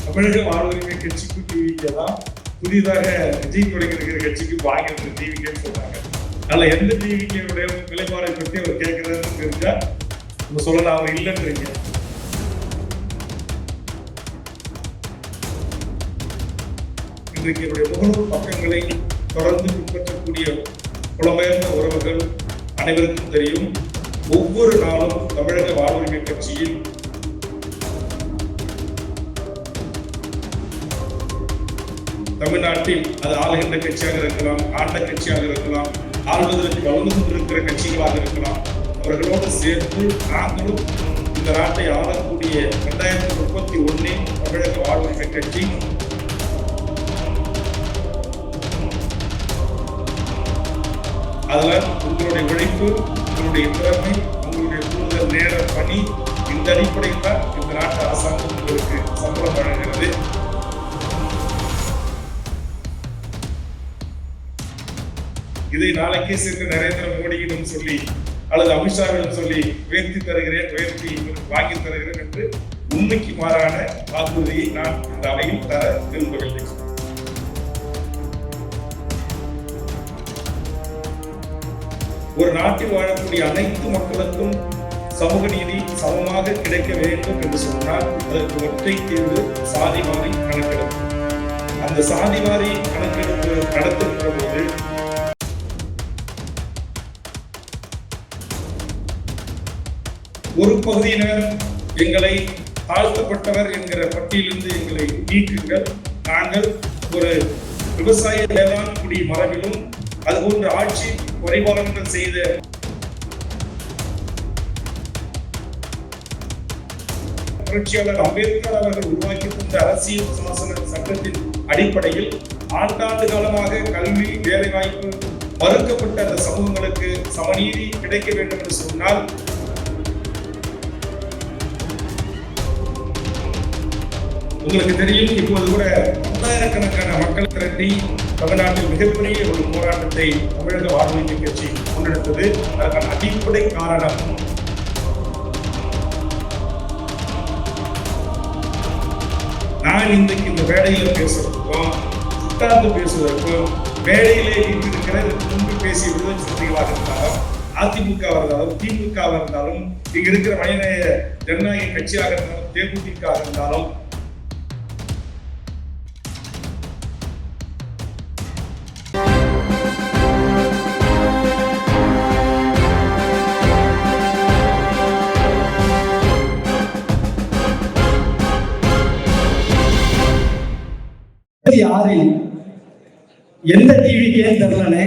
தமிழக வாழ்வுரிமை கட்சிக்கு டிவிக்கு தான் புதிதாக விஜய் தொடங்கியிருக்கிற கட்சிக்கு வாங்கியிருக்கிற டிவிக்கேன்னு சொல்றாங்க. அதனால எந்த டிவிக்கையுடைய நிலைப்பாடை பற்றி அவர் கேட்கிறாருன்னு தெரிஞ்சா நம்ம சொல்லலாம், அவர் இல்லைன்றீங்க. இன்றைக்கு என்னுடைய முகநூல் பக்கங்களை தொடர்ந்து பின்பற்றக்கூடிய புலம்பெயர்ந்த உறவுகள் அனைவருக்கும் தெரியும், ஒவ்வொரு நாளும் தமிழக வாழ்வுரிமை கட்சியில் தமிழ்நாட்டில் அது ஆளுகின்ற கட்சியாக இருக்கலாம், ஆண்ட கட்சியாக இருக்கலாம், ஆள்வதற்கு வலுந்து இருக்கிற கட்சிகளாக இருக்கலாம், அவர்களோடு சேர்த்து நாங்களும் இந்த நாட்டை ஆளக்கூடிய 2031 தமிழக வாழ்வுரிமை கட்சி அதில் உங்களுடைய உழைப்பு, உங்களுடைய திறமை, உங்களுடைய கூடுதல் நேர பணி, இந்த அடிப்படையில் தான் இந்த நாட்டு அரசாங்கம் உங்களுக்கு சம்பளம் வழங்குகிறது. இதை நாளைக்கே சென்று நரேந்திர மோடியிடம் சொல்லி அல்லது அமித்ஷாவிடம் சொல்லி உயர்த்தி தருகிறேன், உயர்த்தி வாங்கி தருகிறேன் என்று உண்மைக்கு மாறான வாக்குறுதியை நான் இந்த அவையில் தர விரும்பவில்லை. ஒரு நாட்டில் வாழக்கூடிய அனைத்து மக்களுக்கும் சமூக நீதி சமமாக கிடைக்க வேண்டும் என்று சொன்னால் அதற்கு ஒற்றை தீர்வு சாதிவாரி கணக்கெடுப்பு. அந்த சாதிவாரி கணக்கெடுப்பு நடத்துகின்ற போது ஒரு பகுதியினர் எங்களை தாழ்த்தப்பட்டவர் என்கிற பட்டியலிருந்து எங்களை நீக்குங்கள், நாங்கள் ஒரு விவசாய வேளாண் குடி மரபிலும் அதுபோன்ற ஆட்சி குறைபாடுகள் செய்த புரட்சியாளர் அம்பேத்கர் அவர்கள் உருவாக்கி தந்த அரசியல் சாசன சட்டத்தின் அடிப்படையில் ஆண்டாண்டு காலமாக கல்வி, வேலைவாய்ப்பு மறுக்கப்பட்ட அந்த சமூகங்களுக்கு சமநீதி கிடைக்க வேண்டும் என்று சொன்னால் உங்களுக்கு தெரியும், இப்போது கூட 10,000கணக்கான மக்கள் திரட்டி தமிழ்நாட்டில் மிகப்பெரிய ஒரு போராட்டத்தை தமிழக வாழ்வுரிமை கட்சி முன்னெடுத்தது. அதற்கான அடிப்படை காரணம் நான் இன்றைக்கு இந்த மேடையில் பேசுவதற்கும் உட்கார்ந்து பேசுவதற்கும் மேடையிலே இருக்கிற முன்பு பேசிய விடுதலை சிறுத்தைகளாக இருந்தாலும், அதிமுக இருந்தாலும், திமுக இருந்தாலும், இங்க இருக்கிற மனிதநேய ஜனநாயக கட்சியாக இருந்தாலும், தேமுதிக இருந்தாலும் எந்த டிவிக்கே தெரியலனே,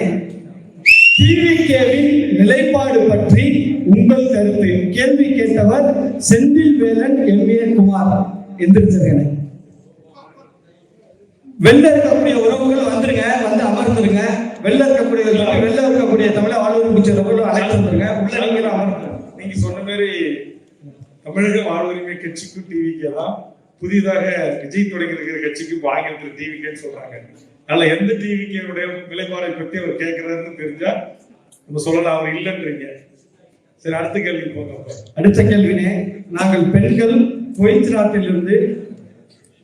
டிவிகேவின் நிலைப்பாடு பற்றி உங்கள் கருத்து? கேள்வி கேட்டவர் செந்தில் வேலன் எம்ஏ குமார். எந்திரிச்சிருக்கேன். வெளில இருக்கக்கூடிய உறவுகள் வந்துருங்க, வந்து அமர்ந்துருங்க. வெளில இருக்கக்கூடிய தமிழக வாழ்வுரிமை உறவுகள் அழைச்சிருந்துருங்க. உள்ள நீங்களும் அமர்ந்துருங்க. நீங்க சொன்ன மாதிரி தமிழக வாழ்வுரிமை கட்சிக்கும் டிவிக்கே தான் புதிதாக விஜய் தொடங்கியிருக்கிற கட்சிக்கு வாங்கியிருக்கிற டிவிக்கேன்னு சொல்றாங்க. அதனால எந்த டிவிக்கையுடைய நிலைப்பாடை பற்றி அவர் கேட்கிறாருன்னு தெரிஞ்சா நம்ம சொல்லலாம், அவர் இல்லைன்றீங்க. சரி, அடுத்த கேள்வி போங்க. அடுத்த கேள்வினே, நாங்கள் பெண்கள் குவைத் நாட்டிலிருந்து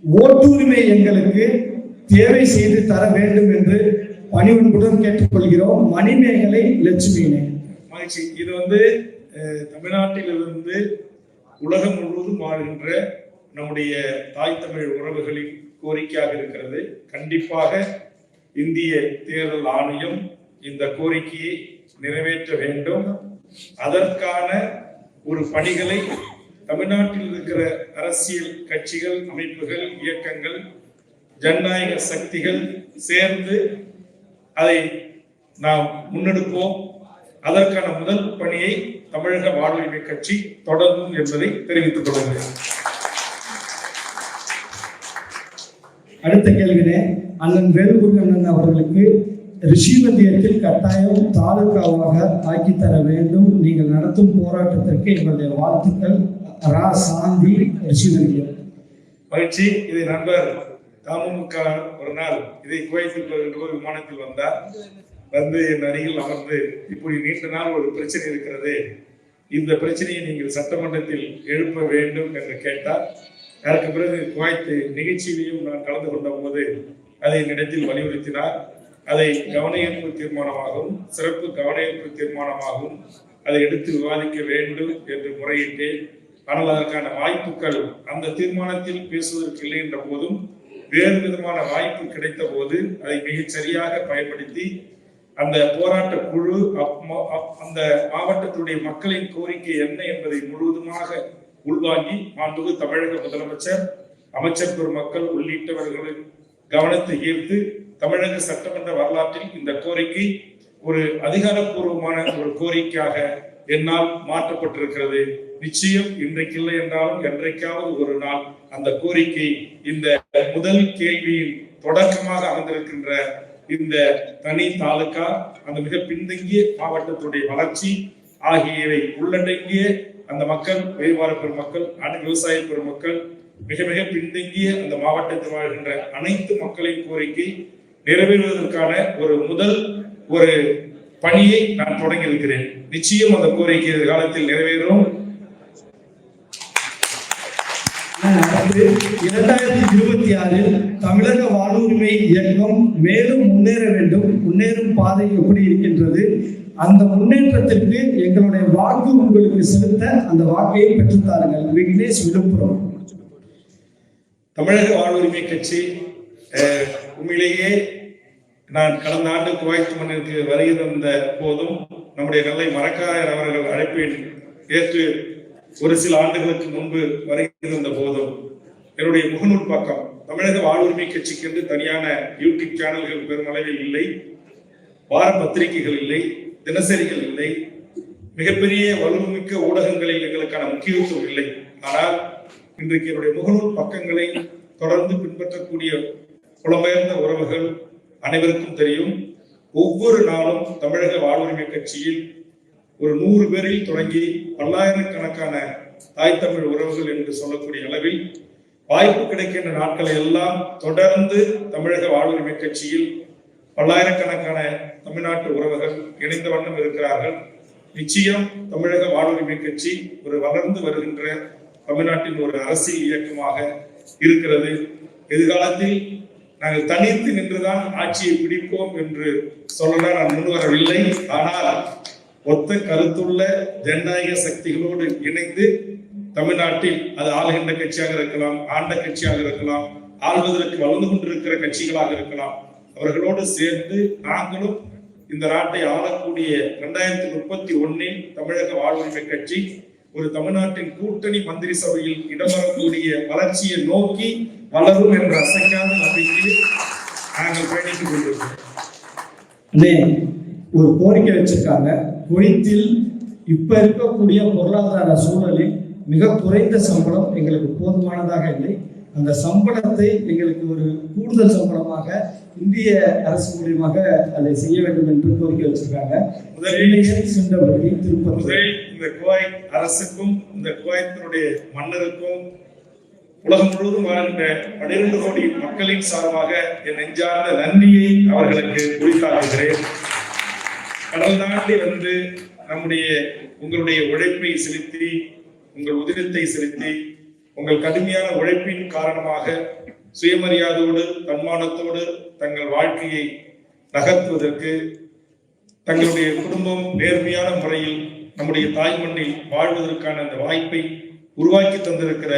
ஓட்டுரிமை எங்களுக்கு தேவை செய்து தர வேண்டும் என்று பணிவுடன் கேட்டுக்கொள்கிறோம். மணிமேகலை லட்சுமினே. மகிழ்ச்சி. இது தமிழ்நாட்டிலிருந்து உலகம் முழுவதும் வாழ்கின்ற நம்முடைய தாய் தமிழ் உறவுகளின் கோரிக்கையாக இருக்கிறது. கண்டிப்பாக இந்திய தேர்தல் ஆணையம் இந்த கோரிக்கையை நிறைவேற்ற வேண்டும். அதற்கான ஒரு பணிகளை தமிழ்நாட்டில் இருக்கிற அரசியல் கட்சிகள், அமைப்புகள், இயக்கங்கள், ஜனநாயக சக்திகள் சேர்ந்து அதை நாம் முன்னெடுப்போம். அதற்கான முதல் பணியை தமிழக வாழ்வுரிமை கட்சி தொடரும் என்பதை தெரிவித்துக் கொள்கிறேன். அடுத்த கேள்வினே, அண்ணன் வேலுமுருகன் அவர்களுக்கு ரிஷிவந்தியத்தில் கட்டாயம் தாலுகாவாக ஆக்கி தர வேண்டும். நீங்கள் நடத்தும் போராட்டத்திற்கு எங்களுடைய வாழ்த்துக்கள். ரா சாந்தி, ரிஷிவந்தியம். மகிழ்ச்சி. இதை நண்பர் தமுக ஒரு நாள் இதை குவைத்தில் விமானத்தில் வந்தார். வந்து என் அருகில் அமர்ந்து, இப்படி நீண்ட நாள் ஒரு பிரச்சனை இருக்கிறது, இந்த பிரச்சனையை நீங்கள் சட்டமன்றத்தில் எழுப்ப வேண்டும் என்று கேட்டார். அதற்கு பிறகு குவைத் நிகழ்ச்சியிலையும் நான் கலந்து கொண்ட போது அதை என்னிடத்தில் வலியுறுத்தினார். அதை கவனஈர்ப்பு தீர்மானமாகவும் சிறப்பு கவனஈர்ப்பு தீர்மானமாகவும் அதை எடுத்து விவாதிக்க வேண்டும் என்று முறையிட்டேன். ஆனால் அதற்கான வாய்ப்புகள் அந்த தீர்மானத்தில் பேசுவதற்கு இல்லை என்ற போதும் வேறு விதமான வாய்ப்பு கிடைத்த போது அதை மிகச் சரியாக பயன்படுத்தி அந்த போராட்ட குழு அந்த மாவட்டத்துடைய மக்களின் கோரிக்கை என்ன என்பதை முழுவதுமாக உள்வாங்கி மாண்புமிகு தமிழக முதலமைச்சர், அமைச்சர் பெருமக்கள் உள்ளிட்டவர்களின் கவனத்தை ஈர்த்து தமிழக சட்டமன்ற வரலாற்றில் இந்த கோரிக்கை ஒரு அதிகாரப்பூர்வமான ஒரு கோரிக்கையாக என்னால் மாற்றப்பட்டிருக்கிறது. நிச்சயம் இன்றைக்கு இல்லை என்றாலும் என்றைக்காவது ஒரு நாள் அந்த கோரிக்கை இந்த முதல் கேள்வியின் தொடக்கமாக அமைந்திருக்கின்ற இந்த தனி தாலுகா, அந்த மிக பின்தங்கிய மாவட்டத்துடைய வளர்ச்சி ஆகியவை உள்ளடங்கிய அந்த மக்கள், வியாபார பெருமக்கள், விவசாய பெருமக்கள், மிக மிக பின்தங்கிய அந்த மாவட்டத்தில் வாழ்கின்ற அனைத்து மக்களின் கோரிக்கை நிறைவேறுவதற்கான ஒரு பணியை நான் தொடங்கி இருக்கிறேன். நிச்சயம் அந்த கோரிக்கை எதிர்காலத்தில் நிறைவேறும். 2026 தமிழக வாழ்வுரிமை இயக்கம் மேலும் முன்னேற வேண்டும். முன்னேறும் பாதை எப்படி இருக்கின்றது? அந்த முன்னேற்றத்திற்கு எங்களுடைய வாக்கு உங்களுக்கு செலுத்த அந்த வாக்கையை பெற்றுத்தாருங்கள். விக்னேஷ், விழுப்புரம். தமிழக வாழ்வுரிமை கட்சி உண்மையிலேயே நான் கடந்த ஆண்டு குவைத் மண்ணிற்கு வருகை தந்த போதும் நம்முடைய நெல்லை மரக்காயர் அவர்கள் அழைப்பை ஏற்று ஒரு சில ஆண்டுகளுக்கு முன்பு வருகை தந்த போதும் என்னுடைய முகநூல் பக்கம் தமிழக வாழ்வுரிமை கட்சிக்கு என்று தனியான யூடியூப் சேனல்கள் பெருமளவில் இல்லை, வார பத்திரிகைகள் இல்லை, தினசரிகள் இல்லை, மிகப்பெரிய வலுமிக்க ஊடகங்களில் எங்களுக்கான முக்கியத்துவம் இல்லை. ஆனால் இன்றைக்கு என்னுடைய முகநூல் பக்கங்களை தொடர்ந்து பின்பற்றக்கூடிய புலம்பெயர்ந்த உறவுகள் அனைவருக்கும் தெரியும். ஒவ்வொரு நாளும் தமிழக வாழ்வுரிமை கட்சியில் ஒரு 100 பேரில் தொடங்கி பல்லாயிரக்கணக்கான தாய் தமிழ் உறவுகள் என்று சொல்லக்கூடிய அளவில் வாய்ப்பு கிடைக்கின்ற நாட்களை எல்லாம் தொடர்ந்து தமிழக வாழ்வுரிமை கட்சியில் பல்லாயிரக்கணக்கான தமிழ்நாட்டு உறவுகள் இணைந்த வண்ணம் இருக்கிறார்கள். நிச்சயம் தமிழக வாழ்வுரிமை கட்சி ஒரு வளர்ந்து வருகின்ற தமிழ்நாட்டின் ஒரு அரசியல் இயக்கமாக இருக்கிறது. எதிர்காலத்தில் நாங்கள் தனித்து நின்றுதான் ஆட்சியை பிடிப்போம் என்று சொல்லலாம் நான் முன்வரவில்லை. ஆனால் ஒத்த கருத்துள்ள ஜனநாயக சக்திகளோடு இணைந்து தமிழ்நாட்டில் அது ஆளுகின்ற கட்சியாக இருக்கலாம், ஆண்ட கட்சியாக இருக்கலாம், ஆள்வதற்கு வளர்ந்து கொண்டிருக்கிற கட்சிகளாக இருக்கலாம், அவர்களோடு சேர்ந்து நாங்களும் இந்த நாட்டை ஆளக்கூடிய 2031 தமிழக வாழ்வுரிமை கட்சி ஒரு தமிழ்நாட்டின் கூட்டணி மந்திரி சபையில் இடம்பெறக்கூடிய வளர்ச்சியை நோக்கி வளரும் என்ற அசைக்காத நம்பிக்கையை நாங்கள் பயணித்துக் கொண்டிருக்கிறோம். ஒரு கோரிக்கை வச்சிருக்காங்க. குவைத்தில் இப்ப இருக்கக்கூடிய பொருளாதார சூழலில் மிக குறைந்த சம்பளம் எங்களுக்கு போதுமானதாக இல்லை. அந்த சம்பளத்தை எங்களுக்கு ஒரு கூடுதல் சம்பளமாக இந்திய அரசு மூலியமாக அதை செய்ய வேண்டும் என்று கோரிக்கை வச்சிருக்காங்க. முதலில் இந்த குவைத் அரசுக்கும் இந்த குவைத்தினுடைய மன்னருக்கும் உலகம் முழுவதும் வாழ்கின்ற 12 கோடி மக்களின் சார்பாக என் நெஞ்சார்ந்த நன்றியை அவர்களுக்கு குறித்தாக்குகிறேன். கடல் தாண்டி வந்து உங்களுடைய உழைப்பை செலுத்தி, உங்கள் உதிரத்தை செலுத்தி, உங்கள் கடுமையான உழைப்பின் காரணமாக சுயமரியாதையோடு தன்மானத்தோடு தங்கள் வாழ்க்கையை நகர்த்துவதற்கு, தங்களுடைய குடும்பம் நேர்மையான முறையில் நம்முடைய தாய் மண்ணில் வாழ்வதற்கான அந்த வாய்ப்பை உருவாக்கி தந்திருக்கிற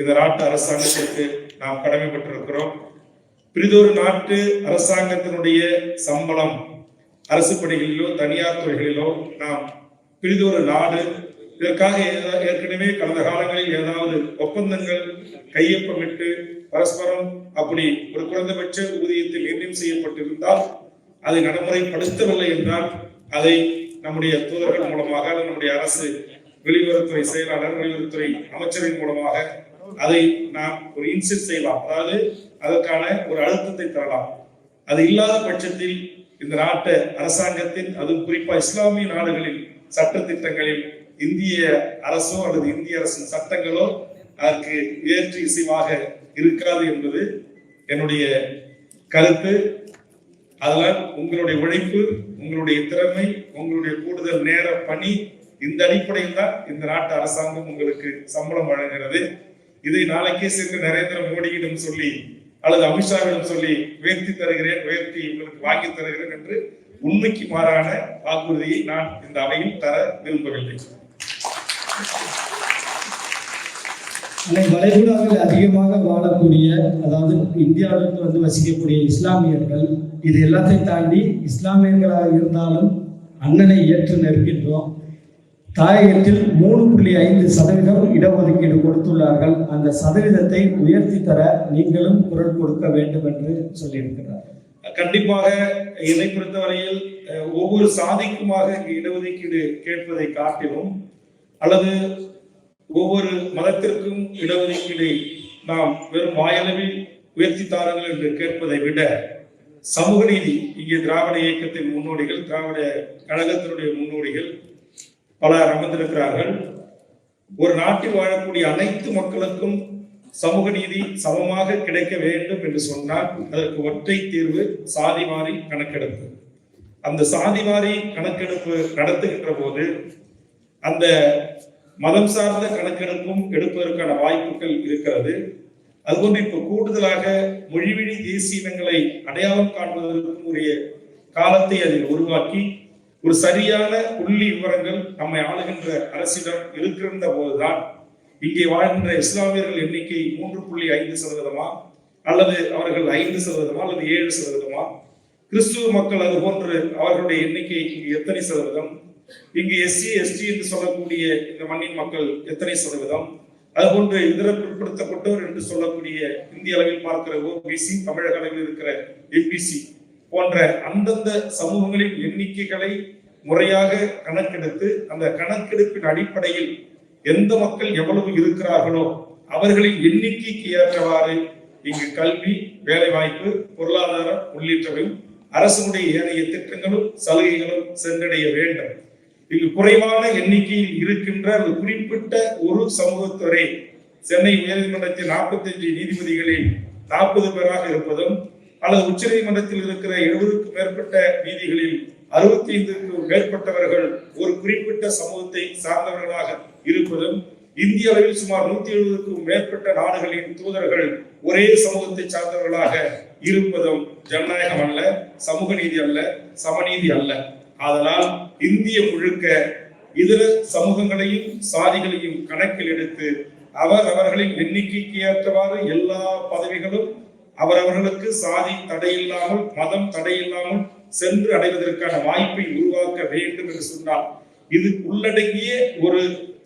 இந்த நாட்டு அரசாங்கத்திற்கு நாம் கடமைப்பட்டிருக்கிறோம். பிரிதொரு நாட்டு அரசாங்கத்தினுடைய சம்பளம் அரசு பணிகளிலோ தனியார் துறைகளிலோ நாம் பிரிதொரு நாடு இதற்காக ஏற்கனவே கடந்த காலங்களில் ஏதாவது ஒப்பந்தங்கள் கையொப்பமிட்டு பரஸ்பரம் அப்படி ஒரு குறைந்தபட்ச ஊதியத்தில் நிர்ணயம் செய்யப்பட்டிருந்தால் அதை நடைமுறைப்படுத்தவில்லை என்றால் அதை நம்முடைய தூதர்கள் மூலமாக, நம்முடைய அரசு வெளியுறவுத்துறை செயலாளர், வெளியுறவுத்துறை அமைச்சரின் மூலமாக அதை நாம் ஒரு இன்சிஸ்ட் செய்யலாம், அதாவது அதற்கான ஒரு அழுத்தத்தை தரலாம். அது இல்லாத பட்சத்தில் இந்த நாட்டு அரசாங்கத்தின், அதுவும் குறிப்பா இஸ்லாமிய நாடுகளின் சட்ட திட்டங்களில் இந்திய அரசோ அல்லது இந்திய அரசின் சட்டங்களோ அதற்கு ஏற்று இசைவாக இருக்காது என்பது என்னுடைய கருத்து. அதனால் உங்களுடைய உழைப்பு, உங்களுடைய திறமை, உங்களுடைய கூடுதல் நேர பணி, இந்த அடிப்படையில் தான் இந்த நாட்டு அரசாங்கம் உங்களுக்கு சம்பளம் வழங்குகிறது. இதை நாளைக்கே சென்று நரேந்திர மோடியிடம் சொல்லி அல்லது அமித்ஷாவிடம் சொல்லி உயர்த்தி தருகிறேன், உயர்த்தி உங்களுக்கு வாங்கி தருகிறேன் என்று உண்மைக்கு மாறான வாக்குறுதியை நான் இந்த அவையில் தர விரும்பவில்லை. வளைகுடாவில் அதிகமாக வாழக்கூடிய, அதாவது இந்தியாவிலிருந்து வந்து வசிக்கக்கூடிய இஸ்லாமியர்கள், இது எல்லாத்தையும் தாண்டி இஸ்லாமியர்களாக இருந்தாலும் அண்ணனை ஏற்று நிற்கின்றோம். தாயகத்தில் 3.5% இடஒதுக்கீடு கொடுத்துள்ளார்கள். அந்த சதவீதத்தை உயர்த்தி தர நீங்களும் குரல் கொடுக்க வேண்டும் என்று சொல்லியிருக்கிறார். கண்டிப்பாக என்னை பொறுத்தவரையில் ஒவ்வொரு சாதிக்குமாக இங்கு இடஒதுக்கீடு கேட்பதை காட்டிலும், அல்லது ஒவ்வொரு மதத்திற்கும் இடஒதுக்கீடை நாம் வெறும் வாயளவில் உயர்த்தி தாருங்கள் என்று கேட்பதை விட, சமூக நீதி, இங்கே திராவிட இயக்கத்தின் முன்னோடிகள், திராவிட கழகத்தினுடைய முன்னோடிகள் பலர் அமர்ந்திருக்கிறார்கள். ஒரு நாட்டில் வாழக்கூடிய அனைத்து மக்களுக்கும் சமூக நீதி சமமாக கிடைக்க வேண்டும் என்று சொன்னால் அதற்கு ஒற்றை தீர்வு சாதிவாரி கணக்கெடுப்பு. அந்த சாதிவாரி கணக்கெடுப்பு நடத்துகின்ற போது அந்த மதம் சார்ந்த கணக்கெடுப்பும் எடுப்பதற்கான வாய்ப்புகள் இருக்கிறது. அதுபோன்று இப்ப கூடுதலாக மொழிவழி தேசிய இனங்களை அடையாளம் காண்பதற்கும் உரிய காலத்தை அதில் உருவாக்கி ஒரு சரியான புள்ளி விவரங்கள் நம்மை ஆளுகின்ற அரசிடம் இருக்கின்ற போதுதான் இங்கே வாழ்கின்ற இஸ்லாமியர்கள் எண்ணிக்கை 3.5% அல்லது அவர்கள் 5% அல்லது 7%, கிறிஸ்துவ மக்கள் அது போன்று அவர்களுடைய எண்ணிக்கை இங்கு எத்தனை சதவீதம், இங்கு SC ST என்று சொல்லக்கூடிய இந்த மண்ணின் மக்கள் எத்தனை சதவீதம், அதுபோன்று இதர பிற்படுத்தப்பட்டோர் என்று சொல்லக்கூடிய இந்திய அளவில் பார்க்கிற OBC, தமிழக அளவில் இருக்கிற MBC போன்ற அந்தந்த சமூகங்களின் எண்ணிக்கைகளை முறையாக கணக்கெடுத்து அந்த கணக்கெடுப்பின் அடிப்படையில் எந்த மக்கள் எவ்வளவு இருக்கிறார்களோ அவர்களின் எண்ணிக்கைக்கு ஏற்றவாறு இங்கு கல்வி, வேலைவாய்ப்பு, பொருளாதாரம் உள்ளிட்டவையும் அரசுடைய ஏனைய திட்டங்களும் சலுகைகளும் சென்றடைய வேண்டும். இங்கு குறைவான எண்ணிக்கையில் இருக்கின்ற ஒரு குறிப்பிட்ட ஒரு சமூகத்துறை சென்னை உயர்நீதிமன்றத்தில் 45 நீதிபதிகளில் 40 பேராக இருப்பதும், அல்லது உச்ச நீதிமன்றத்தில் இருக்கிற 70க்கும் மேற்பட்ட நீதிகளில் 65க்கும் மேற்பட்டவர்கள் ஒரு குறிப்பிட்ட சமூகத்தை சார்ந்தவர்களாக இருப்பதும், இந்திய அளவில் சுமார் 170க்கும் மேற்பட்ட நாடுகளின் தூதர்கள் ஒரே சமூகத்தை சார்ந்தவர்களாக இருப்பதும் ஜனநாயகம் அல்ல, சமூக நீதி அல்ல, சமநீதி அல்ல. அதனால் இந்திய முழுக்க இதர சமூகங்களையும் சாதிகளையும் கணக்கில் எடுத்து அவர்களின் எண்ணிக்கைக்கு ஏற்றவாறு எல்லா பதவிகளும் அவரவர்களுக்கு சாதி தடையில்லாமல், மதம் தடையில்லாமல் சென்று அடைவதற்கான வாய்ப்பை உருவாக்க வேண்டும் என்று சொன்னால், இது உள்ளடங்கிய ஒரு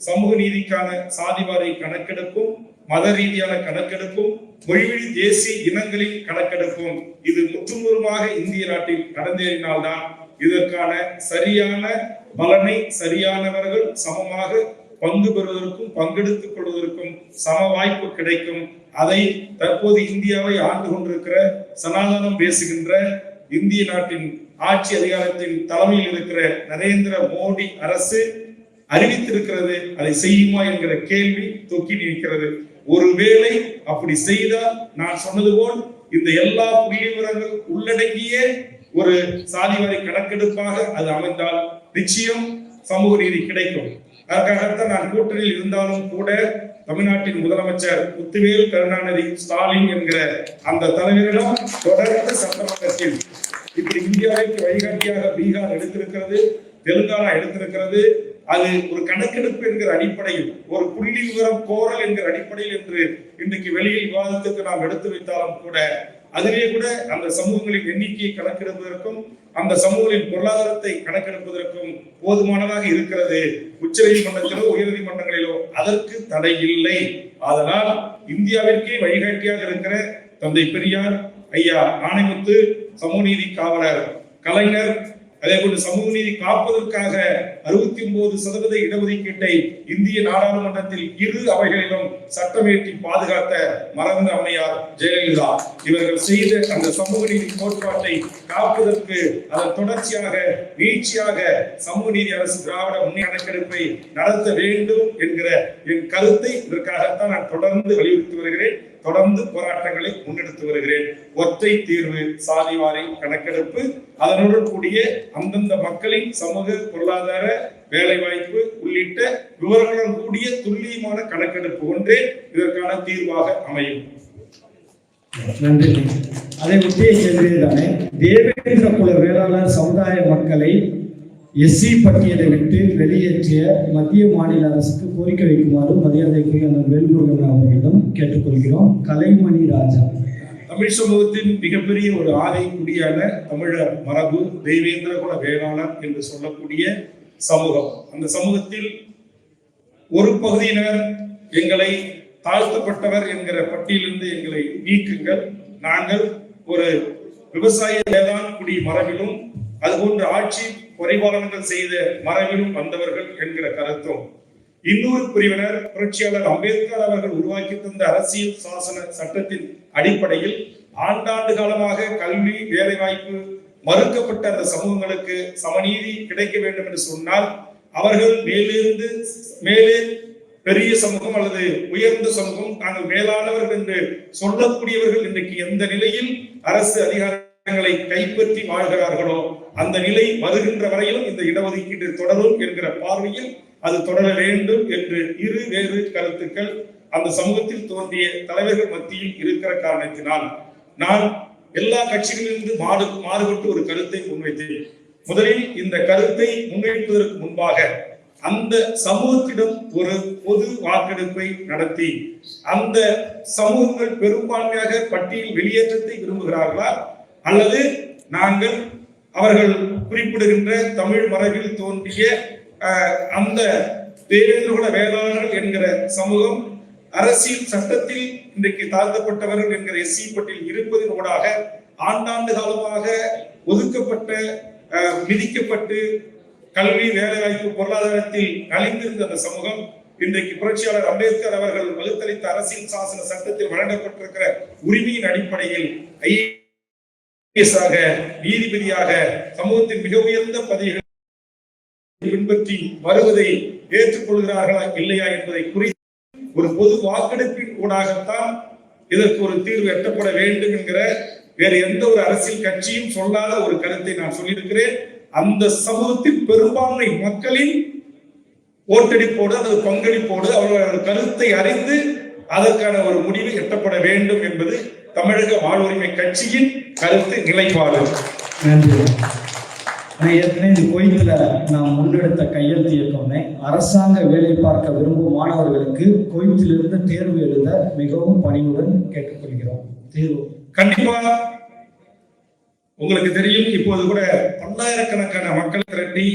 சமூக நீதிக்கான சாதிவாரி கணக்கெடுப்பும், மத ரீதியான கணக்கெடுப்பும், மொழிவழி தேசிய இனங்களின் கணக்கெடுப்பும் இது முற்றுமுழுமாக இந்திய நாட்டில் நடந்தேறினால்தான் இதற்கான சரியான பலனை சரியானவர்கள் சமமாக பங்கு பெறுவதற்கும் பங்கெடுத்துக் கொள்வதற்கும் சம வாய்ப்பு கிடைக்கும். அதை தற்போது இந்தியாவை ஆண்டு கொண்டிருக்கிற சனாதனம் பேசுகின்ற இந்திய நாட்டின் ஆட்சி அதிகாரத்தின் தலைமையில் இருக்கிற நரேந்திர மோடி அரசு அறிவித்திருக்கிறது. அதை செய்யுமா என்கிற கேள்வி தொக்கி நிற்கிறது. ஒருவேளை அப்படி செய்தால் நான் சொன்னது போல் இந்த எல்லா புள்ளி விவரங்கள் உள்ளடங்கிய ஒரு சாதிவாரி கணக்கெடுப்பாக அது அமைந்தால் நிச்சயம் சமூக நீதி கிடைக்கும். அதற்காகத்தான் நான் கூட்டணியில் இருந்தாலும் கூட தமிழ்நாட்டின் முதலமைச்சர் முத்துவேல் கருணாநிதி ஸ்டாலின் என்கிற அந்த தலைவரிடம் தொடர்ந்து சட்டமன்றத்தில் இப்படி இந்தியாவிற்கு வழிகாட்டியாக பீகார் எடுத்திருக்கிறது, தெலுங்கானா எடுத்திருக்கிறது. அது ஒரு கணக்கெடுப்பு என்கிற அடிப்படையில், ஒரு புள்ளி விவரம் கோரல் என்கிற அடிப்படையில் என்று இன்றைக்கு வெளியில் விவாதத்துக்கு நாம் எடுத்து வைத்தாலும் கூட அதிலே கூட அந்த சமூகங்களின் எண்ணிக்கையை கணக்கெடுப்பதற்கும் அந்த சமூகங்களின் பொருளாதாரத்தை கணக்கெடுப்பதற்கும் போதுமானதாக இருக்கிறது. உச்ச நீதிமன்றத்திலோ உயர் நீதிமன்றங்களிலோ அதற்கு தடை இல்லை. அதனால் இந்தியாவிற்கே வழிகாட்டியாக இருக்கிற தந்தை பெரியார், ஐயா ஆணைமுத்து, சமூக நீதி காவலர் கலைஞர், அதே போன்று சமூக நீதி காப்பதற்காக 69% இடஒதுக்கீட்டை இந்திய நாடாளுமன்றத்தில் இரு அவைகளிலும் சட்டமேற்றி பாதுகாத்த மறைந்த அம்மையார் ஜெயலலிதா இவர்கள் செய்த அந்த சமூக நீதி கோட்பாட்டை காப்பதற்கு அதன் தொடர்ச்சியாக நீட்சியாக சமூக நீதி அரசு திராவிட முன்னேற்ற கணக்கெடுப்பை நடத்த வேண்டும் என்கிற என் கருத்தை இதற்காகத்தான் நான் தொடர்ந்து வலியுறுத்தி வருகிறேன். தொடர்ந்து போராட்டங்களை முன்னெடுத்து வருகிறேன். ஒற்றை தீர்வு, சாதிவாரி கணக்கெடுப்பு, அதனுடன் கூடிய அந்தந்த மக்களின் சமூக பொருளாதார வேலைவாய்ப்பு உள்ளிட்ட விவரங்களுடன் கூடிய துல்லியமான கணக்கெடுப்பு ஒன்றே இதற்கான தீர்வாக அமையும். நன்றி. அதை ஒட்டிய கேள்விதானே, தேவேந்திர குல வேளாளர் சமுதாய மக்களை எஸ்சி பட்டியலை விட்டு வெளியேற்றிய மத்திய மாநில அரசுக்கு கோரிக்கை வைக்குமாறு மரியாதைக்குரிய வேல்முருகன் அவர்களிடம் கேட்டுக்கொள்கிறோம். கலைமணி ராஜா. தமிழ் சமூகத்தின் மிகப்பெரிய ஒரு ஆலை குடியான தமிழர் மரபு தேவேந்திர குல வேளாளர் என்று சொல்லக்கூடிய சமூகம். அந்த சமூகத்தில் ஒரு பகுதியினர் எங்களை தாழ்த்தப்பட்டவர் என்கிற பட்டியலிருந்து எங்களை நீக்குங்கள், நாங்கள் ஒரு விவசாய வேளாண் குடி மரபிலும் அதுபோன்ற ஆட்சி பரிபாலனங்கள் செய்த மரபிலும் வந்தவர்கள் என்கிற கருத்தும், இன்னொரு பிரிவினர் புரட்சியாளர் அம்பேத்கர் அவர்கள் உருவாக்கி தந்த அரசியல் சாசன சட்டத்தின் அடிப்படையில் ஆண்டாண்டு காலமாக கல்வி வேலைவாய்ப்பு மறுக்கப்பட்ட அந்த சமூகங்களுக்கு சமநீதி கிடைக்க வேண்டும் என்று சொன்னால் அவர்கள் மேலே பெரிய சமூகம் அல்லது உயர்ந்த சமூகம், நாங்கள் மேலானவர்கள் என்று சொல்லக்கூடியவர்கள் இன்றைக்கு எந்த நிலையில் அரசு அதிகாரங்களை கைப்பற்றி வாழ்கிறார்களோ அந்த நிலை வருகின்ற வரையிலும் இந்த இடஒதுக்கீடு தொடரும் என்கிற பார்வையில் அது தொடர வேண்டும் என்று இரு வேறு கருத்துக்கள் அந்த சமூகத்தில் தோன்றிய தலைவர்கள் மத்தியில் இருக்கிற காரணத்தினால் நான் எல்லா கட்சிகளிலிருந்து மாறுபட்டு ஒரு கருத்தை முன்வைத்தேன். முதலில் இந்த கருத்தை முன்வைப்பதற்கு முன்பாக அந்த சமூகத்திடம் ஒரு பொது வாக்கெடுப்பை நடத்தி அந்த சமூகங்கள் பெரும்பான்மையாக பட்டியல் வெளியேற்றத்தை விரும்புகிறார்களா அல்லது நாங்கள் அவர்கள் குறிப்பிடுகின்ற தமிழ் மரபில் தோன்றிய அந்த தேவேந்திர குல வேளாளர்கள் என்கிற சமூகம் அரசியல் சட்டத்தில் இன்றைக்கு தாழ்த்தப்பட்டவர்கள் என்கிற எஸ்சி பட்டியல் இருப்பதன் ஊடாக ஆண்டாண்டு காலமாக ஒதுக்கப்பட்ட மிதிக்கப்பட்டு கல்வி வேலைவாய்ப்பு பொருளாதாரத்தில் நலிந்திருந்த அந்த சமூகம் இன்றைக்கு புரட்சியாளர் அம்பேத்கர் அவர்கள் வகுத்தளித்த அரசியல் சாசன சட்டத்தில் வழங்கப்பட்டிருக்கிற உரிமையின் அடிப்படையில் ஐஏஎஸ்-ஆக நீதிபதியாக சமூகத்தின் மிக உயர்ந்த பதவிகளை பின்பற்றி வருவதை ஏற்றுக்கொள்கிறார்களா இல்லையா என்பதை குறித்து ஒரு பொது வாக்கெடுப்பின் ஊடாகத்தான் இதற்கு ஒரு தீர்வு எட்டப்பட வேண்டும் என்கிற வேறு எந்த ஒரு அரசியல் கட்சியும் சொல்லாத ஒரு கருத்தை நான் சொல்லியிருக்கிறேன். அந்த சமூகத்தின் பெரும்பான்மை மக்களின் ஓட்டெடுப்போடு அல்லது பங்களிப்போடு அவர்கள் கருத்தை அறிந்து அதற்கான ஒரு முடிவு எட்டப்பட வேண்டும் என்பது தமிழக வாழ்வுரிமை கட்சியின் கருத்து நிலைப்பாடு. நன்றி. ஏற்கனவே கோயில்ல நாம் முன்னெடுத்த கையெழுத்து இயக்கமே அரசாங்க வேலை பார்க்க விரும்பும் மாணவர்களுக்கு கோயிலிருந்து தேர்வு எழுத மிகவும் பணிவுடன் கேட்டுக்கொள்கிறோம். தேர்வு கண்டிப்பா உங்களுக்கு தெரியும், இப்போது கூட பல்லாயிரக்கணக்கான மக்களை திரட்டி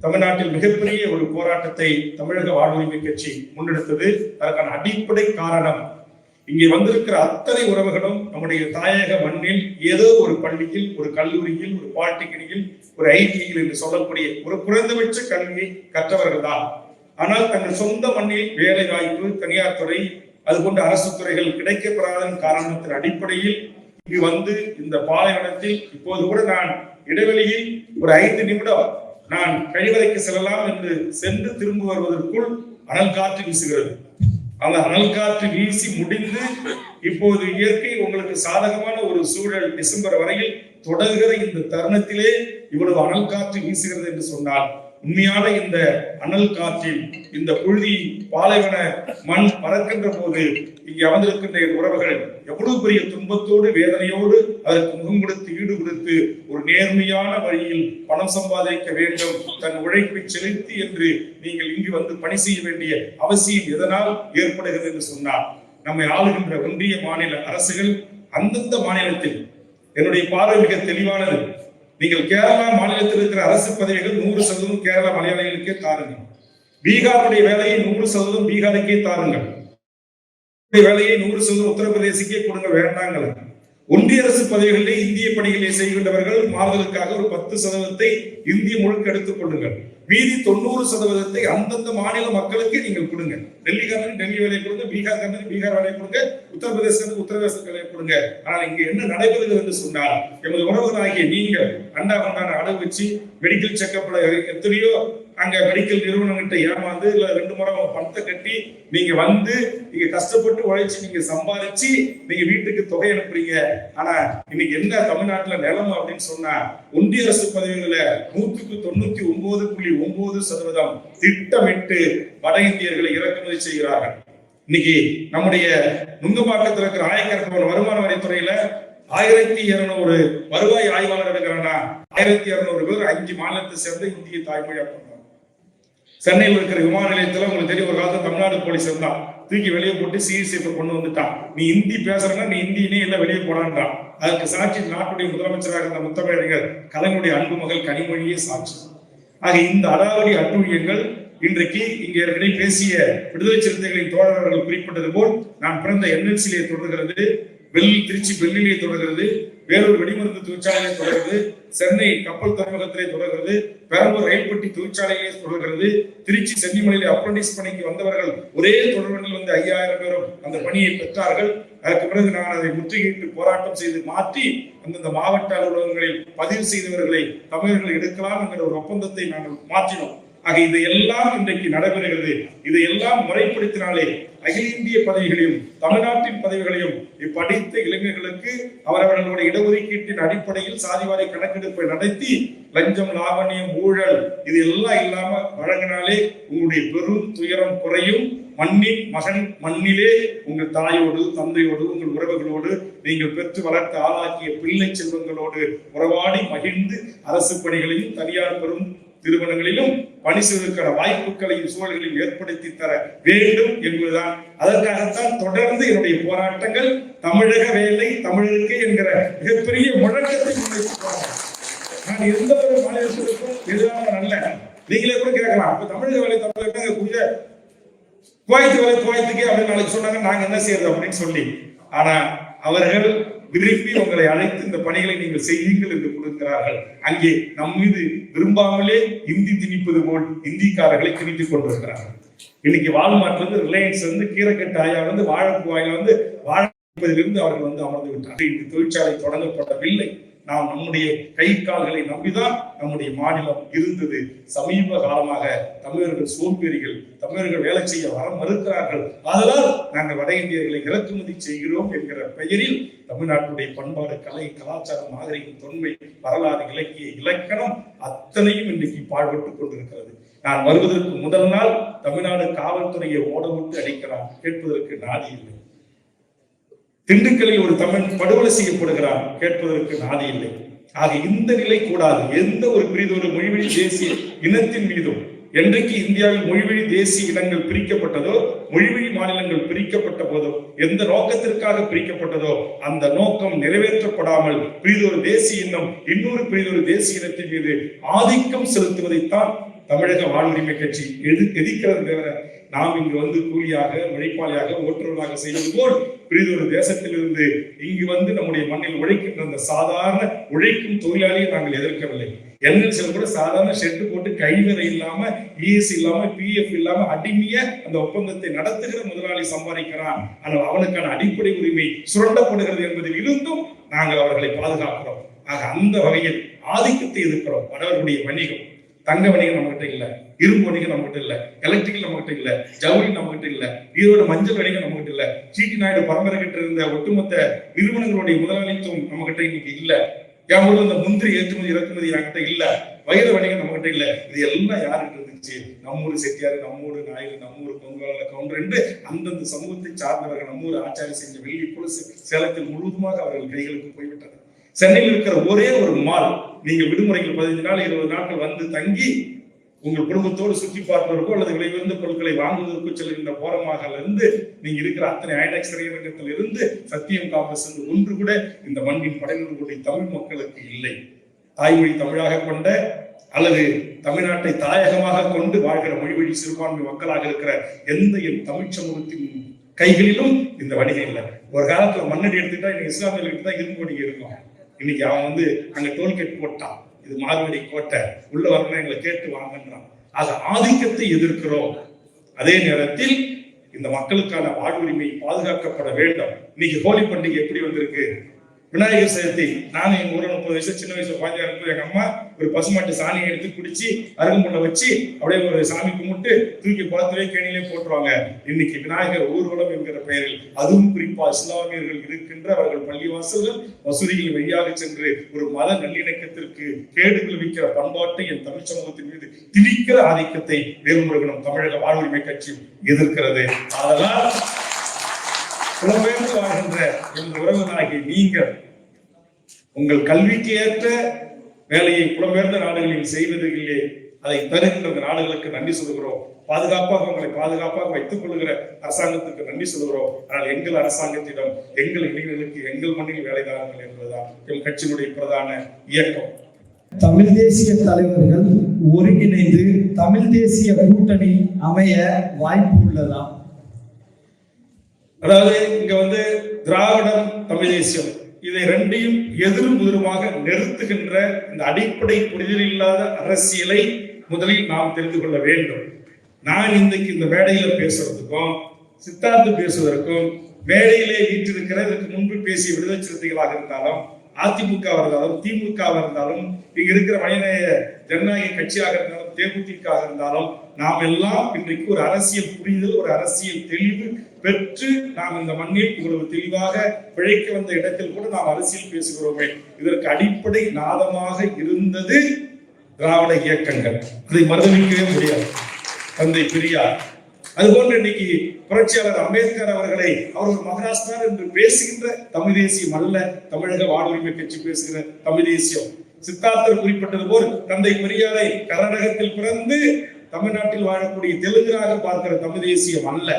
தமிழ்நாட்டில் மிகப்பெரிய ஒரு போராட்டத்தை தமிழக வாழ்வுரிமை கட்சி முன்னெடுத்தது. அதற்கான அடிப்படை காரணம், இங்கே வந்திருக்கிற அத்தனை உறவுகளும் நம்முடைய தாயக மண்ணில் ஏதோ ஒரு பள்ளியில், ஒரு கல்லூரியில், ஒரு பாலிடெக்னிக்கில், ஒரு ஐடியில் என்று சொல்லக்கூடிய ஒரு குறைந்தபட்ச கல்வியை கற்றவர்கள் தான். ஆனால் தங்கள் சொந்த மண்ணில் வேலை வாய்ப்பு, தனியார் துறை, அதுபோன்ற அரசு துறைகள் கிடைக்கப்பெறாத காரணத்தின் அடிப்படையில் இங்கு வந்து இந்த பாலைவனத்தில் இப்போது கூட நான் இடைவெளியில் ஒரு 5 நிமிடம் நான் கழிவறைக்கு செல்லலாம் என்று சென்று திரும்ப வருவதற்குள் அனல் காற்று வீசுகிறது. அந்த அனல் காற்று வீசி முடிந்து இப்போது இயற்கை உங்களுக்கு சாதகமான ஒரு சூழல் டிசம்பர் வரையில் தொடர்கிற இந்த தருணத்திலே இவ்வளவு அனல் காற்று வீசுகிறது என்று சொன்னால் உண்மையான இந்த அனல் காற்றில் இந்த புழுதி பாலைவன மண் பறக்கின்ற போது இங்கே அமர்ந்திருக்கின்ற உறவுகள் எவ்வளவு பெரிய துன்பத்தோடு வேதனையோடு அதற்கு முகம் கொடுத்து ஈடு கொடுத்து ஒரு நேர்மையான வழியில் பணம் சம்பாதிக்க வேண்டும், தன் உழைப்பை செலுத்தி என்று நீங்கள் இங்கு வந்து பணி செய்ய வேண்டிய அவசியம் எதனால் ஏற்படுகிறது என்று சொன்னால் நம்மை ஆளுகின்ற ஒன்றிய மாநில அரசுகள் அந்தந்த மாநிலத்தில் என்னுடைய பார்வை மிக தெளிவானது. நீங்கள் கேரளா மாநிலத்தில் இருக்கிற அரசு பதவிகள் 100% கேரள மலையாளிகளுக்கே தாருங்கள். பீகாருடைய வேலையை 100% பீகாருக்கே தாருங்கள். வேலையை 100% உத்தரப்பிரதேசிக்கே கொடுங்க, வேண்டாங்கள். ஒன்றிய அரசு பதவிகளிலே இந்திய பணிகளை செய்கின்றவர்கள் மாறுதலுக்காக ஒரு 10% இந்திய முழுக்க எடுத்துக் கொள்ளுங்கள். மீதி 90% அந்தந்த மாநில மக்களுக்கு நீங்கள் கொடுங்க. டெல்லிக்காரனுக்கு டெல்லி வேலையை கொடுங்க, பீகார்காரனுக்கு பீகார் வேலையை கொடுங்க, உத்தரப்பிரதேசத்துக்கு உத்தரப்பிரதேச வேலையை கொடுங்க. ஆனால் இங்க என்ன நடைபெறுகிறது என்று சொன்னால் எமது உறவுகளாகிய நீங்கள் அண்டா அளவு வச்சு மெடிக்கல் செக்கப்ல எத்தனையோ அங்க மெடிக்கல் நிறுவனங்கிட்ட ஏமாந்து இல்ல 2 முறை பணத்தை கட்டி நீங்க வந்து நீங்க கஷ்டப்பட்டு உழைச்சு நீங்க சம்பாதிச்சு நீங்க வீட்டுக்கு தொகை அனுப்புறீங்க. ஆனா இன்னைக்கு என்ன தமிழ்நாட்டுல நிலைமை அப்படின்னு சொன்னா, ஒன்றிய அரசு பதவிகளை 99.9% திட்டமிட்டு வட இந்தியர்களை இறக்குமதி செய்கிறார்கள். இன்னைக்கு நம்முடைய நுங்கம்பாக்கத்தில் இருக்கிற ஆயக்கர் வருமான வரித்துறையில 1200 வருவாய் ஆய்வாளர் எடுக்கிறாங்கன்னா 1200 பேர் 5 மாநிலத்தை சேர்ந்த இந்திய தாய்மொழியா பண்றாங்க. சென்னையில் இருக்கிற விமான நிலையத்துல உங்களுக்கு தெரியும், ஒரு காலத்துல தமிழ்நாடு போலீஸ் இருந்தா தூக்கி வெளியே போட்டு சிஎஸ்எஃப் கொண்டு வந்துட்டான். நீ ஹிந்தி பேசுறன்னா நீ ஹிந்தினே இல்ல வெளியே போடான்றான். அதுக்கு சாட்சி நாட்டுடைய முதலமைச்சராக இருந்த முத்தமிழறிஞர் கலைஞருடைய அன்பு மகள் கனிமொழியே சாட்சி. ஆக இந்த அடாவடி அட்டூழியங்கள் இன்றைக்கு இங்க ஏற்கனவே பேசிய விடுதலை சிறுத்தைகளின் தோழர்கள் குறிப்பிட்டது போல் நான் பிறந்த என்எல்சியிலே தொடர்கிறது, திருச்சி பெல்லிலே தொடர்கிறது, வேலூர் வெடிமருந்து தொழிற்சாலையிலே தொடர்கிறது, சென்னை கப்பல் துறைமுகத்திலே தொடர்கிறது, பெரம்பூர் ரயில்பட்டி தொழிற்சாலையிலே தொடர்கிறது, திருச்சி சென்னிமலையிலே அப்ரண்டிஸ் பணிக்கு வந்தவர்கள் ஒரே தொடர்பில் வந்து 5000 பேரும் அந்த பணியை பெற்றார்கள். அதற்கு பிறகு நான் அதை முற்றுகையிட்டு போராட்டம் செய்து மாற்றி அந்தந்த மாவட்ட அலுவலகங்களில் பதிவு செய்தவர்களை தமிழர்கள் எடுக்கலாம் என்கிற ஒரு ஒப்பந்தத்தை நாங்கள் மாற்றினோம். ஆக இதையெல்லாம் இன்றைக்கு நடைபெறுகிறது. இதையெல்லாம் முறைப்படுத்தினாலே அகில இந்திய பதவிகளையும் தமிழ்நாட்டின் பதவிகளையும் இப்படித்த இளைஞர்களுக்கு அவரவர்களுடைய இடஒதுக்கீட்டின் அடிப்படையில் சாதிவாரி கணக்கெடுப்பை நடத்தி லஞ்சம், லாவண்யம், ஊழல் இது எல்லாம் இல்லாம வழங்கினாலே உங்களுடைய பெரும் துயரம் குறையும். மண்ணின் மகன் மண்ணிலே உங்கள் தாயோடு தந்தையோடு உங்கள் உறவுகளோடு நீங்கள் பெற்று வளர்த்து ஆளாக்கிய பிள்ளை செல்வங்களோடு உறவாடி மகிழ்ந்து அரசு பணிகளையும் தனியார் பெரும் நிறுவனங்களிலும் பணி செய்வதற்கான வாய்ப்புகளையும் சூழல்களையும் ஏற்படுத்தி தர வேண்டும் என்பதுதான். அதற்காகத்தான் தொடர்ந்து என்னுடைய போராட்டங்கள் தமிழக வேலை தமிழருக்கு என்கிற மிகப்பெரிய முழக்கத்தை முன்வைத்திருக்கிறார். நான் எந்த ஒரு மாநிலத்திற்கும் எதிராக அல்ல. நீங்களே கூட கேட்கலாம், இப்ப தமிழக வேலை தமிழக குவைத்து வேலை குவைத்துக்கே அப்படின்னு நாளைக்கு சொன்னாங்க, நாங்க என்ன செய்யறது அப்படின்னு சொல்லி. ஆனா அவர்கள் விரும்பி உங்களை அழைத்து இந்த பணிகளை நீங்கள் செய்யுங்கள் என்று கொடுக்கிறார்கள். அங்கே நம் மீது விரும்பாமலே இந்தி திணிப்பது போல் இந்திக்காரர்களை திணித்துக் கொண்டிருக்கிறார்கள். இன்னைக்கு வால்மார்ட்ல இருந்து ரிலையன்ஸ் வந்து கீரைக்கட்டு ஆயா வந்து வாழைப்பூ வாயில வந்து வாழைப்பதிலிருந்து அவர்கள் வந்து அமர்ந்து விட்டார்கள். இந்த தொழிற்சாலை தொடங்கப்படவில்லை. நாம் நம்முடைய கை கால்களை நம்பிதான் நம்முடைய மாநிலம் இருந்தது. சமீப காலமாக தமிழர்கள் சோம்பேறிகள், தமிழர்கள் வேலை செய்ய வர மறுக்கிறார்கள். அதனால் நாங்கள் வட இந்தியர்களை இறக்குமதி செய்கிறோம் என்கிற பெயரில் தமிழ்நாட்டுடைய பண்பாடு, கலை, கலாச்சாரம், நாகரிகம், தொன்மை, வரலாறு, இலக்கிய, இலக்கணம் அத்தனையும் இன்றைக்கு பாழ்பட்டுக் கொண்டிருக்கிறது. நான் வருவதற்கு முதல் நாள் தமிழ்நாடு காவல்துறையை ஓட விட்டு அடிக்கிறான், கேட்பதற்கு நாதி இல்லை. திண்டுக்கல்லில் ஒரு தமிழ் படுகொலை செய்யப்படுகிறான், கேட்பதற்கு நாதி இல்லை. ஆக இந்த நிலை கூடாது. எந்த ஒரு பிரிதொரு மொழிவழி தேசிய இனத்தின் மீதும் என்றைக்கு இந்தியாவில் மொழிவழி தேசிய இனங்கள் பிரிக்கப்பட்டதோ, மொழிவழி மாநிலங்கள் பிரிக்கப்பட்ட போதோ, எந்த நோக்கத்திற்காக பிரிக்கப்பட்டதோ அந்த நோக்கம் நிறைவேற்றப்படாமல் பிரிதொரு தேசிய இனம் இன்னொரு பிரிதொரு தேசிய இனத்தின் மீது ஆதிக்கம் செலுத்துவதைத்தான் தமிழக வாழ்வுரிமை கட்சி எதிர்க்கிறது. தவிர நாம் இங்கு வந்து கூலியாக, உழைப்பாளியாக, ஓட்டுநராக செய்வது போல் பிரிதொரு தேசத்திலிருந்து இங்கு வந்து நம்முடைய மண்ணில் உழைக்கின்ற அந்த சாதாரண உழைக்கும் தொழிலாளியை நாங்கள் எதிர்க்கவில்லை. என்எல்சியில் கூட சாதாரண ஷெட்டு போட்டு கழிவறை இல்லாம, இஎஸ் இல்லாம, பிஎஃப் இல்லாம அடிமைய அந்த ஒப்பந்தத்தை நடத்துகிற முதலாளி சம்பாதிக்கிறான். ஆனால் அவனுக்கான அடிப்படை உரிமை சுரண்டப்படுகிறது என்பதில் இருந்தும் நாங்கள் அவர்களை பாதுகாக்கிறோம். ஆக அந்த வகையில் ஆதிக்கத்தை எதிர்க்கிறோம். வடவர்களுடைய வணிகம், தங்க வணிகம் நம்மகிட்ட இல்ல, இரும்பு வணிகம் நம்மகிட்ட இல்ல, எலக்ட்ரிக்கல் நம்மகிட்ட இல்ல, ஜவுளி நம்மகிட்ட இல்ல, ஈரோடு மஞ்சள் வணிகம் நம்மகிட்ட இல்ல, சீட்டி நாயுடு பரம்பரை கிட்ட இருந்த ஒட்டுமொத்த நிறுவனங்களுடைய முதலாளித்துவம் நம்மகிட்ட இன்னைக்கு இல்ல, என் ஊர்ல இந்த முந்திரி ஏற்றுமதி இறக்குமதி என்கிட்ட இல்ல, வைர வணிகம் நம்மகிட்ட இல்ல. இது எல்லாம் யாருக்கு இருந்துச்சு? நம்மூர் செட்டியாரு, நம்மூர் நாயுடு, நம்மூர் பொங்கல கவுண்டர் என்று அந்தந்த சமூகத்தை சார்ந்தவர்கள், நம்மூர் ஆச்சாரி செஞ்ச வெள்ளி கொலுசு சேலத்தில் முழுவதுமாக அவர்கள் கைகளுக்கு போய்விட்டது. சென்னையில் இருக்கிற ஒரே ஒரு மால், நீங்கள் விடுமுறைகள் 15 நாள் 20 நாட்கள் வந்து தங்கி உங்கள் குடும்பத்தோடு சுற்றி பார்ப்பதற்கோ அல்லது விலையுயர்ந்த பொருட்களை வாங்குவதற்கோ செல்கின்ற போரமாக இருந்து நீங்க இருக்கிற அத்தனை ஐடெக்ஸ் திரையரங்கத்தில் இருந்து சத்தியம் காம்பஸ் ஒன்று கூட இந்த மண்ணின் படையினர்களுடைய தமிழ் மக்களுக்கு இல்லை. தாய்மொழி தமிழாக கொண்ட அல்லது தமிழ்நாட்டை தாயகமாக கொண்டு வாழ்கிற மொழிவழி சிறுபான்மை மக்களாக இருக்கிற எந்த தமிழ் சமூகத்தின் கைகளிலும் இந்த வணிகம் இல்லை. ஒரு காலத்துல மண்ணடி எடுத்துக்கிட்டா இன்னைக்கு இஸ்லாமியர்களுக்கு தான் இரும்பு வணிகம் இருக்கும். இன்னைக்கு அவன் வந்து அங்க டோல்கேட் போட்டான், இது மார்வடி கோட்டை, உள்ள வரணும் எங்களை கேட்டு வாங்கன்றான். ஆக ஆதிக்கத்தை எதிர்க்கிறோம். அதே நேரத்தில் இந்த மக்களுக்கான வாழ்வுரிமை பாதுகாக்கப்பட வேண்டும். இன்னைக்கு ஹோலி பண்டிகை எப்படி வந்திருக்கு? விநாயகர் சதுர்த்தி நானும் எங்க ஊர்ல 30 வயசு சின்ன வயசுல பாஞ்சா இருக்கு. எங்க அம்மா ஒரு பசுமாட்டு சாணியை எடுத்து குடிச்சு அருகம்புல்ல வச்சு அப்படியே ஒரு சாமி கும்பிட்டு தூக்கி குளத்திலே கேணிலே போட்டுருவாங்க. இன்னைக்கு விநாயகர் ஊர்வலம் என்கிற பெயரில், அதுவும் குறிப்பா இஸ்லாமியர்கள் இருக்கின்ற அவர்கள் பள்ளிவாசல்கள் மசூதிகள் வழியாக சென்று ஒரு மத நல்லிணக்கத்திற்கு கேடு விளைவிக்கிற பண்பாட்டை என் தமிழ் சமூகத்தின் மீது திணிக்கிற ஆதிக்கத்தை வேல்முருகனும் தமிழக வாழ்வுரிமை கட்சியும் எதிர்க்கிறது. அதனால் புலம்பெயர்ந்து வாழ்கின்ற என் உறவுகளாகிய நீங்கள் உங்கள் கல்விக்கு ஏற்ற வேலையை புலம்பெயர்ந்த நாடுகளில் செய்வதில்லை. அதை தருகின்ற நாடுகளுக்கு நன்றி சொல்கிறோம். பாதுகாப்பாக உங்களை பாதுகாப்பாக வைத்துக் கொள்கிற அரசாங்கத்துக்கு நன்றி சொல்கிறோம். ஆனால் எங்கள் அரசாங்கத்திடம் எங்கள் இளைஞர்களுக்கு எங்கள் மண்ணில் வேலைதாரங்கள் என்பதுதான் எம் கட்சியினுடைய பிரதான இயக்கம். தமிழ் தேசிய தலைவர்கள் ஒருங்கிணைந்து தமிழ் தேசிய கூட்டணி அமைய வாய்ப்பு உள்ளதா? அதாவது இங்க திராவிடம் தமிழ் தேசியம் இதை ரெண்டையும் எதிரும் புதிருமாக நிறுத்துகின்ற இந்த அடிப்படை புரிதல் இல்லாத அரசியலை முதலில் நாம் தெரிந்து கொள்ள வேண்டும். நான் இன்றைக்கு இந்த மேடையில பேசுறதுக்கும் சித்தார்த்து பேசுவதற்கும் மேடையிலே வீற்றிருக்கிற இதற்கு முன்பு பேசிய விடுதலை சிறுத்தைகளாக இருந்தாலும் அதிமுக இருந்தாலும் திமுக இருந்தாலும் இங்க இருக்கிற மனிதநேய ஜனநாயக கட்சியாக இருந்தாலும் தேமுதிக இருந்தாலும் நாம் எல்லாம் இன்றைக்கு ஒரு அரசியல் புரிதல் ஒரு அரசியல் தெளிவு பெற்று நாம் இந்த மண்ணில் இவ்வளவு தெளிவாக பிழைக்க வந்த இடத்தில் கூட நாம் அரசியல் பேசுகிறோமே. இதற்கு அடிப்படை நாதமாக இருந்தது திராவிட இயக்கங்கள். அதை மறுதளிக்கவே முடியாது. தந்தை பெரியார் அதுபோன்று இன்னைக்கு புரட்சியாளர் அம்பேத்கர் அவர்களை அவர் ஒரு மகாராஷ்டிரா என்று பேசுகின்ற தமிழ் தேசியம் அல்ல, தமிழக வாழ்வுரிமை கட்சி பேசுகிற தமிழ் தேசியம். சித்தார்த்தர் குறிப்பிட்டது போல் தந்தை பெரியாரை கர்நாடகத்தில் பிறந்து தமிழ்நாட்டில் வாழக்கூடிய தெலுங்கராக பார்க்கிற தமிழ் தேசியம் அல்ல.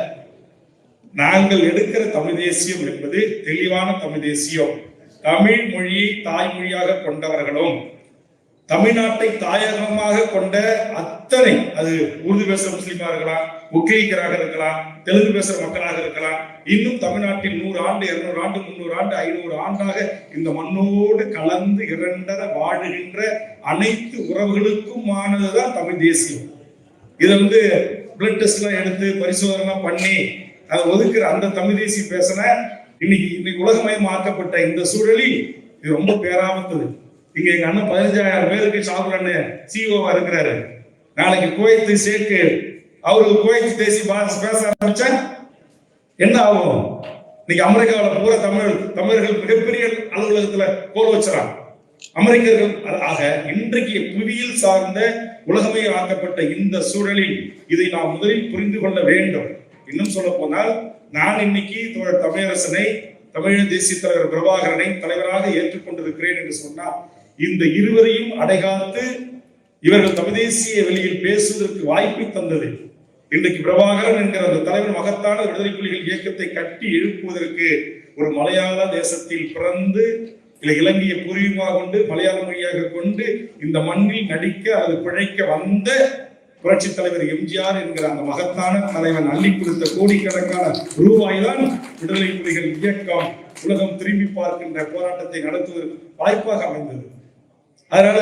நாங்கள் எடுக்கிற தமிழ் தேசியம் என்பது தெளிவான தமிழ் தேசியம். தமிழ் மொழியை தாய்மொழியாக கொண்டவர்களும் தமிழ்நாட்டை தாயகமாக கொண்ட அத்தனை, அது உருது பேசுற முஸ்லீமா இருக்கலாம், உக்ரைக்கராக இருக்கலாம், தெலுங்கு பேசுற மக்களாக இருக்கலாம், இன்னும் தமிழ்நாட்டில் 100 ஆண்டு 200 ஆண்டு 300 ஆண்டு 500 ஆண்டாக இந்த மண்ணோடு கலந்து இரண்டர வாழுகின்ற அனைத்து உறவுகளுக்குமானதுதான் தமிழ் தேசியம். இதை பிளட் டெஸ்ட் எல்லாம் எடுத்து பரிசோதனை பண்ணி அதை ஒதுக்குற அந்த தமிழ் தேசியம் பேசின இன்னைக்கு உலகமயமாக்கப்பட்ட இந்த சூழலில் இது ரொம்ப பேராபத்தது. இங்க எங்க அண்ணன் 15,000 பேருக்கு சாப்பிடன்னு சிஓவா இருக்கிறாரு. நாளைக்கு குவைத்து ஷேக்கு அவருக்கு குவைத்து தேசிய பேச ஆரம்பிச்சா என்ன ஆகும்? இன்னைக்கு அமெரிக்காவில் பூரா தமிழர்கள் மிகப்பெரிய அலுவலகத்துல கோல் வச்சுறாங்க அமெரிக்கர்கள். ஆக இன்றைக்கு புவியியல் சார்ந்த உலகமே ஆக்கப்பட்ட இந்த சூழலில் இதை நாம் முதலில் புரிந்து கொள்ள வேண்டும். இன்னும் சொல்ல போனால் நான் இன்னைக்கு தோழர் தமிழரசனை தமிழக தேசிய தலைவர் பிரபாகரனை தலைவராக ஏற்றுக்கொண்டிருக்கிறேன் என்று சொன்னால் இந்த இருவரையும் அடைகாத்து இவர்கள் தமிழ் தேசிய வெளியில் பேசுவதற்கு வாய்ப்பை தந்தது. இன்றைக்கு பிரபாகரன் என்கிற அந்த தலைவர் மகத்தான விடுதலை புலிகள் இயக்கத்தை கட்டி எழுப்புவதற்கு ஒரு மலையாள தேசத்தில் பிறந்து இலங்கையை பூர்வீகமாக கொண்டு மலையாள மொழியாக கொண்டு இந்த மண்ணில் நடிக்க அது பிழைக்க வந்த புரட்சி தலைவர் எம்ஜிஆர் என்கிற அந்த மகத்தான தலைவன் அள்ளி கொடுத்த கோடிக்கணக்கான ரூபாய்தான் விடுதலை புலிகள் இயக்கம் உலகம் திரும்பி பார்க்கின்ற போராட்டத்தை நடத்துவதற்கு வாய்ப்பாக அமைந்தது. அதனால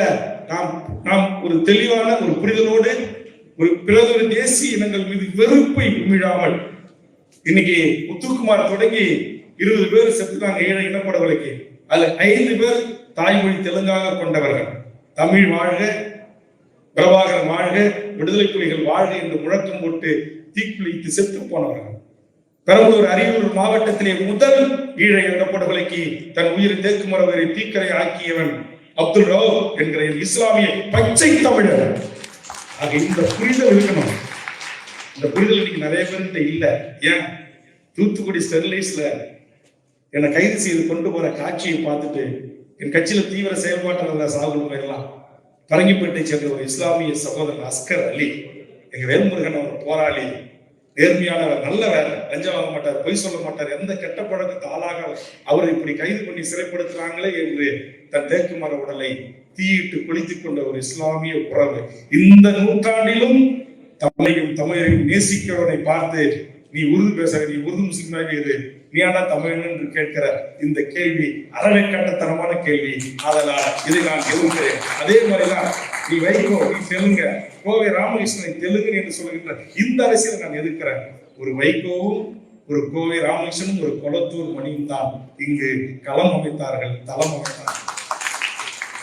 நாம் ஒரு தெளிவான ஒரு புரிதலோடு ஒரு பிறதொரு தேசிய இனங்கள் மீது வெறுப்பை உமிழாமல் இன்னைக்கு முத்துக்குமார் தொடங்கி 20 பேர் செத்துட்டாங்க 7 இனப்படுகொலைக்கு. அதுல 5 பேர் தாய்மொழி தெலுங்காக கொண்டவர்கள். தமிழ் வாழ்க, பிரபாகரன் வாழ்க, விடுதலை புலிகள் வாழ்க என்று முழக்கம் போட்டு தீக்குளித்து செத்து போனவர்கள். பெரம்பலூர் அரியலூர் மாவட்டத்திலே முதல் ஈழ இனப்படுகொலைக்கு தன் உயிர் தேக்குமரவரை தீக்கரை ஆக்கியவன் அப்துல் ரவ் என்கிற இஸ்லாமிய பச்சை தமிழர். ஆக இந்த புரிதல் இருக்கணும். இந்த புரிதல் இன்னைக்கு நிறைய பேர்கிட்ட இல்ல. ஏன் தூத்துக்குடி ஸ்டெர்லைட்ஸ்ல என்னை கைது செய்து கொண்டு போற காட்சியை பார்த்துட்டு என் கட்சியில தீவிர செயல்பாட்டாளர் சாகுல் போயிடலாம். பரங்கிப்பேட்டை சேர்ந்த ஒரு இஸ்லாமிய சகோதரர் அஸ்கர் அலி, எங்க வேல்முருகன் அவர் போராளி, நேர்மையானவர், நல்ல வேலை, லஞ்சம் வாங்க மாட்டார், பொய் சொல்ல மாட்டார், எந்த கெட்ட பழக்கத்தை ஆளாக அவரை இப்படி கைது பண்ணி சிறைப்படுத்துறாங்களே என்று தன் தேக்குமர உடலை தீயிட்டு குளித்துக் கொண்ட ஒரு இஸ்லாமிய உறவு. இந்த நூற்றாண்டிலும் தமிழையும் தமிழையும் நேசிக்கிறவனை பார்த்து நீ உருது பேசுற, நீ உருது முஸ்லிமாக இரு, நீ ஆனா தமிழன் என்று கேட்கிற இந்த கேள்வி அறவை கட்டத்தனமான கேள்வி. அதனால் இதை நான் எதிர்க்கிறேன். அதே மாதிரிதான் நீ வைகோ, நீ தெலுங்க, கோவை ராமகிருஷ்ணனை தெலுங்கு என்று சொல்லுகின்ற இந்த அரசியலை நான் எதிர்க்கிறேன். ஒரு வைகோவும் ஒரு கோவை ராமகிருஷ்ணனும் ஒரு கொளத்தூர் மணியும் தான் இங்கு களம் அமைத்தார்கள், தளம் அமைத்தார்கள்.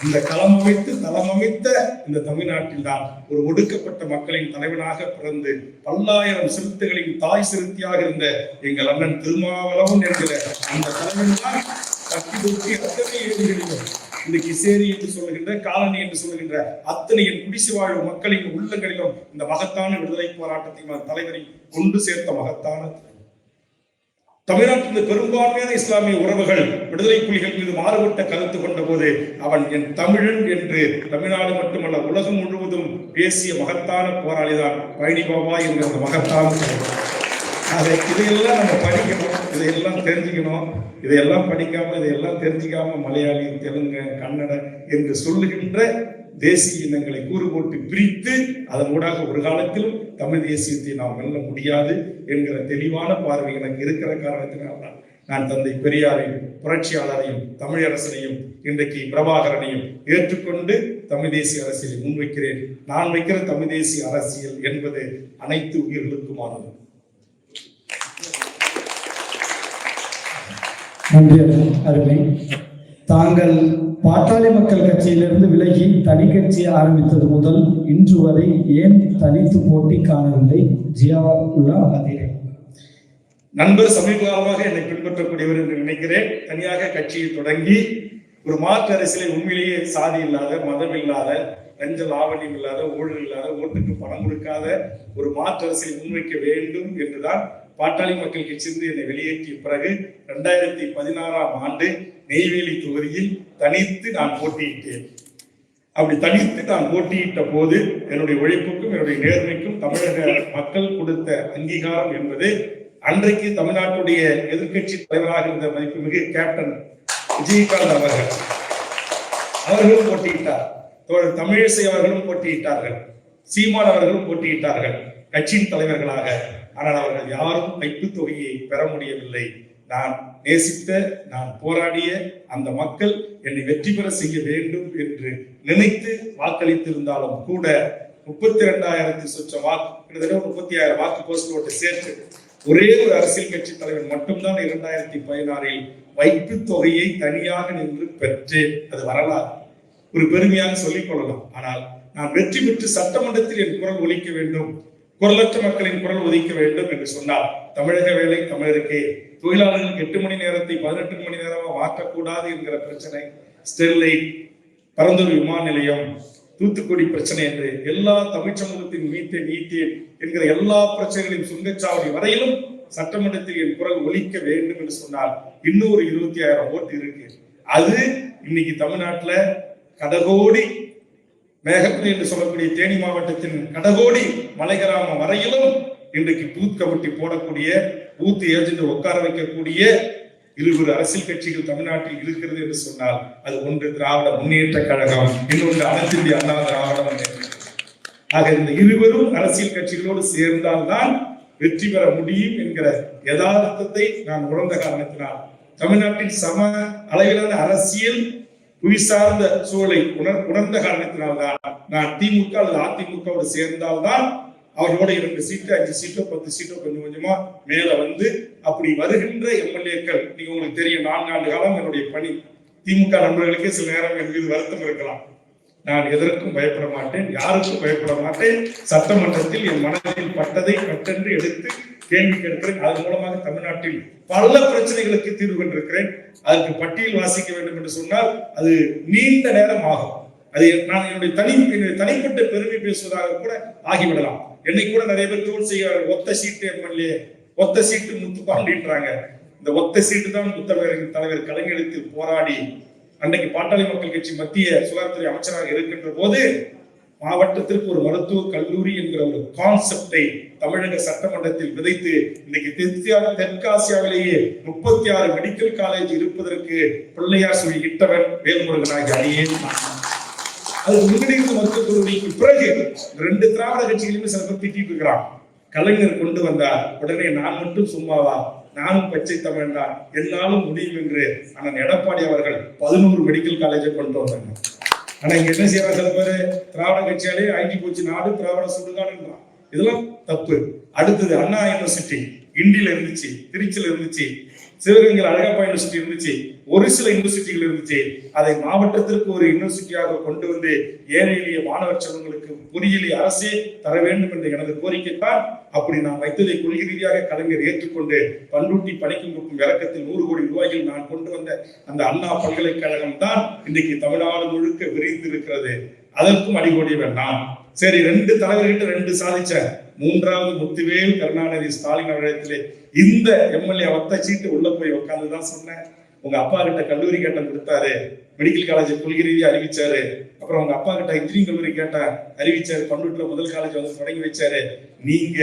இந்த களம் அமைத்து தளம் அமைத்த இந்த தமிழ்நாட்டில் தான் ஒரு ஒடுக்கப்பட்ட மக்களின் தலைவனாக பிறந்து பல்லாயிரம் சிறுத்தைகளின் தாய் சிறுத்தியாக இருந்த எங்கள் அண்ணன் திருமாவளவன் என்கிற அந்த தலைவன் தான் தட்டி தூக்கி அத்தனை ஏரிகளிலும் இன்னைக்கு சேரி என்று சொல்லுகின்ற காலனி என்று சொல்லுகின்ற அத்தனை என் குடிசை வாழும் மக்களின் உள்ளங்களிலும் இந்த மகத்தான விடுதலை போராட்டத்தை தலைவரை கொண்டு சேர்த்த மகத்தான தமிழ்நாட்டில் பெரும்பான்மையான இஸ்லாமிய உறவுகள் விடுதலை புலிகள் மீது மாறுபட்ட கருத்து கொண்ட போது அவன் என் தமிழன் என்று தமிழ்நாடு மட்டுமல்ல உலகம் முழுவதும் பேசிய மகத்தான போராளிதான் பழனி பாபா என்கிற மகத்தான. இதையெல்லாம் நம்ம படிக்கணும், இதையெல்லாம் தெரிஞ்சுக்கணும். இதையெல்லாம் படிக்காம இதையெல்லாம் தெரிஞ்சுக்காம மலையாளி, தெலுங்கு, கன்னட என்று சொல்லுகின்ற தேசிய இனங்களை கூறு போட்டு பிரித்து அதன் ஊடாக ஒரு காலத்திலும் தமிழ் தேசியத்தை நாம் வெல்ல முடியாது என்கிற தெளிவான பார்வை எனக்கு இருக்கிற காரணத்தினால்தான் நான் தந்தை பெரியாரையும் புரட்சியாளரையும் தமிழரசனையும் இன்றைக்கு பிரபாகரனையும் ஏற்றுக்கொண்டு தமிழ் தேசிய அரசியலை முன்வைக்கிறேன். நான் வைக்கிற தமிழ் தேசிய அரசியல் என்பது அனைத்து உயிர்களுக்குமானது. நன்றி அருமை. தாங்கள் பாட்டாளி மக்கள் கட்சியிலிருந்து விலகி தனி கட்சியை ஆரம்பித்தது முதல் இன்று வரை ஏன் தனித்து போட்டி காணவில்லை? ஜியாவுல்லா அதிரே நண்பர் சமீப காலமாக என்னை பின்பற்றக்கூடியவர் என்று நினைக்கிறேன். தனியாக கட்சியை தொடங்கி ஒரு மாற்று அரசியலை உண்மையிலேயே சாதி இல்லாத, மதம் இல்லாத, லஞ்ச லாவண்யம் இல்லாத, ஊழல் இல்லாத, ஓட்டுக்கு பணம் கொடுக்காத ஒரு மாற்று அரசியலை முன்வைக்க வேண்டும் என்றுதான் பாட்டாளி மக்கள் கட்சியிலிருந்து என்னை வெளியேற்றிய பிறகு 2016ஆம் ஆண்டு நெய்வேலி தொகுதியில் தனித்து நான் போட்டியிட்டேன். அப்படி தனித்து நான் போட்டியிட்ட போது என்னுடைய உழைப்புக்கும் என்னுடைய நேர்மைக்கும் தமிழக மக்கள் கொடுத்த அங்கீகாரம் என்பது அன்றைக்கு தமிழ்நாட்டுடைய எதிர்கட்சி தலைவராக இருந்த மதிப்புமிகு கேப்டன் விஜயகாந்த் அவர்களும் போட்டியிட்டார், தோழர் தமிழிசை அவர்களும் போட்டியிட்டார்கள், சீமான் அவர்களும் போட்டியிட்டார்கள் கட்சியின் தலைவர்களாக. ஆனால் அவர்கள் யாரும் வைப்பு தொகையை பெற முடியவில்லை. நான் நேசித்த, நான் போராடிய அந்த மக்கள் என்னை வெற்றி பெற செய்ய வேண்டும் என்று நினைத்து வாக்களித்திருந்தாலும் கூட 32,000 சொச்ச வாக்கு, கிட்டத்தட்ட 30,000 வாக்கு போஸ்ட் ஓட்டு சேர்த்து ஒரே ஒரு அரசியல் கட்சி தலைவர் மட்டும்தான் 2016இல் வைப்பு தொகையை தனியாக நின்று பெற்றேன். அது வரலாறு, ஒரு பெருமையாக சொல்லிக் கொள்ளலாம். ஆனால் நான் வெற்றி பெற்று சட்டமன்றத்தில் என் குரல் ஒலிக்க வேண்டும், குரலற்ற மக்களின் குரல் ஒலிக்க வேண்டும் என்று சொன்னால் தமிழக வேலை தமிழருக்கே, தொழிலாளர்களுக்கு 8 மணி நேரத்தை 18 மணி நேரமாக மாற்றக்கூடாது என்கிற பிரச்சனை, ஸ்டெர்லைட், பரந்தூர் விமான நிலையம், தூத்துக்குடி பிரச்சனை என்று எல்லா தமிழ் சமூகத்தின் நீத்தேன் என்கிற எல்லா பிரச்சனைகளையும் சுங்கச்சாவடி வரையிலும் சட்டமன்றத்தில் என் குரல் ஒலிக்க வேண்டும் என்று சொன்னால் இன்னொரு 20,000 ஓட்டு இருக்கு. அது இன்னைக்கு தமிழ்நாட்டுல கடகோடி மேகப்பூர் என்று சொல்லக்கூடிய தேனி மாவட்டத்தின் கடகோடி மலை கிராமம் வரையிலும் இன்றைக்கு பூத் கமிட்டி போடக்கூடிய, பூத் ஏஜென்ட் உட்கார வைக்கக்கூடிய 20 அரசியல் கட்சிகள் தமிழ்நாட்டில் இருக்கிறது என்று சொன்னால் அது ஒன்று திராவிட முன்னேற்ற கழகம், இன்னொன்று அனைத்து இந்திய அண்ணா திராவிட முன்னேற்ற. ஆக இந்த 20 அரசியல் கட்சிகளோடு சேர்ந்தால்தான் வெற்றி பெற முடியும் என்கிற யதார்த்தத்தை நான் உணர்ந்த காரணத்தினால் தமிழ்நாட்டின் சம அளவிலான அரசியல் புவி சார்ந்த சூழலை உணர்ந்த காரணத்தினால்தான் நான் திமுக அல்லது அதிமுகவோடு சேர்ந்தால்தான் அவர்களோட 2 சீட்டு 5 சீட்டோ 10 சீட்டோ கொஞ்சம் கொஞ்சமா மேல வந்து அப்படி வருகின்ற எம்எல்ஏக்கள், நீங்க உங்களுக்கு தெரியும் 4 ஆண்டு காலம் என்னுடைய பணி. திமுக நண்பர்களுக்கே சில நேரம் என் மீது வருத்தம் இருக்கலாம். நான் எதற்கும் பயப்பட மாட்டேன், யாருக்கும் பயப்பட மாட்டேன். சட்டமன்றத்தில் என் மனதில் பட்டதை பட்டென்று எடுத்து கேள்வி கேட்கிறேன். அதன் மூலமாக தமிழ்நாட்டில் பல பிரச்சனைகளுக்கு தீர்வு கண்டிருக்கிறேன். அதற்கு பட்டியல் வாசிக்க வேண்டும் என்று சொன்னால் அது நீண்ட நேரம் ஆகும். அது நான் என்னுடைய தனிப்பட்ட பெருமை பேசுவதாக கூட ஆகிவிடலாம். என்னை கூட நிறைய பேர் தோல் செய்ய ஒத்த சீட்டு எம்எல்ஏ, ஒத்த சீட்டு முத்துப்பாண்டின்றாங்க. இந்த ஒத்த சீட்டு தான் முத்தமிழரின் தலைவர் கலைஞரிடத்தில் போராடி அன்றைக்கு பாட்டாளி மக்கள் கட்சி மத்திய சுகாதாரத்துறை அமைச்சராக இருக்கின்ற போது மாவட்டத்திற்கு ஒரு மருத்துவக் கல்லூரி என்கிற ஒரு கான்செப்டை தமிழக சட்டமன்றத்தில் விதைத்து இன்னைக்கு தெற்காசியாவிலேயே 36 மெடிக்கல் காலேஜ் இருப்பதற்கு பிள்ளையார் சொல்லி இட்டவன் வேல்முருகனாகி அணியே. அது முன்னெடுத்து மருத்துவக் கல்லூரிக்கு பிறகு 2 திராவிட கட்சிகளுமே சில பேர் திட்டிட்டு இருக்கிறான். கலைஞர் கொண்டு வந்தார், உடனே நான் மட்டும் சும்மாவா, நானும் பச்சை தமிழ் தான், என்னாலும் முடியும் என்று அண்ணன் எடப்பாடி அவர்கள் 11 மெடிக்கல் காலேஜை கொண்டு வந்தாங்க. ஆனா இங்க என்ன செய்யறாங்க, சில பேரு திராவிட கட்சியாலே அழிஞ்சு போச்சு நாடு, திராவிட சுடுகாடுன்றான். இதெல்லாம் தப்பு. அடுத்தது அண்ணா யூனிவர்சிட்டி, கிண்டியில இருந்துச்சு, திருச்சியில இருந்துச்சு, சிவகங்கையில் அழகப்பா யூனிவர்சிட்டி இருந்துச்சு, ஒரு சில யூனிவர்சிட்டிகள் இருந்துச்சு. அதை மாவட்டத்திற்கு ஒரு யூனிவர்சிட்டியாக கொண்டு வந்து ஏழை எளிய மாணவர் செல்வங்களுக்கு பொறியியலை அரசே தர வேண்டும் என்ற எனது கோரிக்கை தான். அப்படி நான் வைத்ததை கொள்கை ரீதியாக கலைஞர் ஏற்றுக்கொண்டு பண்ருட்டி பணிக்கும் இலக்கத்தில் 100 கோடி ரூபாயில் நான் கொண்டு வந்த அந்த அண்ணா பல்கலைக்கழகம் தான் இன்றைக்கு தமிழ்நாடு முழுக்க விரிந்து இருக்கிறது. அதற்கும் அடிகோடி வேண்டாம். சரி, 2 தலைவர்கிட்ட 2 சாதிச்ச, 3வது முத்துவேல் கருணாநிதி ஸ்டாலின் அவரிடத்திலே இந்த எம்எல்ஏ ஒத்த சீட்டு உள்ள போய் உட்காந்துதான் சொன்னேன். உங்க அப்பா கிட்ட கல்லூரி கேட்டம் கொடுத்தாரு, மெடிக்கல் காலேஜ் கொள்கை ரீதியா அறிவிச்சாரு. அப்புறம் உங்க அப்பா கிட்ட இன்ஜினியரிங் கல்லூரி கேட்ட அறிவிச்சாரு, பண்ருட்டில முதல் காலேஜ் வந்து தொடங்கி வச்சாரு. நீங்க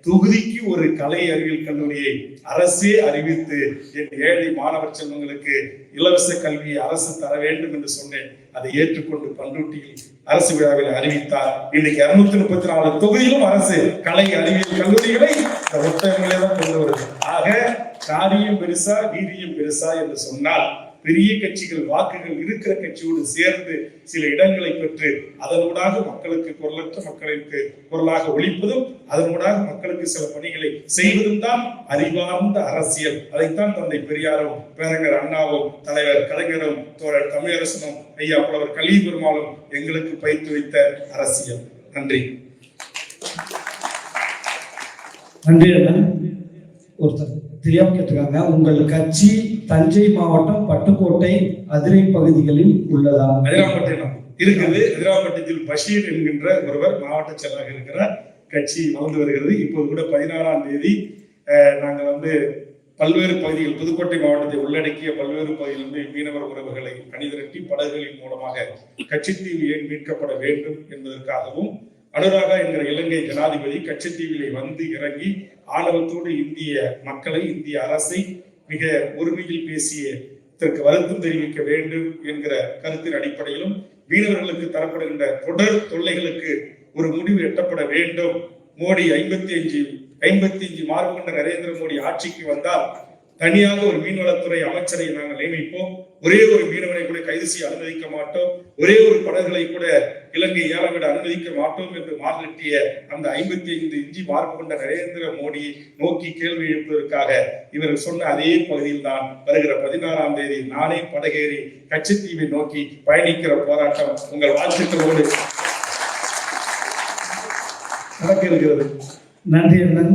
தொகுதிக்கு ஒரு கலை அறிவியல் கல்லூரியை அரசே அறிவித்து என் ஏழை மாணவர் செல்வங்களுக்கு இலவச கல்வியை அரசு தர வேண்டும் என்று சொன்னேன். அதை ஏற்றுக்கொண்டு பண்ருட்டியில் அரசு விழாவில் அறிவித்தார். இன்னைக்கு 234 தொகுதியிலும் அரசு கலை அறிவியல் கல்லூரிகளை ஒத்தவங்களே தான் கொண்டு வருது. ஆக காரியம் பெருசா வீரியம் பெருசா என்று சொன்னால், பெரிய கட்சிகள் வாக்குகள் இருக்கிற கட்சியோடு சேர்ந்து சில இடங்களை பெற்று அதனூடாக மக்களுக்கு குரலற்ற மக்களுக்கு குரலாக ஒழிப்பதும் அதனூடாக மக்களுக்கு சில பணிகளை செய்வதும் தான் அறிவார்ந்த அரசியல். அதைத்தான் தந்தை பெரியாரும் பேரறிஞர் அண்ணாவும் தலைவர் கலைஞரும் தோழர் தமிழரசனும் ஐயா புலவர் கலி பெருமாளும் எங்களுக்கு பயிற்று வைத்த அரசியல். நன்றி. நன்றி. ஒருத்தர் தெரியாம கேட்டிருக்காங்க, உங்கள் கட்சி தஞ்சை மாவட்டம் பட்டுக்கோட்டை அதிரை பகுதிகளில் உள்ளதா? அதிராம்பட்டினம் இருக்குது. அதிராம்பட்டினத்தில் பஷீர் என்கின்ற ஒருவர் மாவட்ட செயலாக இருக்கிறார். கட்சி வளர்ந்து வருகிறது. இப்போது கூட 16ஆம் தேதி நாங்கள் பல்வேறு பகுதிகள், புதுக்கோட்டை மாவட்டத்தை உள்ளடக்கிய பல்வேறு பகுதியிலிருந்து மீனவர் உறவுகளை அணிதிரட்டி படகுகளின் மூலமாக கட்சித்தீவு ஏன் மீட்கப்பட வேண்டும் என்பதற்காகவும், அனுராகா என்கிற இலங்கை ஜனாதிபதி கச்சத்தீவிலே வந்து இறங்கி ஆணவத்தோடு இந்திய மக்களை, இந்திய அரசை மிக உரிமையில் பேசியதற்கு வருத்தம் தெரிவிக்க வேண்டும் என்கிற கருத்தின் அடிப்படையிலும் மீனவர்களுக்கு தரப்படுகின்ற தொடர் தொல்லைகளுக்கு ஒரு முடிவு எட்டப்பட வேண்டும். மோடி 55 மார்பு கொண்ட நரேந்திர மோடி ஆட்சிக்கு வந்தால் தனியாக ஒரு மீன்வளத்துறை அமைச்சரை நாங்கள் நியமிப்போம். ஒரே ஒரு மீனவனை கூட கைது செய்ய அனுமதிக்க மாட்டோம். ஒரே ஒரு படகுகளை கூட இலங்கை ஏலமிட அனுமதிக்க மாட்டோம் என்று மார்கட்டிய அந்த 55 இஞ்சி மார்பு கொண்ட நரேந்திர மோடியை நோக்கி கேள்வி எழுப்பதற்காக இவர் சொன்ன அதே பகுதியில் தான் வருகிற 16ஆம் தேதி நானே படகேறி கச்சத்தீவை நோக்கி பயணிக்கிற போராட்டம் உங்கள் வாழ்த்துக்களோடு நடக்க இருக்கிறது. நன்றி அண்ணன்.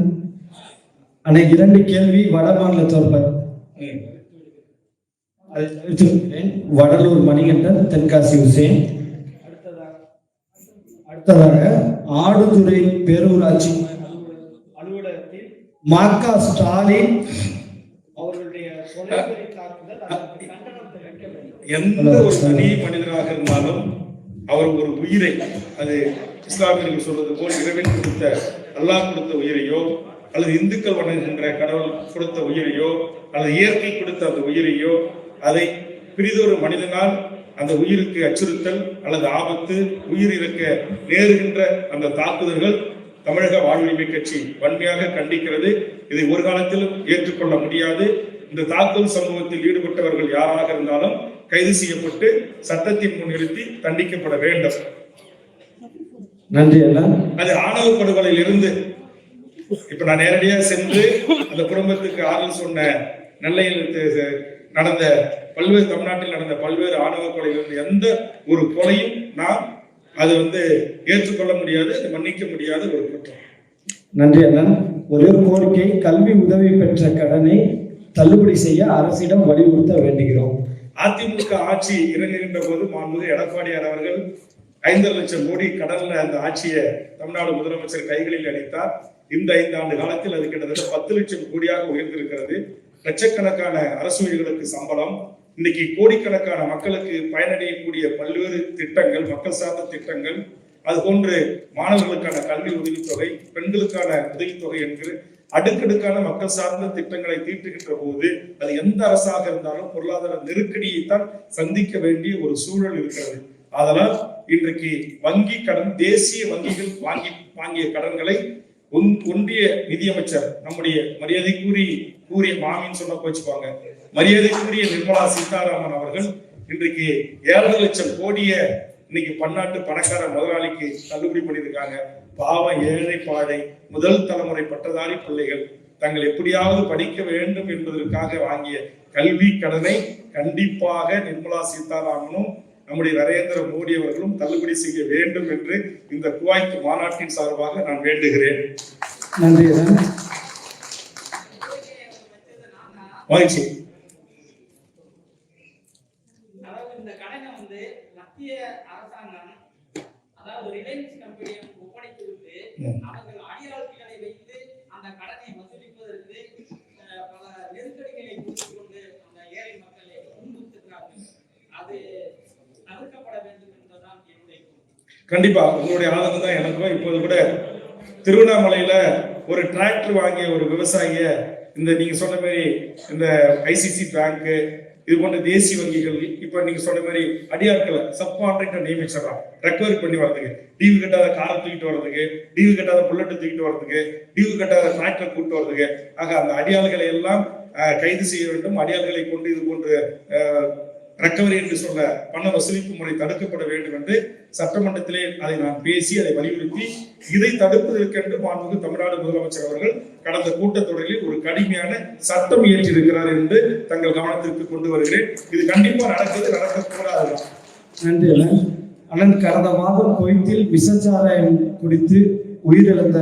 அன்னைக்கு 2 கேள்வி வட மாநிலத்தோர் அதை தவிர்த்து வடலூர் மணிகண்டன், தென்காசி ஹுசேன். அடுத்ததாக ஆடுதுறை பேரூராட்சி அலுவலகத்தில் மா.க. ஸ்டாலின் அவர்களுடைய எந்த ஒரு தனி மனிதராக இருந்தாலும் அவர் ஒரு உயிரை, அது இஸ்லாமியர்கள் சொல்வது போல் இறைவன் கொடுத்த அல்லாஹ் கொடுத்த உயிரையோ அல்லது இந்துக்கள் வணங்குகின்ற கடவுள் கொடுத்த உயிரையோ அல்லது இயற்கை கொடுத்த அந்த உயிரையோ, அதை பிரிதொரு மனிதனால் அந்த உயிருக்கு அச்சுறுத்தல் அல்லது ஆபத்து, உயிர் இறக்க நேருகின்ற அந்த தாக்குதல்கள் தமிழக வாழ்வுரிமை கட்சி வன்மையாக கண்டிக்கிறது. இதை ஒரு காலத்திலும் ஏற்றுக்கொள்ள முடியாது. இந்த தாக்குதல் சம்பவத்தில் ஈடுபட்டவர்கள் யாராக இருந்தாலும் கைது செய்யப்பட்டு சட்டத்தின் முன் நிறுத்தி தண்டிக்கப்பட வேண்டும். நன்றி. அது ஆணவ படுகொலையில் இருந்து இப்ப நான் நேரடியாக சென்று அந்த குடும்பத்துக்கு ஆறுதல் சொன்ன, நெல்லையில் நடந்த பல்வேறு, தமிழ்நாட்டில் நடந்த பல்வேறு ஆணவ கொலைகளில் எந்த ஒரு கொலையும் நாம் அது ஏற்றுக்கொள்ள முடியாது, மன்னிக்க முடியாத ஒரு குற்றம். நன்றி அண்ணன். ஒரே கோரிக்கை, கல்வி உதவி பெற்ற கடனை தள்ளுபடி செய்ய அரசிடம் வலியுறுத்த வேண்டுகிறோம். அதிமுக ஆட்சி இறங்குகின்ற போது மாண்புமிகு எடப்பாடியார் அவர்கள் 5 லட்சம் கோடி கடன்ல அந்த ஆட்சியை தமிழ்நாடு முதலமைச்சர் கைகளில் அளித்தார். இந்த 5 ஆண்டு காலத்தில் அது கிட்டத்தட்ட 10 லட்சம் கோடியாக உயர்ந்திருக்கிறது. லட்சக்கணக்கான அரசு ஊழியர்களுக்கு சம்பளம், இன்னைக்கு கோடிக்கணக்கான மக்களுக்கு பயனடையக்கூடிய பல்வேறு திட்டங்கள், மக்கள் சார்ந்த திட்டங்கள், அது போன்று மாணவர்களுக்கான கல்வி உதவித்தொகை, பெண்களுக்கான உதவித்தொகை என்று அடுக்கடுக்கான மக்கள் சார்ந்த திட்டங்களை தீட்டுகின்ற போது அது எந்த அரசாக இருந்தாலும் பொருளாதார நெருக்கடியை தான் சந்திக்க வேண்டிய ஒரு சூழல் இருக்கிறது. அதனால் இன்றைக்கு வங்கி கடன், தேசிய வங்கிகள் வாங்கிய கடன்களை ஒன்றிய நிதியமைச்சர் நம்முடைய மரியாதைக்குரிய மாமின்னு சொன்ன போச்சுப்பாங்க, மரியாதைக்குரிய நிர்மலா சீதாராமன் அவர்கள் இன்றைக்கு 7 லட்சம் கோடிய இன்னைக்கு பன்னாட்டு பணக்கார முதலாளிக்கு தள்ளுபடி பண்ணியிருக்காங்க. பாவம், ஏழை பாழை முதல் தலைமுறை பட்டதாரி பிள்ளைகள் தாங்கள் எப்படியாவது படிக்க வேண்டும் என்பதற்காக வாங்கிய கல்வி கடனை கண்டிப்பாக நிர்மலா சீதாராமனும் நம்முடைய நரேந்திர மோடி அவர்களும் தள்ளுபடி செய்ய வேண்டும் என்று இந்த குவைத் மாநாட்டின் சார்பாக நான் வேண்டுகிறேன். நன்றி. மகிழ்ச்சி. இந்த கடனை வந்து மத்திய அரசாங்கம் அதாவது ரிலையன்ஸ் கம்பெனியை ஒப்படைத்து விட்டு அவர்கள் அடியாட்களை வைத்து அந்த கடனை வசூலிப்பதற்கு பல நெருக்கடிகளை கொடுத்து கொண்டு அந்த ஏழை மக்களை துன்புறுத்துகிறார்கள். அது தவிர்க்கப்பட வேண்டும் என்பதுதான் என்னுடைய. கண்டிப்பா உங்களுடைய ஆதரவு தான் எனக்கும். இப்போது கூட திருவண்ணாமலையில ஒரு டிராக்டர் வாங்கிய ஒரு விவசாயிய இந்த நீங்க சொன்ன மாதிரி இந்த ஐசிசி பேங்க் இது போன்ற தேசிய வங்கிகள் இப்ப நீங்க சொன்ன மாதிரி அடியாட்களை சப் கான்ட்ராக்டர் நியமிச்சிடறான் ரெக்கவரி பண்ணி வர்றதுக்கு, டிவி கட்டாத காரை தூக்கிட்டு வர்றதுக்கு, டிவி கட்டாத புல்லட்டு தூக்கிட்டு வர்றதுக்கு, டிவி கட்டாத டிராக்டர் கூப்பிட்டு வர்றதுக்கு. ஆக அந்த அடியாள்களை எல்லாம் கைது செய்ய வேண்டும். அடியாள்களை கொண்டு இது போன்ற ரெக்கவரி என்று சொல்ல பண வசூலிப்பு முறை தடுக்கப்பட வேண்டும் என்று சட்டமன்றத்திலே அதை நான் பேசி அதை வலியுறுத்தி இதை தடுப்பதற்கென்று மாண்புமிகு தமிழ்நாடு முதலமைச்சர் அவர்கள் கடந்த கூட்டத்தொடரில் ஒரு கடுமையான சட்டம் இயற்றியிருக்கிறார் என்று தங்கள் கவனத்திற்கு கொண்டு வருகிறேன். இது கண்டிப்பா நடக்கக்கூடாது. நன்றி அண்ணன். கடந்த மாதம் குவைத்தில் விஷச்சாராயம் குடித்து உயிரிழந்த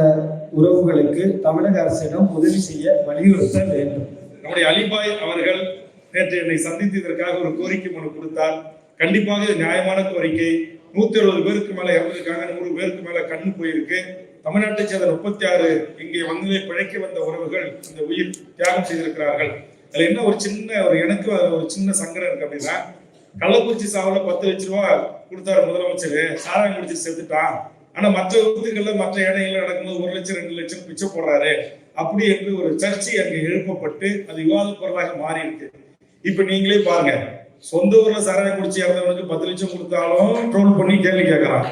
உறவுகளுக்கு தமிழக அரசிடம் உதவி செய்ய வலியுறுத்த வேண்டும். நம்முடைய அலிபாய் அவர்கள் நேற்று என்னை சந்தித்து இதற்காக ஒரு கோரிக்கை மனு கொடுத்தார். கண்டிப்பாக இது நியாயமான கோரிக்கை. 160 பேருக்கு மேல இறந்திருக்காங்க, 100 பேருக்கு மேல கண்ணு போயிருக்கு. தமிழ்நாட்டை சேர்ந்த 36 இங்கே வந்து பிழைக்க வந்த உறவுகள் இந்த உயிர் தியாகம் செய்திருக்கிறார்கள். அதுல என்ன எனக்கு ஒரு சின்ன சங்கடம் இருக்கு அப்படின்னா, கள்ளக்குறிச்சி சாவுல 10 லட்சம் ரூபாய் கொடுத்தாரு முதலமைச்சர், சாராயம் குடிச்சு செத்துட்டான். ஆனா மற்ற விபத்துகள்ல மற்ற இடங்கள்ல நடக்கும்போது 1 லட்சம் 2 லட்சம் பிச்சை போடுறாரு அப்படி என்று ஒரு சர்ச்சை அங்கே எழுப்பப்பட்டு அது விவாத பொருளாக மாறி இருக்கு. இப்ப நீங்களே பாருங்க, சொந்த ஊர்ல சாராயம் குடிச்சு இறந்தவனுக்கு 10 லட்சம் கொடுத்தாலும் ட்ரோல் பண்ணி கேள்வி கேட்கறான்.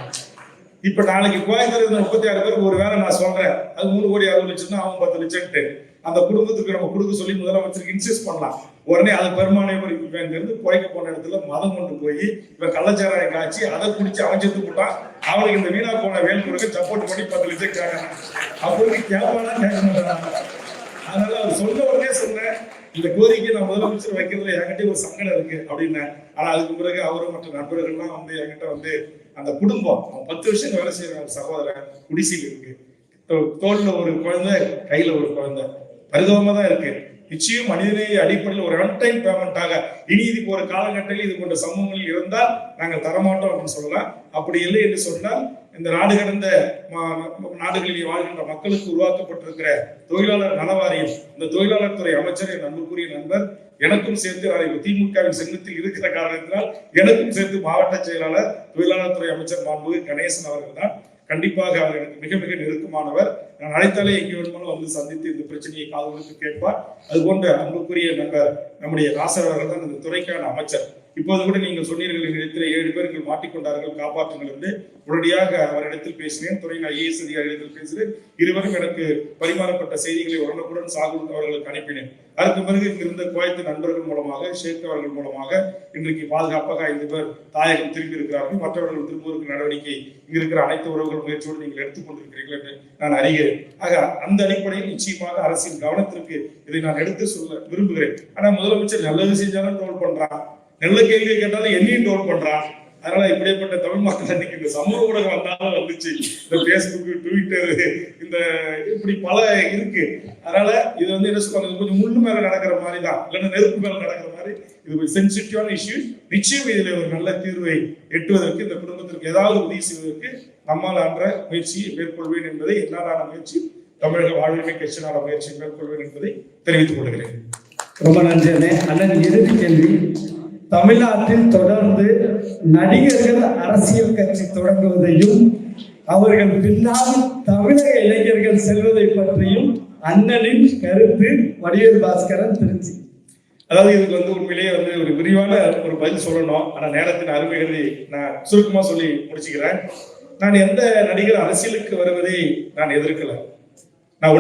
இப்ப நாளைக்கு கோயம்புத்தூர் 36 பேருக்கு ஒரு வேலை நான் சொல்றேன், அது 3 கோடி 60 லட்சம் தான், அவன் 10 லட்சம் அந்த குடும்பத்துக்கு நம்ம கொடுக்க சொல்லி முதலமைச்சருக்கு இன்சிஸ்ட் பண்ணலாம். உடனே அது பெருமானை இருந்து குறைக்க போன இடத்துல மதம் கொண்டு போய் இவன் கள்ளச்சாராயம் காய்ச்சி அதை குடிச்சு அவன் செத்து போட்டான். அவனுக்கு இந்த வீணா போன வேல்முருகன் சப்போர்ட் பண்ணி 10 லட்சம் கேட்கறான். அப்படி கேட்பானா கேட்க மாட்டான். அதனால அவர் சொன்ன உடனே சொன்னேன், இந்த கோரிக்கை நான் முதலமைச்சர் வைக்கிறதுல என்கிட்ட ஒரு சங்கடம் இருக்கு அப்படின்னு. ஆனா அதுக்கு பிறகு அவரும் மற்ற நண்பர்கள்லாம் வந்து என்கிட்ட அந்த குடும்பம் 10 வருஷம் வேலை செய்யற சகோதரன் குடிசையில் இருக்கு, தோல்ல ஒரு குழந்தை கையில ஒரு குழந்தை, பரிதாபமா தான் இருக்கு. நிச்சயம் மனிதநேய அடிப்படையில் ஒரு ஒன் டைம் பேமெண்டாக இனி இதுக்கு ஒரு காலகட்டத்தில் இது போன்ற சமூகங்கள் இருந்தால் நாங்கள் தரமாட்டோம் அப்படின்னு சொல்லலாம். அப்படி இல்லை என்று சொன்னால் இந்த நாடு கடந்த நாடுகளில் வாழ்கின்ற மக்களுக்கு உருவாக்கப்பட்டிருக்கிற தொழிலாளர் நல வாரியம், இந்த தொழிலாளர் துறை அமைச்சர் என் அன்புக்குரிய நண்பர், எனக்கும் சேர்த்து நாளை திமுகவின் சின்னத்தில் இருக்கிற காரணத்தினால் எனக்கும் சேர்த்து மாவட்ட செயலாளர் தொழிலாளர் துறை அமைச்சர் மாண்புமிகு கணேசன் அவர்கள் தான். கண்டிப்பாக அவர் எனக்கு மிக மிக நெருக்கமானவர். நான் அழைத்தாலே எங்கே வேணுமாலும் வந்து சந்தித்து இந்த பிரச்சனையை காதுகளுக்கு கேட்பார். அது போன்ற அன்புக்குரிய நண்பர் நம்முடைய ராசர் அவர்கள் தான் இந்த துறைக்கான அமைச்சர். இப்போது கூட நீங்கள் சொன்னீர்கள், எங்களிடத்தில் 7 பேர்கள் மாட்டிக்கொண்டார்கள், காப்பாற்றுங்கள் என்று. உடனடியாக அவரிடத்தில் பேசினேன், துறையின் IAS அதிகாரிகளிடத்தில் பேசினேன். இருவரும் எனக்கு பரிமாறப்பட்ட செய்திகளை உடனுக்குடன் சாகுல் அவர்களுக்கு அனுப்பினேன். அதற்கு பிறகு இங்கிருந்த குவைத் நண்பர்கள் மூலமாக, ஷேக் அவர்கள் மூலமாக இன்றைக்கு பாதுகாப்பாக 5 பேர் தாயகம் திரும்பி இருக்கிறார்கள். மற்றவர்கள் திரும்புவதற்கு நடவடிக்கை இங்க இருக்கிற அனைத்து உறவுகள் முயற்சியோடு நீங்கள் எடுத்துக்கொண்டிருக்கிறீர்கள் என்று நான் அறிகிறேன். ஆக அந்த அடிப்படையில் நிச்சயமாக அரசின் கவனத்திற்கு இதை நான் எடுத்து சொல்ல விரும்புகிறேன். ஆனா முதலமைச்சர் நல்லது செஞ்சாலும் ட்ரோல் பண்றான், நல்ல கேள்வியை கேட்டாலும் என்னையும் ட்ரோல் பண்றான். அதனால இப்படிப்பட்ட தமிழ் மக்கள் இன்னைக்கு இந்த சமூக ஊடகம் வந்தாலும் வந்துச்சு, இந்த பேஸ்புக், ட்விட்டர், இந்த இப்படி பல இருக்கு. அதனால இது என்ன சொல்லுவாங்க, கொஞ்சம் முள்ளு மேல நடக்கிற மாதிரி தான், இல்லைன்னா நெருப்பு மேல நடக்கிற மாதிரி. இது ஒரு சென்சிட்டிவான இஷ்யூ. நிச்சயம் இதில் ஒரு நல்ல தீர்வை எட்டுவதற்கு, இந்த குடும்பத்திற்கு ஏதாவது உதவி செய்வதற்கு நம்மால் ஆன்ற முயற்சியை மேற்கொள்வேன் என்பதை, என்னாலான முயற்சி, தமிழக வாழ்வுரிமை கட்சியினால முயற்சியை மேற்கொள்வேன் என்பதை தெரிவித்துக் கொள்கிறேன். ரொம்ப நன்றி அண்ணன். இறுதி கேள்வி, தமிழ்நாட்டில் தொடர்ந்து நடிகர்கள் அரசியல் கட்சி தொடங்குவதையும் அவர்கள் பின்னால் தமிழக இளைஞர்கள் செல்வதை பற்றியும் அண்ணனின் கருத்து. வடிவேல் பாஸ்கரன், திருச்சி. அதாவது இதுக்கு உண்மையிலேயே ஒரு விரிவான ஒரு பதில் சொல்லணும். ஆனா நேரத்தின் அருமைகளை நான் சுருக்கமா சொல்லி முடிச்சுக்கிறேன். நான் எந்த நடிகர் அரசியலுக்கு வருவதை நான் எதிர்க்கல. நான்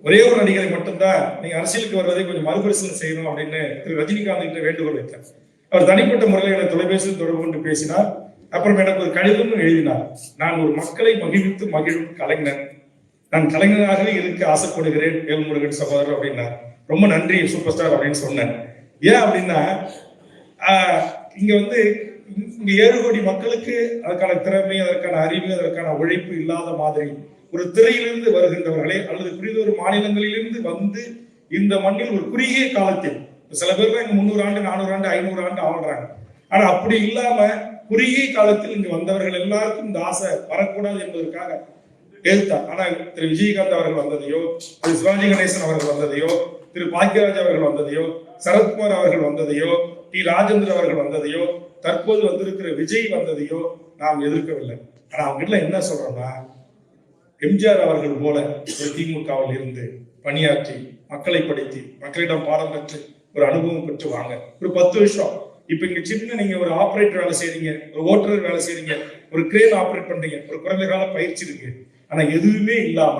ஒரே ஒரு நடிகரை மட்டும்தான் நீங்க அரசியலுக்கு வருவதை கொஞ்சம் மறுபரிசீலனை செய்யணும் அப்படின்னு திரு ரஜினிகாந்த் கிட்ட வேண்டுகோள் வைத்தேன். அவர் தனிப்பட்ட முறையில் எனக்கு தொலைபேசியில் தொடர்பு கொண்டு பேசினார். அப்புறம் எனக்கு ஒரு கடிதமும் எழுதினார். நான் ஒரு மக்களை மகிழ்வித்து மகிழும் கலைஞர், நான் கலைஞராகவே இருக்க ஆசைப்படுகிறேன் வேல்முருகன் சகோதரர் அப்படின்னா. ரொம்ப நன்றி சூப்பர் ஸ்டார் அப்படின்னு சொன்னேன். ஏன் அப்படின்னா இங்க வந்து இங்க 7 கோடி மக்களுக்கு அதற்கான திறமை, அதற்கான அறிவு, அதற்கான உழைப்பு இல்லாத மாதிரி ஒரு திரையிலிருந்து வருகின்றவர்களே அல்லது புரிதொரு மாநிலங்களிலிருந்து வந்து இந்த மண்ணில் ஒரு குறுகிய காலத்தில், சில பேர் தான் இங்க 300 ஆண்டு 400 ஆண்டு 500 ஆண்டு ஆள்றாங்க. ஆனா அப்படி இல்லாம குறுகிய காலத்தில் இங்கு வந்தவர்கள் எல்லாருக்கும் இந்த ஆசை வரக்கூடாது என்பதற்காக எழுத்தார். ஆனா திரு விஜயகாந்த் அவர்கள் வந்ததையோ, திரு சிவாஜி கணேசன் அவர்கள் வந்ததையோ, திரு பாக்கியராஜ் அவர்கள் வந்ததையோ, சரத்குமார் அவர்கள் வந்ததையோ, டி ராஜேந்திர அவர்கள் வந்ததையோ, தற்போது வந்திருக்கிற விஜய் வந்ததையோ நாம் எதிர்க்கவில்லை. ஆனா அவங்க கிட்ட என்ன சொல்றோம்னா, எம்ஜிஆர் அவர்கள் போல ஒரு திமுகவில் இருந்து பணியாற்றி மக்களை படுத்தி மக்களிடம் பாடம் பெற்று ஒரு அனுபவம் பெற்று வாங்க. ஒரு 10 வருஷம் இப்ப இங்க சின்ன நீங்க ஒரு ஆபரேட்டர் வேலை செய்றீங்க, ஒரு ஓட்டுநர் வேலை செய்றீங்க, ஒரு கிரேன் ஆபரேட் பண்றீங்க, ஒரு குறைந்த கால பயிற்சி இருக்கு. ஆனா எதுவுமே இல்லாம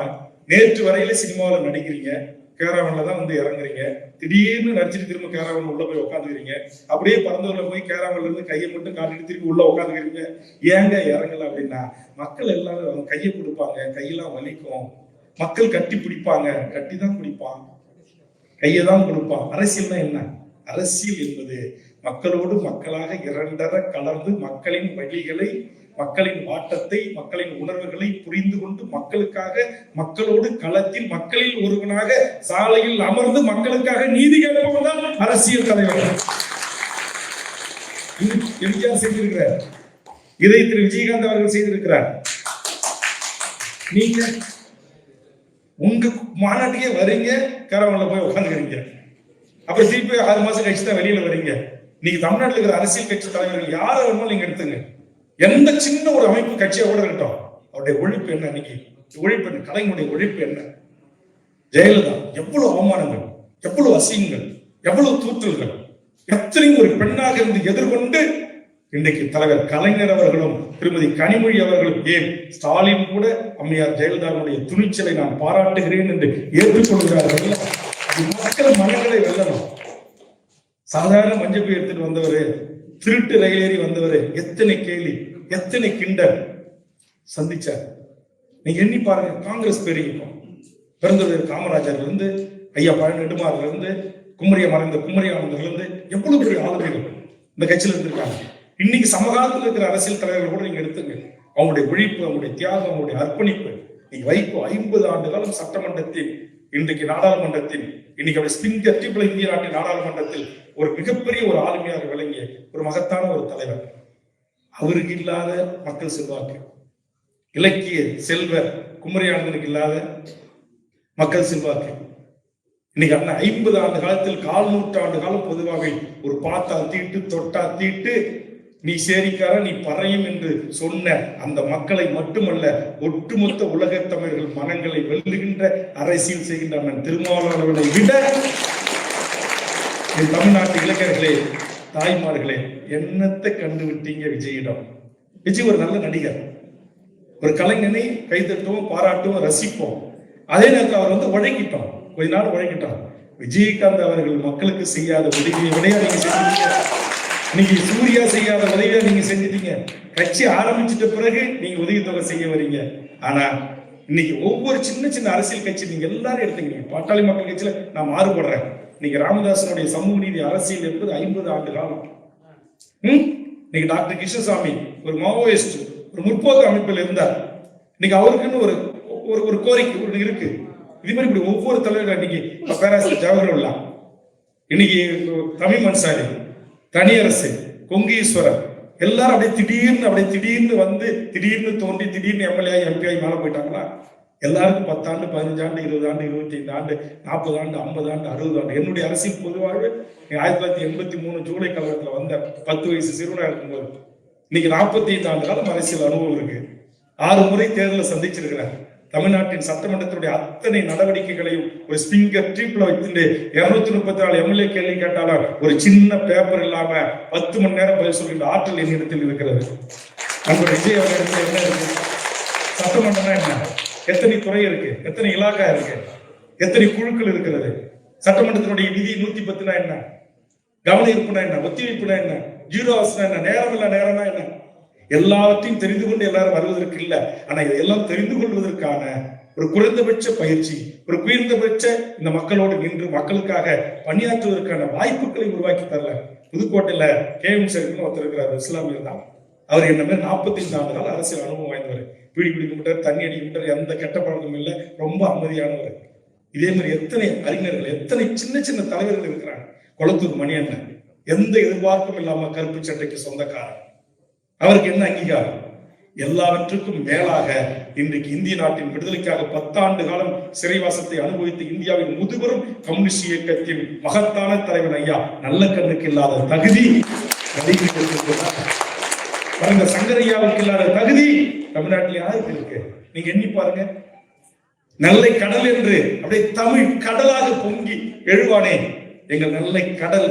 நேற்று வரையில சினிமாவில் நடிக்கிறீங்க, கேரவன்ல தான் வந்து இறங்குறீங்க, திடீர்னு நடிச்சுட்டு திரும்ப கேரவன் உள்ள போய் உட்காந்துக்கிறீங்க, அப்படியே பறந்தூர்ல போய் கேரவன்ல இருந்து கையை மட்டும் காட்டிட்டு திரும்பி உள்ள உட்காந்துக்கிறீங்க. ஏங்க இறங்கல அப்படின்னா, மக்கள் எல்லாரும் கையை கொடுப்பாங்க, கையெல்லாம் வலிக்கும், மக்கள் கட்டி பிடிப்பாங்க, கட்டி தான் பிடிப்பான், கையை தான் கொடுப்பான். அரசியல் என்ன? அரசியல் என்பது மக்களோடு மக்களாக இரண்டர கலந்து மக்களின் வழிகளை, மக்களின் வாட்டத்தை, மக்களின் உணர்வுகளை புரிந்து கொண்டு மக்களுக்காக மக்களோடு களத்தில் மக்களில் ஒருவனாக சாலையில் அமர்ந்து மக்களுக்காக நீதி கேட்பவன் தான் அரசியல் தலைவர். எம்ஜிஆர் செய்திருக்கிறார், இதை திரு விஜயகாந்த் அவர்கள் செய்திருக்கிறார். நீங்க உங்க மாநாட்டுக்கே வரீங்க, கேரவன்ல போய் உட்காந்துக்கிறீங்க, அப்புறம் திருப்பி 6 மாசம் கழிச்சு தான் வெளியில வரீங்க. நீங்க தமிழ்நாட்டில் இருக்கிற அரசியல் கட்சி தலைவர்கள் யாரை வேணுமாலும் நீங்க எடுத்துங்க, எந்த சின்ன ஒரு அமைப்பு கட்சியை கூட இருக்கட்டும், அவருடைய உழைப்பு என்ன? இன்னைக்கு உழைப்பு என்ன? கலைஞருடைய உழைப்பு என்ன? ஜெயலலிதா எவ்வளவு அவமானங்கள், எவ்வளவு அசிங்கங்கள், எவ்வளவு தூற்றல்கள், எத்தனை ஒரு பெண்ணாக இருந்து எதிர்கொண்டு இன்றைக்கு தலைவர் கலைஞர் அவர்களும் திருமதி கனிமொழி அவர்களும், ஏன் ஸ்டாலின் கூட அம்மையார் ஜெயலலிதாவுடைய துணிச்சலை நான் பாராட்டுகிறேன் என்று ஏற்றுக்கொள்கிறார்கள். மக்கள் மனங்களை வெல்லணும். சாதாரண மஞ்சள் எடுத்துட்டு வந்தவரு, திருட்டு ரயில் ஏறி வந்தவரு, எத்தனை கேலி, எத்தனை கிண்டல் சந்திச்சார். நீங்க எண்ணி பாருங்க. காங்கிரஸ் பெருகிக்கும், பிறந்தவர் காமராஜர்ல இருந்து, ஐயா பழனி நெடுமாறுல இருந்து, குமரியை மறைந்த குமரி ஆனந்தர்ல இருந்து எவ்வளவு பெரிய ஆளுமைகள் இந்த கட்சியில இருந்திருக்காங்க. இன்னைக்கு சமகாலத்தில் இருக்கிற அரசியல் தலைவர்கள் கூட நீங்க எடுத்துங்க, அவங்களுடைய உழைப்பு, அவங்களுடைய தியாகம், அவங்களுடைய அர்ப்பணிப்பு. நீங்க வைகோ 50 ஆண்டு காலம் சட்டமன்றத்தில், இன்றைக்கு நாடாளுமன்றத்தில், இன்னைக்கு அவருடைய ஸ்பிங்கர் டிப்ல இந்திய நாட்டின் நாடாளுமன்றத்தில் ஒரு மிகப்பெரிய ஒரு ஆளுமையாக விளங்கிய ஒரு மகத்தான ஒரு தலைவர். அவருக்கு இல்லாத மக்கள் செல்வாக்கு, இலக்கிய செல்வர் குமரியானந்தனுக்கு இல்லாத மக்கள் செல்வாக்கு. இன்னைக்கு அண்ணா 50 ஆண்டு காலத்தில் 1/4 நூற்றாண்டு காலம் பொதுவாக ஒரு பார்த்தா தீட்டு தொட்டா தீட்டு, நீ சேரிக்கார நீ பறையும் என்று சொன்ன அந்த மக்களை மட்டுமல்ல, ஒட்டுமொத்த உலக தமிழர்கள் மனங்களை வெல்லுகின்ற அரசியல் செய்கின்ற அண்ணன் திருமாவளவனை விட தமிழ்நாட்டு இளைஞர்களே, தாய்மார்களே, என்னத்தை கண்டு விட்டீங்க விஜயிடம்? விஜய் ஒரு நல்ல நடிகர், ஒரு கலைஞனை கைதட்டுவோம், பாராட்டுவோம், ரசிப்போம். அதே நேரத்தில் அவர் வந்து உழைக்கிட்டோம், கொஞ்ச நாள் உழைக்கிட்டோம். விஜயகாந்த் அவர்கள் மக்களுக்கு செய்யாத உதவியை விடையா நீங்க செஞ்சுட்டீங்க. இன்னைக்கு சூர்யா செய்யாத உதவியா நீங்க செஞ்சுட்டீங்க. கட்சி ஆரம்பிச்சிட்ட பிறகு நீங்க உதவித்தொகை செய்ய வரீங்க. ஆனா இன்னைக்கு ஒவ்வொரு சின்ன சின்ன அரசியல் கட்சி நீங்க எல்லாரும் எடுத்துக்கிறீங்க. பாட்டாளி மக்கள் கட்சியில நான் மாறுபடுறேன். இன்னைக்கு ராமதாசனுடைய சமூக நீதி அரசியல் என்பது 50 ஆண்டு காலம். இன்னைக்கு டாக்டர் கிருஷ்ணசாமி ஒரு மாவோயிஸ்ட், ஒரு முற்போக்கு அமைப்பில் இருந்தார். இன்னைக்கு அவருக்குன்னு ஒரு கோரிக்கை ஒன்று இருக்கு. இது மாதிரி இப்படி ஒவ்வொரு தலைவர்கள், இன்னைக்கு பேராசிரியர் ஜவஹர்லா, இன்னைக்கு தமிழ் அன்சாரி, தனியரசு, கொங்கு ஈஸ்வரர், எல்லாரும் அப்படியே திடீர்னு வந்து திடீர்னு தோன்றி திடீர்னு எம்எல்ஏ எம்பி ஆகி மேல போயிட்டாங்களா? எல்லாருக்கும் 10 ஆண்டு 15 ஆண்டு 20 ஆண்டு 25 ஆண்டு 40 ஆண்டு 50 ஆண்டு 60 ஆண்டு. என்னுடைய அரசியல் பொதுவாக 1983 ஜூலை கழகத்துல வந்த 10 வயசு சிறுவனா இருக்கும்போது இன்னைக்கு 45 ஆண்டு காலம் அரசியல் அனுபவம் இருக்கு. 6 முறை தேர்தலை சந்திச்சிருக்கிறார். தமிழ்நாட்டின் சட்டமன்றத்தினுடைய அத்தனை நடவடிக்கைகளையும் ஒரு ஸ்பிங்கர் ட்ரிப்ல வைத்து 234 எம்எல்ஏ கேள்வி கேட்டாலும் ஒரு சின்ன பேப்பர் இல்லாம 10 மணி நேரம் பதில் சொல்கின்ற ஆற்றல் என்னிடத்தில் இருக்கிறது. நம்மளுடைய விஜய் அவர்களிடத்தில் என்ன இருக்கு? சட்டமன்றம்னா என்ன? எத்தனை துறை இருக்கு, எத்தனை இலாகா இருக்கு, எத்தனை குழுக்கள் இருக்கிறது? சட்டமன்றத்தினுடைய விதி 110 என்ன? கவன ஈர்ப்புனா என்ன? ஒத்திவைப்புனா என்ன? ஜீரோ அவர்ஸ்னா என்ன? நேரம் இல்ல நேரம்னா என்ன? எல்லாத்தையும் தெரிந்து கொண்டு எல்லாரும் வருவதற்கு இல்லை. ஆனா இதெல்லாம் தெரிந்து கொள்வதற்கான ஒரு குறைந்தபட்ச பயிற்சி, ஒரு குறைந்தபட்ச இந்த மக்களோடு நின்று மக்களுக்காக பணியாற்றுவதற்கான வாய்ப்புகளை உருவாக்கி தரல. புதுக்கோட்டையில KM ஷெரீப்னு ஒருத்தர் இருக்கிறார், இஸ்லாமியர் தான். அவர் என்ன மாதிரி 45 ஆண்டு கால அரசியல் அனுபவம் வாய்ந்தவர். பீடி பிடிக்க மாட்டார், தண்ணி அடிக்க மாட்டார், எந்த கெட்ட பழக்கமும் இல்லை, ரொம்ப அமைதியானவர். இதே மாதிரி எத்தனை அறிஞர்கள், எத்தனை சின்ன சின்ன தலைவர்கள் இருக்கிறாங்க. குளத்தூர் மணியண்ணன் எந்த எதிர்பார்ப்பும் இல்லாம கருப்பு சட்டைக்கு சொந்தக்காரர். அவருக்கு என்ன அங்கீகாரம்? எல்லாவற்றுக்கும் மேலாக இன்றைக்கு இந்திய நாட்டின் விடுதலைக்காக 10 ஆண்டு காலம் சிறைவாசத்தை அனுபவித்து இந்தியாவின் முதுபெரும் கம்யூனிஸ்ட் இயக்கத்தின் மகத்தான தலைவன் ஐயா நல்ல கண்ணுக்கு இல்லாத தகுதி பாருங்க, சங்கரையாவுக்கு இல்லாத தகுதி தமிழ்நாட்டில் யாருக்கு இருக்கு? நீங்க எண்ணி பாருங்க. நெல்லை கடல் என்று அப்படியே தமிழ் கடலாக பொங்கி எழுவானே எங்கள் நெல்லை கடல்.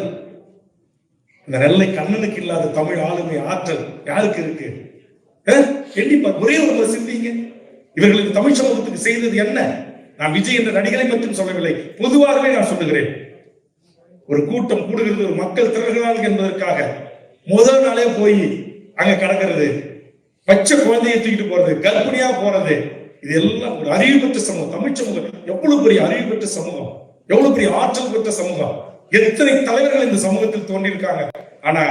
இந்த நெல்லை கண்ணனுக்கு இல்லாத தமிழ் ஆளுமை ஆற்றல் யாருக்கு இருக்கு? கண்டிப்பா ஒரே ஒரு சிந்திங்க. இவர்களுக்கு தமிழ் சமூகத்துக்கு செய்தது என்ன? நான் விஜய் என்ற நடிகரை மட்டும் சொல்லவில்லை, பொதுவாகவே நான் சொல்லுகிறேன். ஒரு கூட்டம் கூடுகிறது, ஒரு மக்கள் திரள்கிறார்கள் என்பதற்காக முதல் நாளே போய் அங்க கடக்கிறது, பச்சை குழந்தையை தூக்கிட்டு போறது, கர்ப்பிணியா போறது, இது எல்லாம் ஒரு அறிவு பெற்ற சமூகம். தமிழ் சமூகம் எவ்வளவு பெரிய அறிவு பெற்ற சமூகம், எவ்வளவு பெரிய ஆற்றல் பெற்ற சமூகம். எத்தனை தலைவர்கள் இந்த சமூகத்தில் தோன்றியிருக்காங்க. ஆனா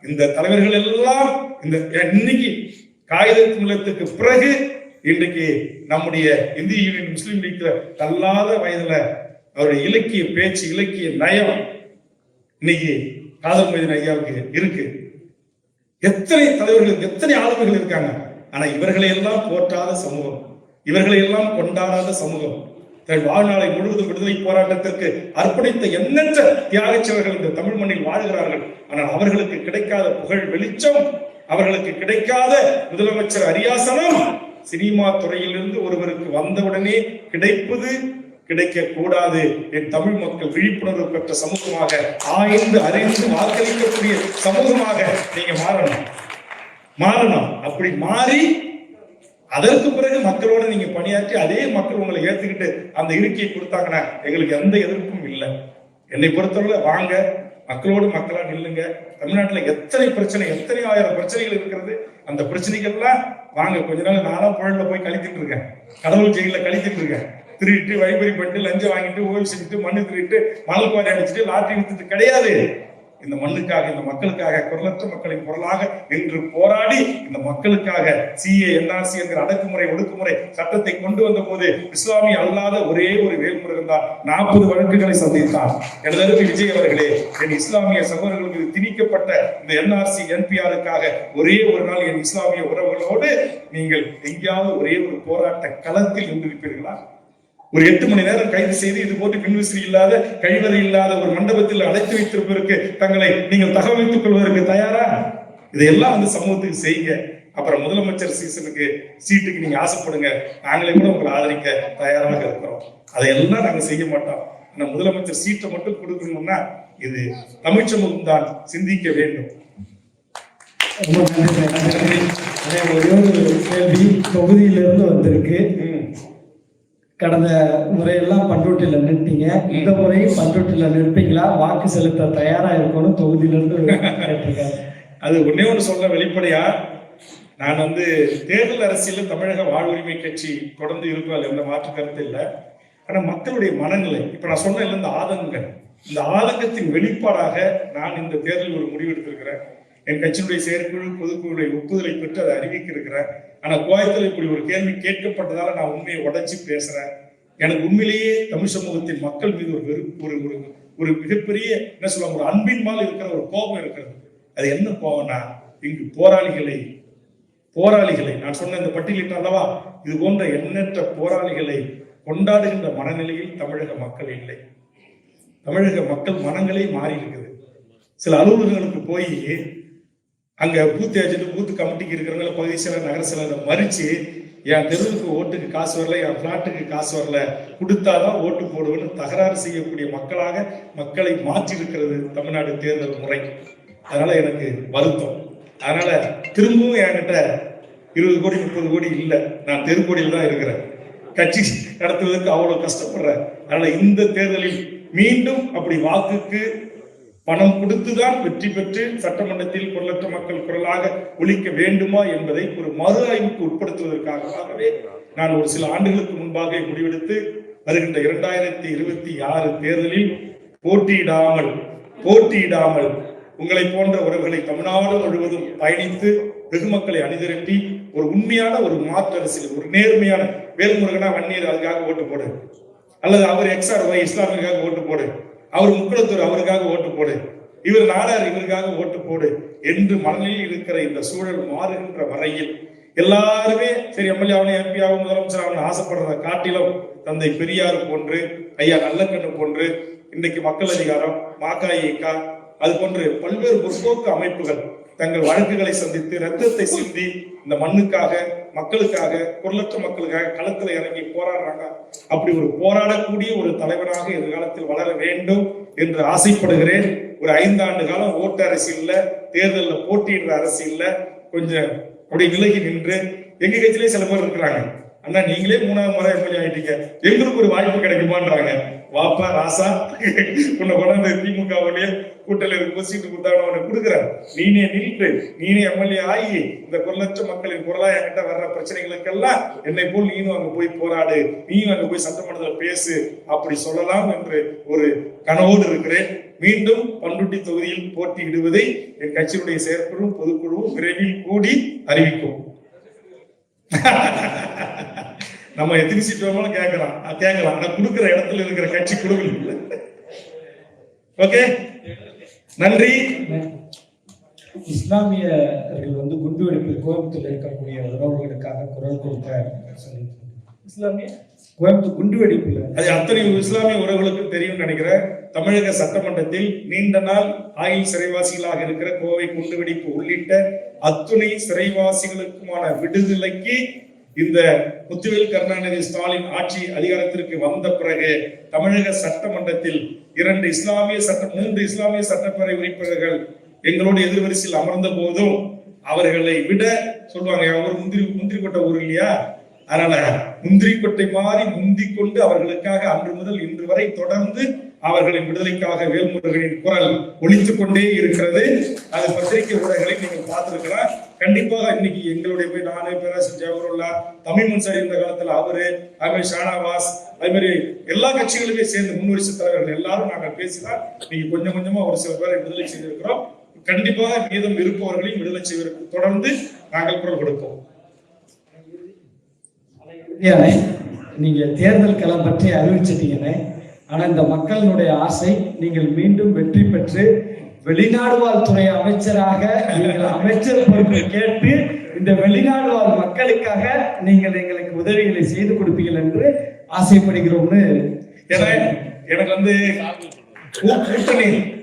இந்த தலைவர்கள் எல்லாம் இந்த இன்னைக்கு காகித நிலத்துக்கு பிறகு இன்றைக்கு நம்முடைய இந்திய யூனியன் முஸ்லீம் லீக்ல தள்ளாத வயதுல அவருடைய இலக்கிய பேச்சு, இலக்கிய நயம் இன்னைக்கு காதல் மொய்தீன் ஐயாவுக்கு இருக்கு. எத்தனை தலைவர்கள், எத்தனை ஆளுமைகள் இருக்காங்க. ஆனா இவர்களை எல்லாம் போற்றாத சமூகம், இவர்களை எல்லாம் கொண்டாடாத சமூகம், தன் வாழ்நாளை முழுவதும் விடுதலை போராட்டத்திற்கு அர்ப்பணித்த எண்ணற்ற தியாகச்சவர்கள் இந்த தமிழ் மண்ணில் வாழ்கிறார்கள். ஆனால் அவர்களுக்கு கிடைக்காத புகழ் வெளிச்சம், அவர்களுக்கு கிடைக்காத முதலமைச்சர் அரியாசனம் சினிமா துறையிலிருந்து ஒருவருக்கு வந்தவுடனே கிடைப்பது கிடைக்க கூடாது. என் தமிழ் மக்கள் விழிப்புணர்வு பெற்ற சமூகமாக, ஆய்ந்து அறிந்து வாக்களிக்கக்கூடிய சமூகமாக நீங்க மாறணும். அப்படி மாறி அதற்கு பிறகு மக்களோட நீங்க பணியாற்றி அதே மக்கள் உங்களை ஏத்துக்கிட்டு அந்த இருக்கையை கொடுத்தாங்கன்னா எங்களுக்கு எந்த எதிர்ப்பும் இல்லை. என்னை பொறுத்தவரை வாங்க, மக்களோடு மக்களா நில்லுங்க. தமிழ்நாட்டுல எத்தனை பிரச்சனை, எத்தனை ஆயிரம் பிரச்சனைகள் இருக்கிறது. அந்த பிரச்சனைகள்லாம் வாங்க, கொஞ்ச நாள் நானும் புழல்ல போய் கழித்துட்டு இருக்கேன், கடவுள் ஜெயில கழித்துட்டு இருக்கேன். திருட்டு வழிபறி பண்ணிட்டு லஞ்சம் வாங்கிட்டு ஊழல் செஞ்சுட்டு மண்ணு திருட்டு மணல் குவாரி அடிச்சுட்டு லாட்டரி வித்துட்டு கிடையாது. இந்த மண்ணுக்காக, இந்த மக்களுக்காக, குரலற்ற மக்களின் குரலாக நின்று போராடி இந்த மக்களுக்காக CA NRC என்கிற அடக்குமுறை ஒடுக்குமுறை சட்டத்தை கொண்டு வந்த போது இஸ்லாமிய அல்லாத ஒரே ஒரு வேல்முருகன் தான் 40 வழக்குகளை சந்தித்தார். எனது விஜய் அவர்களே, என் இஸ்லாமிய சகோதரர்களுக்கு திணிக்கப்பட்ட இந்த NRC NPRக்காக ஒரே ஒரு நாள் என் இஸ்லாமிய உறவுகளோடு நீங்கள் எங்கேயாவது ஒரே ஒரு போராட்ட களத்தில் இருந்திருப்பீர்களா? ஒரு 8 மணி நேரம் கைது செய்து இது போட்டு பின்விசிறி இல்லாத, கழிவறை இல்லாத ஒரு மண்டபத்தில் அடைத்து வைத்திருப்பதற்கு தங்களை நீங்கள் தகவமைத்துக் கொள்வதற்கு தயாரா? இதையெல்லாம் வந்து சமூகத்துக்கு செய்யுங்க. அப்புறம் முதலமைச்சர் சீட்டுக்கு நீங்க ஆசைப்படுங்க, நாங்களே கூட உங்களை ஆதரிக்க தயாராக இருக்கிறோம். அதையெல்லாம் நாங்க செய்ய மாட்டோம். ஆனா முதலமைச்சர் சீட்டை மட்டும் கொடுக்கணும்னா இது தமிழ் சமூகம் தான் சிந்திக்க வேண்டும். ஒரே ஒரு கேள்வி தொகுதியிலிருந்து வந்திருக்கு. கடந்த முறையெல்லாம் பண்ருட்டில நிறுத்தீங்க, இந்த முறையும் பண்ருட்டில நிற்பீங்களா? வாக்கு செலுத்த தயாரா இருக்கணும் தொகுதியிலிருந்து கேட்டிருக்காங்க. அது ஒன்னே ஒன்று சொல்ல வெளிப்படையா, நான் வந்து தேர்தல் அரசியல் தமிழக வாழ்வுரிமை கட்சி தொடர்ந்து இருக்கும், எந்த மாற்று கருத்து இல்லை. ஆனா மக்களுடைய மனநிலை, இப்ப நான் சொன்ன இந்த ஆதங்கங்கள், இந்த ஆதங்கத்தின் வெளிப்பாடாக நான் இந்த தேர்தலில் ஒரு முடிவு எடுத்திருக்கிறேன். என் கட்சியினுடைய செயற்குழு பொதுக்குழுடைய ஒப்புதலை பெற்று அதை அறிவிக்க இருக்கிறேன். ஆனா கோயத்தில் இப்படி ஒரு கேள்வி கேட்கப்பட்டதால நான் உண்மையை உடைச்சு பேசுறேன். எனக்கு உண்மையிலேயே தமிழ் சமூகத்தின் மக்கள் மீது ஒரு மிகப்பெரிய என்ன சொல்லுவாங்க, ஒரு அன்பின் மேல் இருக்கிற ஒரு கோபம் இருக்கிறது. அது என்ன கோபம்னா, இங்கு போராளிகளை நான் சொன்ன இந்த பட்டியலிட்ட அல்லவா, இது போன்ற எண்ணற்ற போராளிகளை கொண்டாடுகின்ற மனநிலையில் தமிழக மக்கள் இல்லை. தமிழக மக்கள் மனங்களே மாறி இருக்குது. சில அலுவலகங்களுக்கு போய் அங்க பூத்து ஏஜென்ட், பூத்து கமிட்டிக்கு இருக்கிறவங்கள, பகுதி செயலர், நகர செயலரை மறிச்சு என் தெருவுக்கு ஓட்டுக்கு காசு வரல, என் பிளாட்டுக்கு காசு வரல, கொடுத்தாதான் ஓட்டு போடுவேன்னு தகராறு செய்யக்கூடிய மக்களாக மக்களை மாற்றி இருக்கிறது தமிழ்நாடு தேர்தல் முறை. அதனால எனக்கு வருத்தம். அதனால திரும்பவும் என்கிட்ட 20 கோடி 30 கோடி இல்லை, நான் தெருக்கோடியில் தான் இருக்கிறேன். கட்சி நடத்துவதற்கு அவ்வளவு கஷ்டப்படுறேன். அதனால இந்த தேர்தலில் மீண்டும் அப்படி வாக்குக்கு பணம் கொடுத்துதான் வெற்றி பெற்று சட்டமன்றத்தில் குரலற்ற மக்கள் குரலாக ஒலிக்க வேண்டுமா என்பதை ஒரு மறு ஆய்வுக்கு உட்படுத்துவதற்காகவே நான் ஒரு சில ஆண்டுகளுக்கு முன்பாக முடிவெடுத்து வருகின்ற 2026 தேர்தலில் போட்டியிடாமல் உங்களை போன்ற உறவுகளை தமிழ்நாடு முழுவதும் பயணித்து வெகுமக்களை அணிதிரட்டி ஒரு உண்மையான ஒரு மாற்று அரசியல், ஒரு நேர்மையான, வேல்முருகனா வன்னியர் அதுக்காக ஓட்டு போடு, அல்லது அவர் XRY இஸ்லாமியருக்காக ஓட்டு போடு, அவர் முக்குளத்தூர் அவருக்காக ஓட்டு போடு, இவர் நாடார் இவருக்காக ஓட்டு போடு என்று மனநிலையில் இருக்கிற இந்த சூழல் மாறுகின்ற வரையில் எல்லாருமே சரி எம்எல்ஏ ஆகணும், MP ஆகணும், முதலமைச்சர் ஆகணும் ஆசைப்படுறதை காட்டிலும் தந்தை பெரியார் போன்று, ஐயா நல்லக்கண்ணு போன்று, இன்றைக்கு மக்கள் அதிகாரம், மாகாயிகா, அது போன்று பல்வேறு முற்போக்கு அமைப்புகள் தங்கள் வழக்குகளை சந்தித்து ரத்தத்தை சிந்தி இந்த மண்ணுக்காக, மக்களுக்காக, குரலற்ற மக்களுக்காக களத்தில் இறங்கி போராடுறாங்க. அப்படி ஒரு போராடக்கூடிய ஒரு தலைவராக எதிர்காலத்தில் வளர வேண்டும் என்று ஆசைப்படுகிறேன். ஒரு 5 ஆண்டு காலம் ஓட்டு அரசியல்ல, தேர்தலில் போட்டியிடுற அரசியல்ல கொஞ்சம் அப்படி விலகி நின்று, எங்க கட்சியிலே சில பேர் இருக்கிறாங்க, அண்ணா நீங்களே 3ஆவது முறை எம்எல்ஏ ஆயிட்டீங்க, எங்களுக்கு ஒரு வாய்ப்பு கிடைக்குமான்றாங்க. வாப்பா ராசா, உன்னை கொண்டாந்து திமுகவுடைய கூட்டல இருக்கு சீட்டு கொடுத்தாங்க, உனக்கு கொடுக்குறேன், நீனே நின்று நீனே எம்எல்ஏ ஆகி இந்த குரலற்ற மக்களின் குரலா என்கிட்ட வர்ற பிரச்சனைகளுக்கெல்லாம் என்னை போல் நீனும் அங்க போய் போராடு, நீயும் அங்க போய் சட்டமன்றத்தில் பேசு, அப்படி சொல்லலாம் என்று ஒரு கனவோடு இருக்கிறேன். மீண்டும் பண்ருட்டி தொகுதியில் போட்டியிடுவதை என் கட்சியினுடைய செயற்குழுவும் பொதுக்குழுவும் விரைவில் கூடி அறிவிக்கும். நம்ம எத்தனை சீட் வேணாலும் கேட்கலாம், நான் கொடுக்கிற இடத்துல இருக்கிற கட்சி குழுவில். ஓகே, நன்றி. இஸ்லாமியர்கள் வந்து குண்டுவெடிப்பில் கோயம்புத்தூர்ல இருக்கக்கூடிய உறவுகளுக்காக குரல் கொடுக்க இஸ்லாமிய கோயம்புத்தூர் குண்டுவெடிப்பில் அது அத்தனை இஸ்லாமிய உறவுகளுக்கு தெரியும் நினைக்கிறேன். தமிழக சட்டமன்றத்தில் நீண்ட நாள் ஆயுள் சிறைவாசிகளாக இருக்கிற கோவை குண்டுவெடிப்பு உள்ளிட்ட அத்துணை சிறைவாசிகளுக்குமான விடுதலைக்கு இந்த முத்துவேல் கருணாநிதி ஸ்டாலின் ஆட்சி அதிகாரத்திற்கு வந்த பிறகு தமிழக சட்டமன்றத்தில் 3 இஸ்லாமிய சட்டப்பேரவை உறுப்பினர்கள் எங்களோட எதிர்வரிசையில் அமர்ந்த போதும் அவர்களை விட சொல்லுவாங்க, அவர் முந்திரி கொட்ட ஊர் இல்லையா, அதனால முந்திரி கொட்டை மாறி முந்திக் கொண்டு அவர்களுக்காக அன்று முதல் இன்று வரை தொடர்ந்து அவர்களின் விடுதலைக்காக வேல்முருகனின் குரல் ஒலித்துக் கொண்டே இருக்கிறது. அது பத்திரிகை ஊடகங்களை நீங்கள் பார்த்திருக்கலாம். கண்டிப்பாக இன்னைக்கு எங்களுடைய போய் நானு, பேராசிரியர் ஜவஹர்லா, தமிழ் முன்சாரி இந்த காலத்துல அவரு, அதுமாதிரி ஷானாவாஸ், அது மாதிரி எல்லா கட்சிகளுமே சேர்ந்து முன்வரிசை தலைவர்கள் எல்லாரும் நாங்கள் பேசிதான் நீங்க கொஞ்சம் கொஞ்சமா ஒரு சில பேரை விடுதலை செய்திருக்கிறோம். கண்டிப்பாக மீதம் இருப்பவர்களையும் விடுதலை செய்வதற்கு தொடர்ந்து நாங்கள் குரல் கொடுப்போம். நீங்க தேர்தல் களம் பற்றி அறிவிச்சிட்டீங்கன்னே, ஆனா இந்த மக்களினுடைய ஆசை நீங்கள் மீண்டும் வெற்றி பெற்று வெளிநாடு வாழ் துறை அமைச்சராக நீங்கள் அமைச்சர் பொறுப்பை கேட்டு இந்த வெளிநாடு வாழ் மக்களுக்காக நீங்கள் எங்களுக்கு உதவிகளை செய்து கொடுப்பீர்கள் என்று ஆசைப்படுகிறோம்னு. எனக்கு வந்து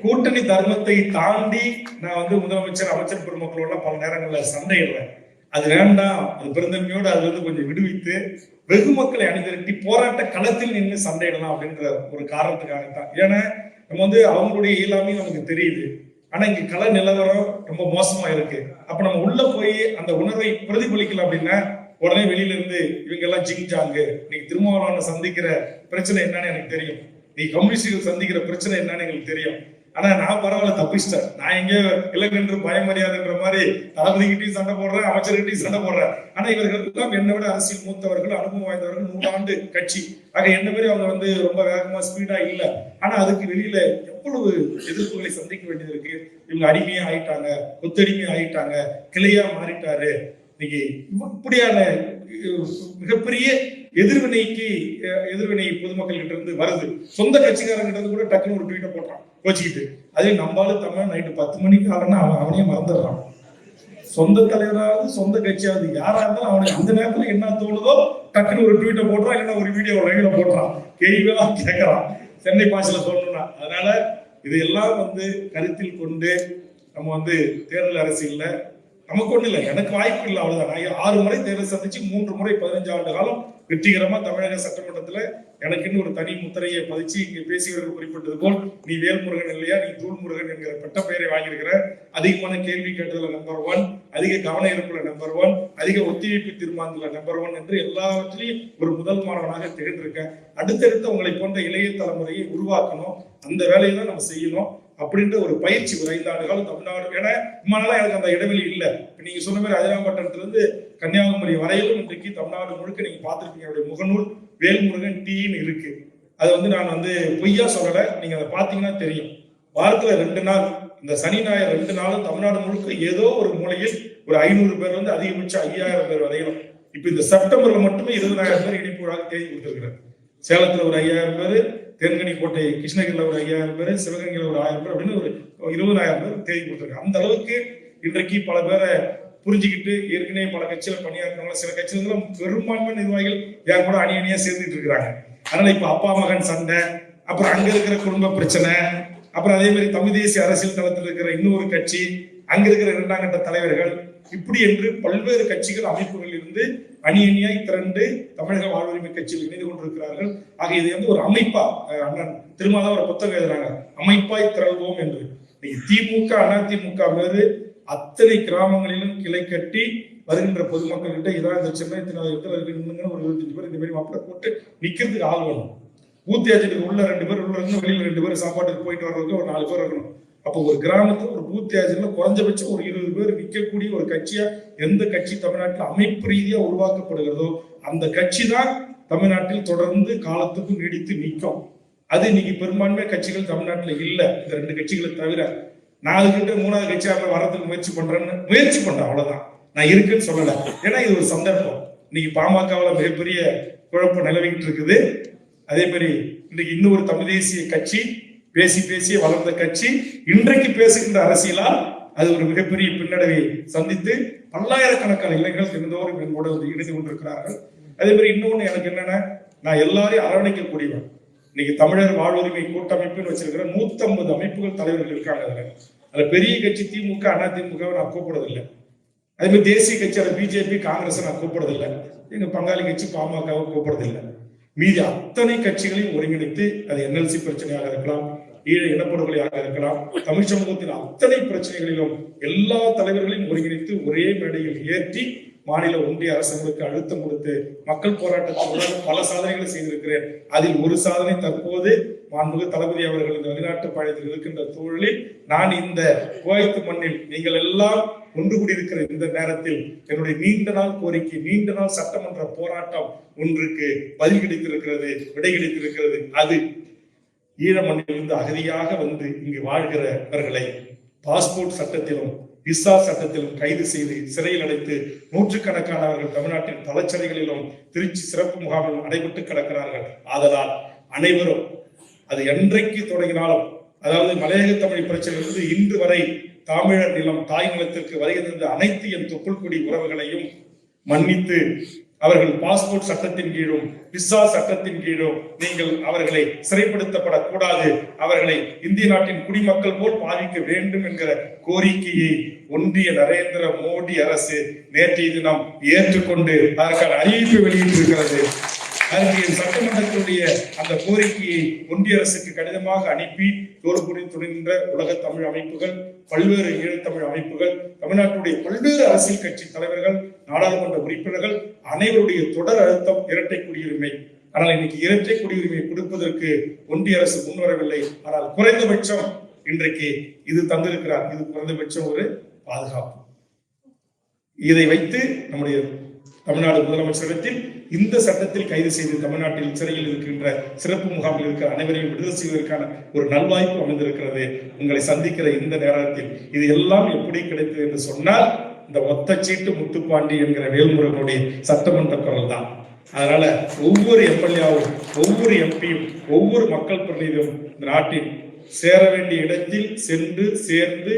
கூட்டணி தர்மத்தை தாண்டி நான் வந்து முதலமைச்சர், அமைச்சர் பெருமக்களோட பல நேரங்கள்ல சண்டையிடுறேன். அது வேண்டாம், அது பெருந்தன்மையோடு அது வந்து கொஞ்சம் விடுவித்து வெகு மக்களை அணிதிரட்டி போராட்ட களத்தில் நின்று சண்டையிடலாம் அப்படின்ற ஒரு காரணத்துக்காகத்தான். ஏன்னா நம்ம வந்து அவங்களுடைய இயலாமே நமக்கு தெரியுது, ஆனா இங்க கள நிலவரம் ரொம்ப மோசமா இருக்கு. அப்ப நம்ம உள்ள போய் அந்த உணர்வை பிரதிபலிக்கலாம் அப்படின்னா உடனே வெளியில இருந்து இவங்க எல்லாம் ஜிங்ஜாங்கு, நீங்க திருமாவளவனை சந்திக்கிற பிரச்சனை என்னன்னு எனக்கு தெரியும், நீ கம்யூனிஸ்டுகள் சந்திக்கிற பிரச்சனை என்னன்னு எங்களுக்கு தெரியும், ஆனா நான் பரவாயில்ல தப்பிச்சிட்டேன், நான் எங்க இலக்கென்று பயமறியாதுன்ற மாதிரி தளபதிகிட்டையும் சண்டை போடுறேன், அமைச்சர்கிட்டையும் சண்டை போடுறேன். ஆனா இவர்கள் எல்லாம் என்னை விட அரசியல் மூத்தவர்கள், அனுபவம் வாய்ந்தவர்கள், 100 ஆண்டு கட்சி. ஆக என்ன மாதிரி அவங்க வந்து ரொம்ப வேகமா ஸ்பீடா இல்ல, ஆனா அதுக்கு வெளியில எவ்வளவு எதிர்ப்புகளை சந்திக்க வேண்டியது இருக்கு. இவங்க அடிமையா ஆயிட்டாங்க, கொத்தடிமையா ஆயிட்டாங்க, கிளையா மாறிட்டாரு. இன்னைக்கு இப்படியான மிகப்பெரிய எதிர்வினை பொதுமக்கள் கிட்ட இருந்து வருது. சொந்த கட்சிக்காரங்கிட்ட இருந்து கூட டக்குன்னு ஒரு ட்வீட்டை போட்டான் கோச்சிக்கிட்டு. அதே நம்மளால தமிழ் நைட்டு 10 மணிக்கு ஆகனா அவனையே மறந்துடுறான். சொந்த தலைவராவது சொந்த கட்சியாவது யாரா இருந்தாலும் அவனுக்கு அந்த நேரத்துல என்ன தோணுதோ டக்குன்னு ஒரு ட்வீட்டை போடுறான், இல்லைன்னா ஒரு வீடியோ லைவ்ல போடுறான், கேள்வியெல்லாம் கேட்கறான் சென்னை பாஷையில சொல்லணும்னா. அதனால இதையெல்லாம் வந்து கருத்தில் கொண்டு நம்ம வந்து தேர்தல் அரசியல்ல நமக்கு ஒண்ணு இல்லை, எனக்கு வாய்ப்பு இல்லை, அவ்வளவுதான். நான் 6 முறை தேர்தல் சந்திச்சு 3 முறை 15 ஆண்டு காலம் வெற்றிகரமா தமிழக சட்டமன்றத்துல எனக்குன்னு ஒரு தனி முத்திரையை பதிச்சு இங்க பேசியவர்கள் குறிப்பிட்டது போல் நீ வேல்முருகன் இல்லையா, நீ தூள்முருகன் என்கிற பட்ட பெயரை வாங்கியிருக்கிற. அதிகமான கேள்வி கேட்டதுல நம்பர் 1, அதிக கவன ஈர்ப்புல நம்பர் 1, அதிக ஒத்திவைப்பு தீர்மானத்துல நம்பர் 1 என்று எல்லாவற்றிலையும் ஒரு முதல் மாணவனாக திகழ்ந்திருக்கேன். அடுத்தடுத்து உங்களை போன்ற இளைய தலைமுறையை உருவாக்கணும், அந்த வேலையை தான் நம்ம செய்யணும். அப்படின்ற ஒரு பயிற்சி ஒரு 5 ஆண்டு காலம் தமிழ்நாடு. ஏன்னா இம்மானால எனக்கு அந்த இடைவெளி இல்லை. நீங்க சொன்ன மாதிரி அதிராம்பட்டினத்துல இருந்து கன்னியாகுமரி வரையிலும் இன்றைக்கு தமிழ்நாடு முழுக்க நீங்க பார்த்துருப்பீங்க. என்னுடைய முகநூல் வேல்முருகன் டீன்னு இருக்கு. அது நான் பொய்யா சொல்லலை, நீங்க அதை பார்த்தீங்கன்னா தெரியும். வாரத்துல 2 நாள், இந்த சனி ஞாயிறு 2 நாளும் தமிழ்நாடு முழுக்க ஏதோ ஒரு மூலையில் ஒரு 500 பேர்ல இருந்து அதிகபட்சம் 5000 பேர் வரையிலும். இப்ப இந்த செப்டம்பர்ல மட்டுமே 20000 பேர் இணைப்புகளாக தேதி கொடுத்திருக்கிறார். சேலத்துல ஒரு 5000 பேர், தேன்கனிக்கோட்டை கிருஷ்ணகிரியில ஒரு 5000 பேர், சிவகங்கையில ஒரு 1000 பேர் அப்படின்னு ஒரு 20000 பேர் தேதி கொடுத்திருக்காங்க. அந்த அளவுக்கு இன்றைக்கு பல பேரை புரிஞ்சுக்கிட்டு ஏற்கனவே பல கட்சிகள் பணியாற்றுறவங்க, சில கட்சிகளும் பெரும்பான்மை நிர்வாகிகள் என் கூட அணியணியா சேர்ந்துட்டு இருக்கிறாங்க. அதனால இப்ப அப்பா மகன் சண்டை, அப்புறம் அங்க இருக்கிற குடும்ப பிரச்சனை, அப்புறம் அதே மாதிரி தமிழ் தேசிய அரசியல் தளத்தில் இருக்கிற இன்னொரு கட்சி, அங்க இருக்கிற 2ஆம் கட்ட தலைவர்கள், இப்படி என்று பல்வேறு கட்சிகள் அமைப்புகளில் இருந்து அணியணியாய் திரண்டு தமிழக வாழ்வுரிமை கட்சியில் இணைந்து கொண்டிருக்கிறார்கள். ஆக இது ஒரு அமைப்பா, அண்ணன் திருமாவளவன் ஒரு புத்தகம் எழுதுறாங்க, அமைப்பாய் திரள்வோம் என்று. திமுக அதிமுக வேறு அத்தனை கிராமங்களிலும் கிளை கட்டி வருகின்ற பொதுமக்கள் கிட்ட இதான் இந்த சின்ன ஒரு 25 பேர் இந்த மாதிரி மக்களை போட்டு நிக்கிறதுக்கு ஆள் வேணும். பூத்தி ஏஜென்ட்டுக்கு உள்ள 2 பேர், உள்ள இருந்து வெளியில 2 பேர் சாப்பாட்டுக்கு போயிட்டு வர்றதுக்கு ஒரு 4 பேர் இருக்கணும். அப்போ ஒரு கிராமத்துல ஒரு பூத்தி ஏஜென்ட்ல குறைஞ்சபட்சம் ஒரு 20 பேர் நிற்கக்கூடிய ஒரு கட்சியா எந்த கட்சி தமிழ்நாட்டில் அமைப்பு ரீதியா உருவாக்கப்படுகிறதோ அந்த கட்சி தான் தமிழ்நாட்டில் தொடர்ந்து காலத்துக்கும் நீடித்து நிற்கும். அது இன்னைக்கு பெரும்பான்மை கட்சிகள் தமிழ்நாட்டில் இல்லை, இந்த 2 கட்சிகளை தவிர. நான் அதுக்கிட்ட 3வது கட்சியாக வரதுக்கு முயற்சி பண்றேன், அவ்வளவுதான். நான் இருக்குன்னு சொல்லல. ஏன்னா இது ஒரு சந்தர்ப்பம். இன்னைக்கு பாமகவில் மிகப்பெரிய குழப்பம் நிலவிக்கிட்டு இருக்குது. அதே மாதிரி இன்னைக்கு இன்னொரு தமிழ் தேசிய கட்சி பேசிய வளர்ந்த கட்சி இன்றைக்கு பேசுகின்ற அரசியலால் அது ஒரு மிகப்பெரிய பின்னடைவை சந்தித்து பல்லாயிரக்கணக்கான இளைஞர்கள் தினந்தோறும் என்னோட இணைந்து கொண்டிருக்கிறார்கள். அதே மாதிரி இன்னொன்னு எனக்கு என்னன்னா, நான் எல்லாரையும் அரவணைக்கக்கூடியவன். இன்னைக்கு தமிழர் வாழ்வுரிமை கூட்டமைப்புன்னு வச்சிருக்கிற 150 அமைப்புகள் தலைவர்கள் இருக்காங்க. அதுல பெரிய கட்சி திமுக அதிமுக நான் கூப்பிடுறதில்லை. அதே மாதிரி தேசிய கட்சி பிஜேபி காங்கிரஸ் நான் கூப்பிடுறதில்லை. எங்க பங்காளி கட்சி பாமகவை கூப்பிடுறதில்லை. மீதி அத்தனை கட்சிகளையும் ஒருங்கிணைத்து அது NLC பிரச்சனையாக இருக்கலாம், ஈழ இனப்படுகொலையாக இருக்கலாம், தமிழ் சமூகத்தின் அத்தனை பிரச்சனைகளிலும் எல்லா தலைவர்களையும் ஒருங்கிணைத்து ஒரே மேடையில் ஏற்றி மாநில ஒன்றிய அரசுகளுக்கு அழுத்தம் கொடுத்து மக்கள் போராட்டத்துடன் பல சாதனைகளை செய்திருக்கிறேன். அதில் ஒரு சாதனை தற்போது மாண்புமிகு தளபதி அவர்கள் இந்த வெளிநாட்டு பயணத்தில் இருக்கின்ற சூழலில் நான் இந்த கோயத்து மண்ணில் நீங்கள் எல்லாம் ஒன்று கூடியிருக்கிற இந்த நேரத்தில் என்னுடைய நீண்ட நாள் கோரிக்கை, நீண்ட நாள் சட்டமன்ற போராட்டம் ஒன்றுக்கு பதில் கிடைத்திருக்கிறது, விடை கிடைத்திருக்கிறது. அது ஈழ மண்ணிலிருந்து அகதியாக வந்து இங்கு வாழ்கிறவர்களை பாஸ்போர்ட் சட்டத்திலும் விசா சட்டத்திலும் கைது செய்து சிறையில் அடைத்து நூற்றுக்கணக்கானவர்கள் தமிழ்நாட்டின் தளச்சடைகளிலும் திருச்சி சிறப்பு முகாமிலும் அடைபட்டு கிடக்கிறார்கள். ஆதலால் அனைவரும் அது என்றைக்கு தொடங்கினாலும், அதாவது மலையக தமிழ் பிரச்சனையிலிருந்து இன்று வரை தமிழர் நிலம் தாய் நிலத்திற்கு வருகை தந்த அனைத்து என் தொப்புள் கொடி உறவுகளையும் மன்னித்து அவர்கள் பாஸ்போர்ட் சட்டத்தின் கீழும் விசா சட்டத்தின் கீழும் நீங்கள் அவர்களை சிறைப்படுத்தப்படக்கூடாது, அவர்களை இந்திய நாட்டின் குடிமக்கள் போல் பாதிக்க வேண்டும் என்கிற கோரிக்கையை ஒன்றிய நரேந்திர மோடி அரசு நேற்றைய தினம் ஏற்றுக்கொண்டு அதற்கான அறிவிப்பை வெளியிட்டிருக்கிறது. அதற்கு சட்டமன்றத்தினுடைய அந்த கோரிக்கையை ஒன்றிய அரசுக்கு கடிதமாக அனுப்பி தோல் துணிகின்ற உலக தமிழ் அமைப்புகள், பல்வேறு ஈழத்தமிழ் அமைப்புகள், தமிழ்நாட்டுடைய பல்வேறு அரசியல் கட்சி தலைவர்கள், நாடாளுமன்ற உறுப்பினர்கள் அனைவருடைய தொடர் அழுத்தம் இரட்டை குடியுரிமை. ஆனால் இன்னைக்கு இரட்டை குடியுரிமை கொடுப்பதற்கு ஒன்றிய அரசு முன்வரவில்லை. ஆனால் குறைந்தபட்சம் இன்றைக்கு இது தந்திருக்கிறார். இது குறைந்தபட்சம் ஒரு பாதுகாப்பு. இதை வைத்து நம்முடைய தமிழ்நாடு முதலமைச்சரிடத்தில் இந்த சட்டத்தில் கைது செய்து தமிழ்நாட்டில் சிறையில் இருக்கின்ற சிறப்பு முகாமில் இருக்கிற அனைவரையும் விடுதலை செய்வதற்கான ஒரு நல்வாய்ப்பு அமைந்திருக்கிறது. உங்களை சந்திக்கிற இந்த நேரத்தில் இது எல்லாம் எப்படி கிடைத்தது என்று சொன்னால் இந்த ஒத்தச்சீட்டு முத்துப்பாண்டி என்கிற வேல்முருகனுடைய சட்டமன்ற குரல் தான். அதனால ஒவ்வொரு எம்எல்ஏவும், ஒவ்வொரு எம்பியும், ஒவ்வொரு மக்கள் பிரதிநிதியும் இந்த நாட்டில் சேர வேண்டிய இடத்தில் சென்று சேர்ந்து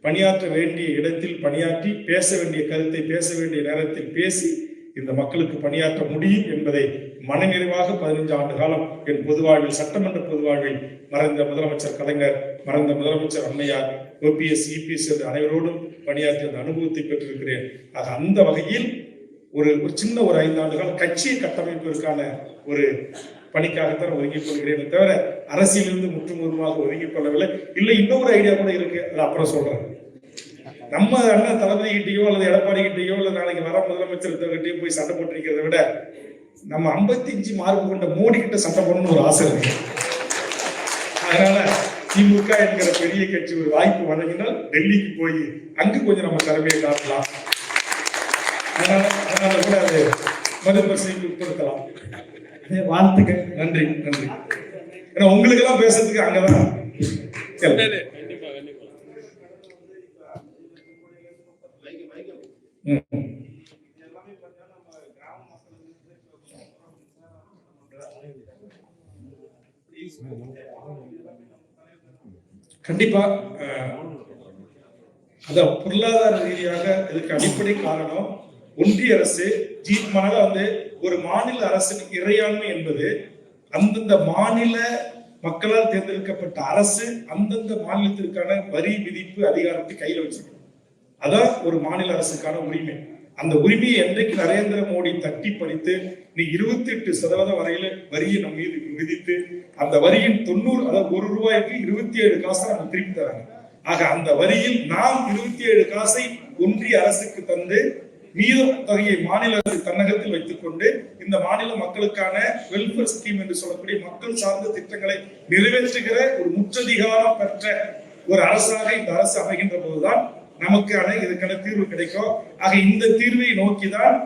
பணியாற்ற வேண்டிய இடத்தில் பணியாற்றி பேச வேண்டிய கருத்தை பேச வேண்டிய நேரத்தில் பேசி இந்த மக்களுக்கு பணியாற்ற முடியும் என்பதை மனநிறைவாக 15 ஆண்டு காலம் என் பொதுவாழ்வில், சட்டமன்ற பொதுவாழ்வில் மறைந்த முதலமைச்சர் கலைஞர், மறைந்த முதலமைச்சர் அம்மையார், OPS EPS என்று அனைவரோடும் பணியாற்றிய அந்த அனுபவத்தை பெற்றிருக்கிறேன். ஆக அந்த வகையில் ஒரு சின்ன ஒரு 5 ஆண்டு காலம் கட்சியை கட்டமைப்பதற்கான ஒரு பணிக்காகத்தான் ஒதுங்கிக் கொள்கிறேன் தவிர அரசியலிருந்து முற்றுமுழுமாக ஒதுங்கிக் கொள்ளவில்லை. இல்லை, இன்னொரு ஐடியா கூட இருக்கு, அது அப்புறம் சொல்றேன். நம்ம அண்ணன் தளபதி கிட்டையோ அல்லது எடப்பாடி கிட்டையோ அல்லது நாளைக்கு வர முதலமைச்சர் கிட்டையோ போய் சண்டை போட்டிருக்கிறத விட நம்ம 55 மார்க்கு கொண்ட மோடி கிட்ட சண்டை போடணும்னு ஒரு ஆசை இருக்கு. அதனால திமுக என்கிற பெரிய கட்சி ஒரு வாய்ப்பு வழங்கினால் டெல்லிக்கு போய் அங்கு கொஞ்சம் நம்ம திறமையை காட்டலாம். அதனால கூட அது மறுபரிசீலனைக்கு உட்படுத்தலாம். வாழ்த்துக்கள். நன்றி நன்றி. ஏன்னா உங்களுக்கு எல்லாம் பேசுறதுக்கு அங்கதான். கண்டிப்பா அதான் பொருளாதார ரீதியாக இதுக்கு அடிப்படை காரணம் ஒன்றிய அரசு வந்து ஒரு மாநில அரசுக்கு இறையாண்மை என்பது அந்தந்த மாநில மக்களால் தேர்ந்தெடுக்கப்பட்ட அரசு அந்தந்த மாநிலத்திற்கான வரி விதிப்பு அதிகாரத்தை கையில வச்சிருக்கணும். அதான் ஒரு மாநில அரசுக்கான உரிமை. அந்த உரிமையை என்றைக்கு நரேந்திர மோடி தட்டி பறித்து நீ 28% வரையில வரியை நம் மீது விதித்து அந்த வரியின் 90 அதாவது ₹1 27 காசை நம்ம திருப்பி தராங்க. ஆக அந்த வரியில் நாம் 27 காசை ஒன்றிய அரசுக்கு தந்து மீத தொகையை மாநில அரசு தன்னகத்தில் வைத்துக் கொண்டு இந்த மாநில மக்களுக்கான வெல்ஃபேர் ஸ்கீம் என்று சொல்லக்கூடிய மக்கள் சார்ந்த திட்டங்களை நிறைவேற்றுகிற ஒரு முற்றதிகாரம் பெற்ற ஒரு அரசாக இந்த அரசு அமைகின்ற போதுதான் நமக்கான இதுக்கான தீர்வு கிடைக்கும். ஆக இந்த தீர்வை நோக்கிதான்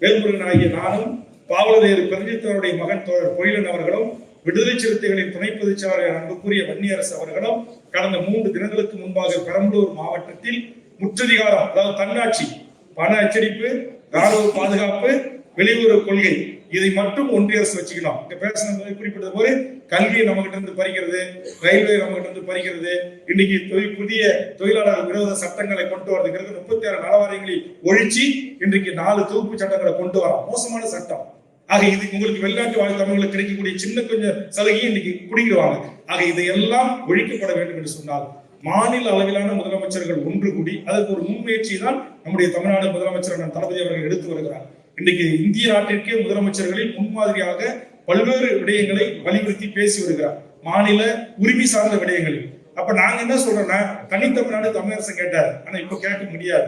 வேல்முருகன் ஆகிய நானும் பாவலரேறு பெருஞ்சித்தவருடைய மகன் தோழர் பொயிலன் அவர்களும் விடுதலை சிறுத்தைகளின் துணை பொதுச்செயலாளர் அன்புக்குரிய வன்னியரசு அவர்களும் கடந்த 3 தினங்களுக்கு முன்பாக பெரம்பலூர் மாவட்டத்தில் முற்றதிகாரம் அதாவது தன்னாட்சி, பண அச்சடிப்பு, ராணுவ பாதுகாப்பு, வெளியுறவு கொள்கை இதை மட்டும் ஒன்றிய அரசு வச்சுக்கலாம். இங்க பேசினது குறிப்பிட்டது போது கல்வியை நம்ம கிட்ட இருந்து பறிக்கிறது, ரயில்வே நம்ம கிட்ட இருந்து பறிக்கிறது, இன்னைக்கு புதிய தொழிலாளர் விரோத சட்டங்களை கொண்டு வரதுங்கிறது 36 நலவாரியங்களை ஒழிச்சு இன்றைக்கு 4 தொகுப்பு சட்டங்களை கொண்டு வரோம். மோசமான சட்டம். ஆக இது உங்களுக்கு வெளிநாட்டு வாழ் தமிழர்களுக்கு கிடைக்கக்கூடிய சின்ன கொஞ்சம் சலுகையை இன்னைக்கு குடிக்கிறாங்க. ஆக இதையெல்லாம் ஒழிக்கப்பட வேண்டும் என்று சொன்னால் மாநில அளவிலான முதலமைச்சர்கள் ஒன்று கூடி அதற்கு ஒரு முன்முயற்சி தான் நம்முடைய தமிழ்நாடு முதலமைச்சர் தளபதி அவர்கள் எடுத்து வருகிறார். இன்றைக்கு இந்திய நாட்டிற்கே முதலமைச்சர்களில் முன்மாதிரியாக பல்வேறு விடயங்களை வலியுறுத்தி பேசி வருகிறார், மாநில உரிமை சார்ந்த விடயங்களில். அப்ப நாங்க என்ன சொல்றோம்னா தனித்தமிழ்நாடு தமிழரசு கேட்டாரு, ஆனா இப்ப கேட்க முடியாது.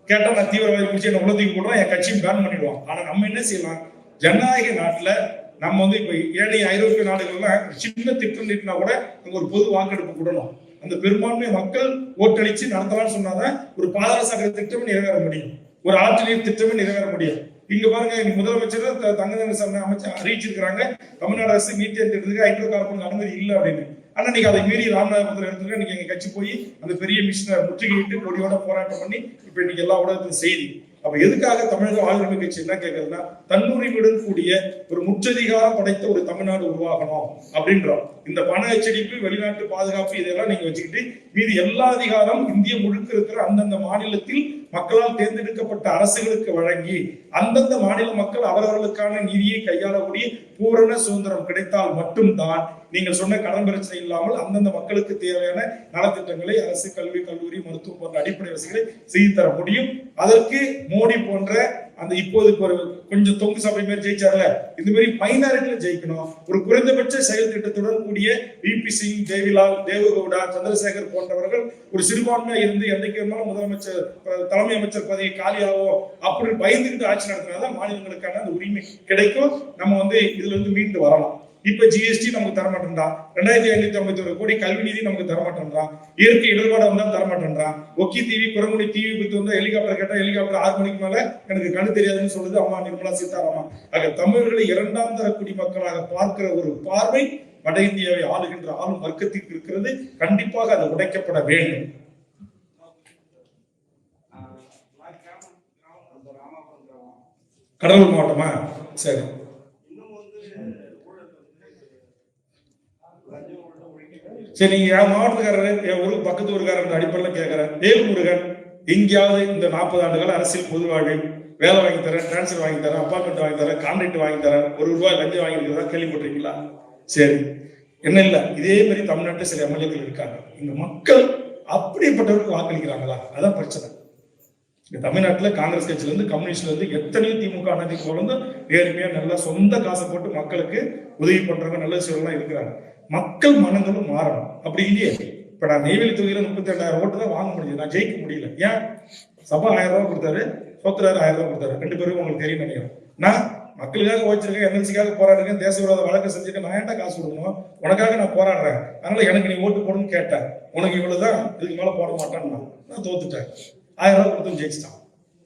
கேட்டா நான் தீவிரவாதி பிடிச்சி என்ன உலகத்துக்கு போடுறோம், என் கட்சியும் பேன் பண்ணிடுவோம். ஆனா நம்ம என்ன செய்யலாம், ஜனநாயக நாட்டுல நம்ம இப்ப ஏனைய ஐரோப்பிய நாடுகள்லாம் சின்ன திட்டம் நீட்டினா கூட அங்க ஒரு பொது வாக்கெடுப்பு கூடணும். அந்த பெரும்பான்மை மக்கள் ஓட்டளிச்சு நடத்தலாம்னு சொன்னாதான் ஒரு பாதாள திட்டமே நிறைவேற முடியும், ஒரு ஆற்று நீர் திட்டமே நிறைவேற முடியும். இங்க பாருங்க, முதலமைச்சர் தங்கதேச அமைச்சர் அறிவிச்சிருக்கிறாங்க தமிழ்நாடு அரசு மீத்தேன் திட்டத்துக்கு ஹைட்ரோ கார்பன் அனுமதி இல்லை அப்படின்னு. ஆனா நீங்க அதை மீறி ராமநாதபுரத்துல எடுத்துக்க நீங்க எங்க கட்சி போய் அந்த பெரிய மிஷினை முற்றுகையிட்டு கொடியோட போராட்டம் பண்ணி இப்ப இன்னைக்கு எல்லா ஊடகத்திலும் செய்தி. அப்ப எதுக்காக தமிழக ஆளுநர் கட்சி என்ன கேட்கறதுன்னா தன்னுரிமையுடன் கூடிய ஒரு முற்றதிகாரம் படைத்த ஒரு தமிழ்நாடு உருவாகணும் அப்படின்றோம். இந்த பண அச்சடிப்பு, வெளிநாட்டு பாதுகாப்பு இதெல்லாம் நீங்க வச்சுக்கிட்டு மீது எல்லா அதிகாரம் இந்திய முழுக்க இருக்கிற அந்தந்த மாநிலத்தில் மக்களால் தேர்ந்தெடுக்கப்பட்ட அரசுகளுக்கு வழங்கி அந்தந்த மாநில மக்கள் அவரவர்களுக்கான நிதியை கையாளக்கூடிய பூரண சுதந்திரம் கிடைத்தால் மட்டும்தான் நீங்கள் சொன்ன கடன் பிரச்சனை இல்லாமல் அந்தந்த மக்களுக்கு தேவையான நலத்திட்டங்களை அரசு, கல்வி, கல்லூரி, மருத்துவம் போன்ற அடிப்படை வசதிகளை செய்து தர முடியும். அதற்கு மோடி போன்ற அந்த இப்போது கொஞ்சம் தொங்கு சபை மாதிரி ஜெயிச்சார்ல, இந்த மாதிரி மைனாரிட்டியில ஜெயிக்கணும். ஒரு குறைந்தபட்ச செயல் திட்டத்துடன் கூடிய விபி சிங், தேவிலால், தேவகவுடா, சந்திரசேகர் போன்றவர்கள் ஒரு சிறுபான்மையா இருந்து என்றைக்கு இருந்தாலும் முதலமைச்சர் தலைமை அமைச்சர் பதவி காலியாவோ அப்படின்னு பயந்துகிட்டு ஆட்சி நடத்தினாதான் மாநிலங்களுக்கான அந்த உரிமை கிடைக்கும். நம்ம இதுல இருந்து மீண்டு வரலாம். இப்ப ஜிஎஸ்டி நமக்கு தரமாட்டேன்றான், 2551 கோடி கல்வி நிதி நமக்கு தரமாட்டேன்றான், இயற்கை இடர்பாடு வந்தா தரமாட்டேன்றான், ஒக்கி டிவி, குரங்குடி டிவி பத்தி வந்தா ஹெலிகாப்டர் கேட்டா ஹெலிகாப்டர் 6 மணிக்கு மேல எனக்கு கண்ணு தெரியாதுன்னு சொல்லுது அம்மா நிர்மலா சீதாராமன். ஆக தமிழர்களை 2ஆம் தர குடிமக்களாக பார்க்கிற ஒரு பார்வை வட இந்தியாவை ஆளுகின்ற ஆளும் வர்க்கத்திற்கு இருக்கிறது. கண்டிப்பாக அது உடைக்கப்பட வேண்டும். கடலூர் மாவட்டமா? சரி, சரி. நீங்க என் மாவட்டக்காரரு, என் ஊருக்கு பக்கத்து ஊருக்காரர் அடிப்படையில் கேட்கிறேன், வேல்முருகன் எங்கேயாவது இந்த 40 ஆண்டுகள் அரசியல் பொது வாழ்வை வேலை வாங்கி தரேன், டிரான்ஸ்பர் வாங்கி தரேன், அப்பார்ட்மெண்ட் வாங்கி தரேன், கான்ட்ராக்ட் வாங்கி தரேன், ₹1 லஞ்சம் வாங்கி இருக்கிறதா கேள்விப்பட்டிருக்கீங்களா? சரி, என்ன இல்ல இதே மாதிரி தமிழ்நாட்டில் சில எம்எல்ஏக்கள் இருக்காங்க. இந்த மக்கள் அப்படிப்பட்டவருக்கு வாக்களிக்கிறாங்களா? அதான் பிரச்சனை. தமிழ்நாட்டில் காங்கிரஸ் கட்சியில இருந்து, கம்யூனிஸ்ட்ல இருந்து, எத்தனையோ திமுக அதிமுக வந்து நேர்மையா நல்லா சொந்த காசை போட்டு மக்களுக்கு உதவி பண்றவங்க நல்ல விஷயம்லாம் இருக்கிறாங்க. மக்கள் மனங்களும் மாறணும். அப்படி இல்லையே. இப்ப நான் நெய்வேலி தொகுதியில 32,000 ஓட்டு தான் வாங்க முடியுது, நான் ஜெயிக்க முடியல. ஏன்? சபா 1000 ரூபாய் கொடுத்தாரு, சோத்துறாரு 1000 ரூபாய் கொடுத்தாரு, 2 பேரும் உங்களுக்கு தெரியும் நினைக்கிறேன். நான் மக்களுக்காக ஓச்சிருக்கேன், என்எல்சிக்காக போராடுறேன், தேச விரோத வழக்கு செஞ்சுட்டு நான் ஏன்டா காசு கொடுக்கணும், உனக்காக நான் போராடுறேன், அதனால எனக்கு நீ ஓட்டு போடணும்னு கேட்டேன், உனக்கு இவ்வளவுதான், இதுக்கு மேல போட மாட்டேன்னு நான் தோத்துட்டேன். 1000 ரூபாய் கொடுத்து ஜெயிச்சிட்டான்.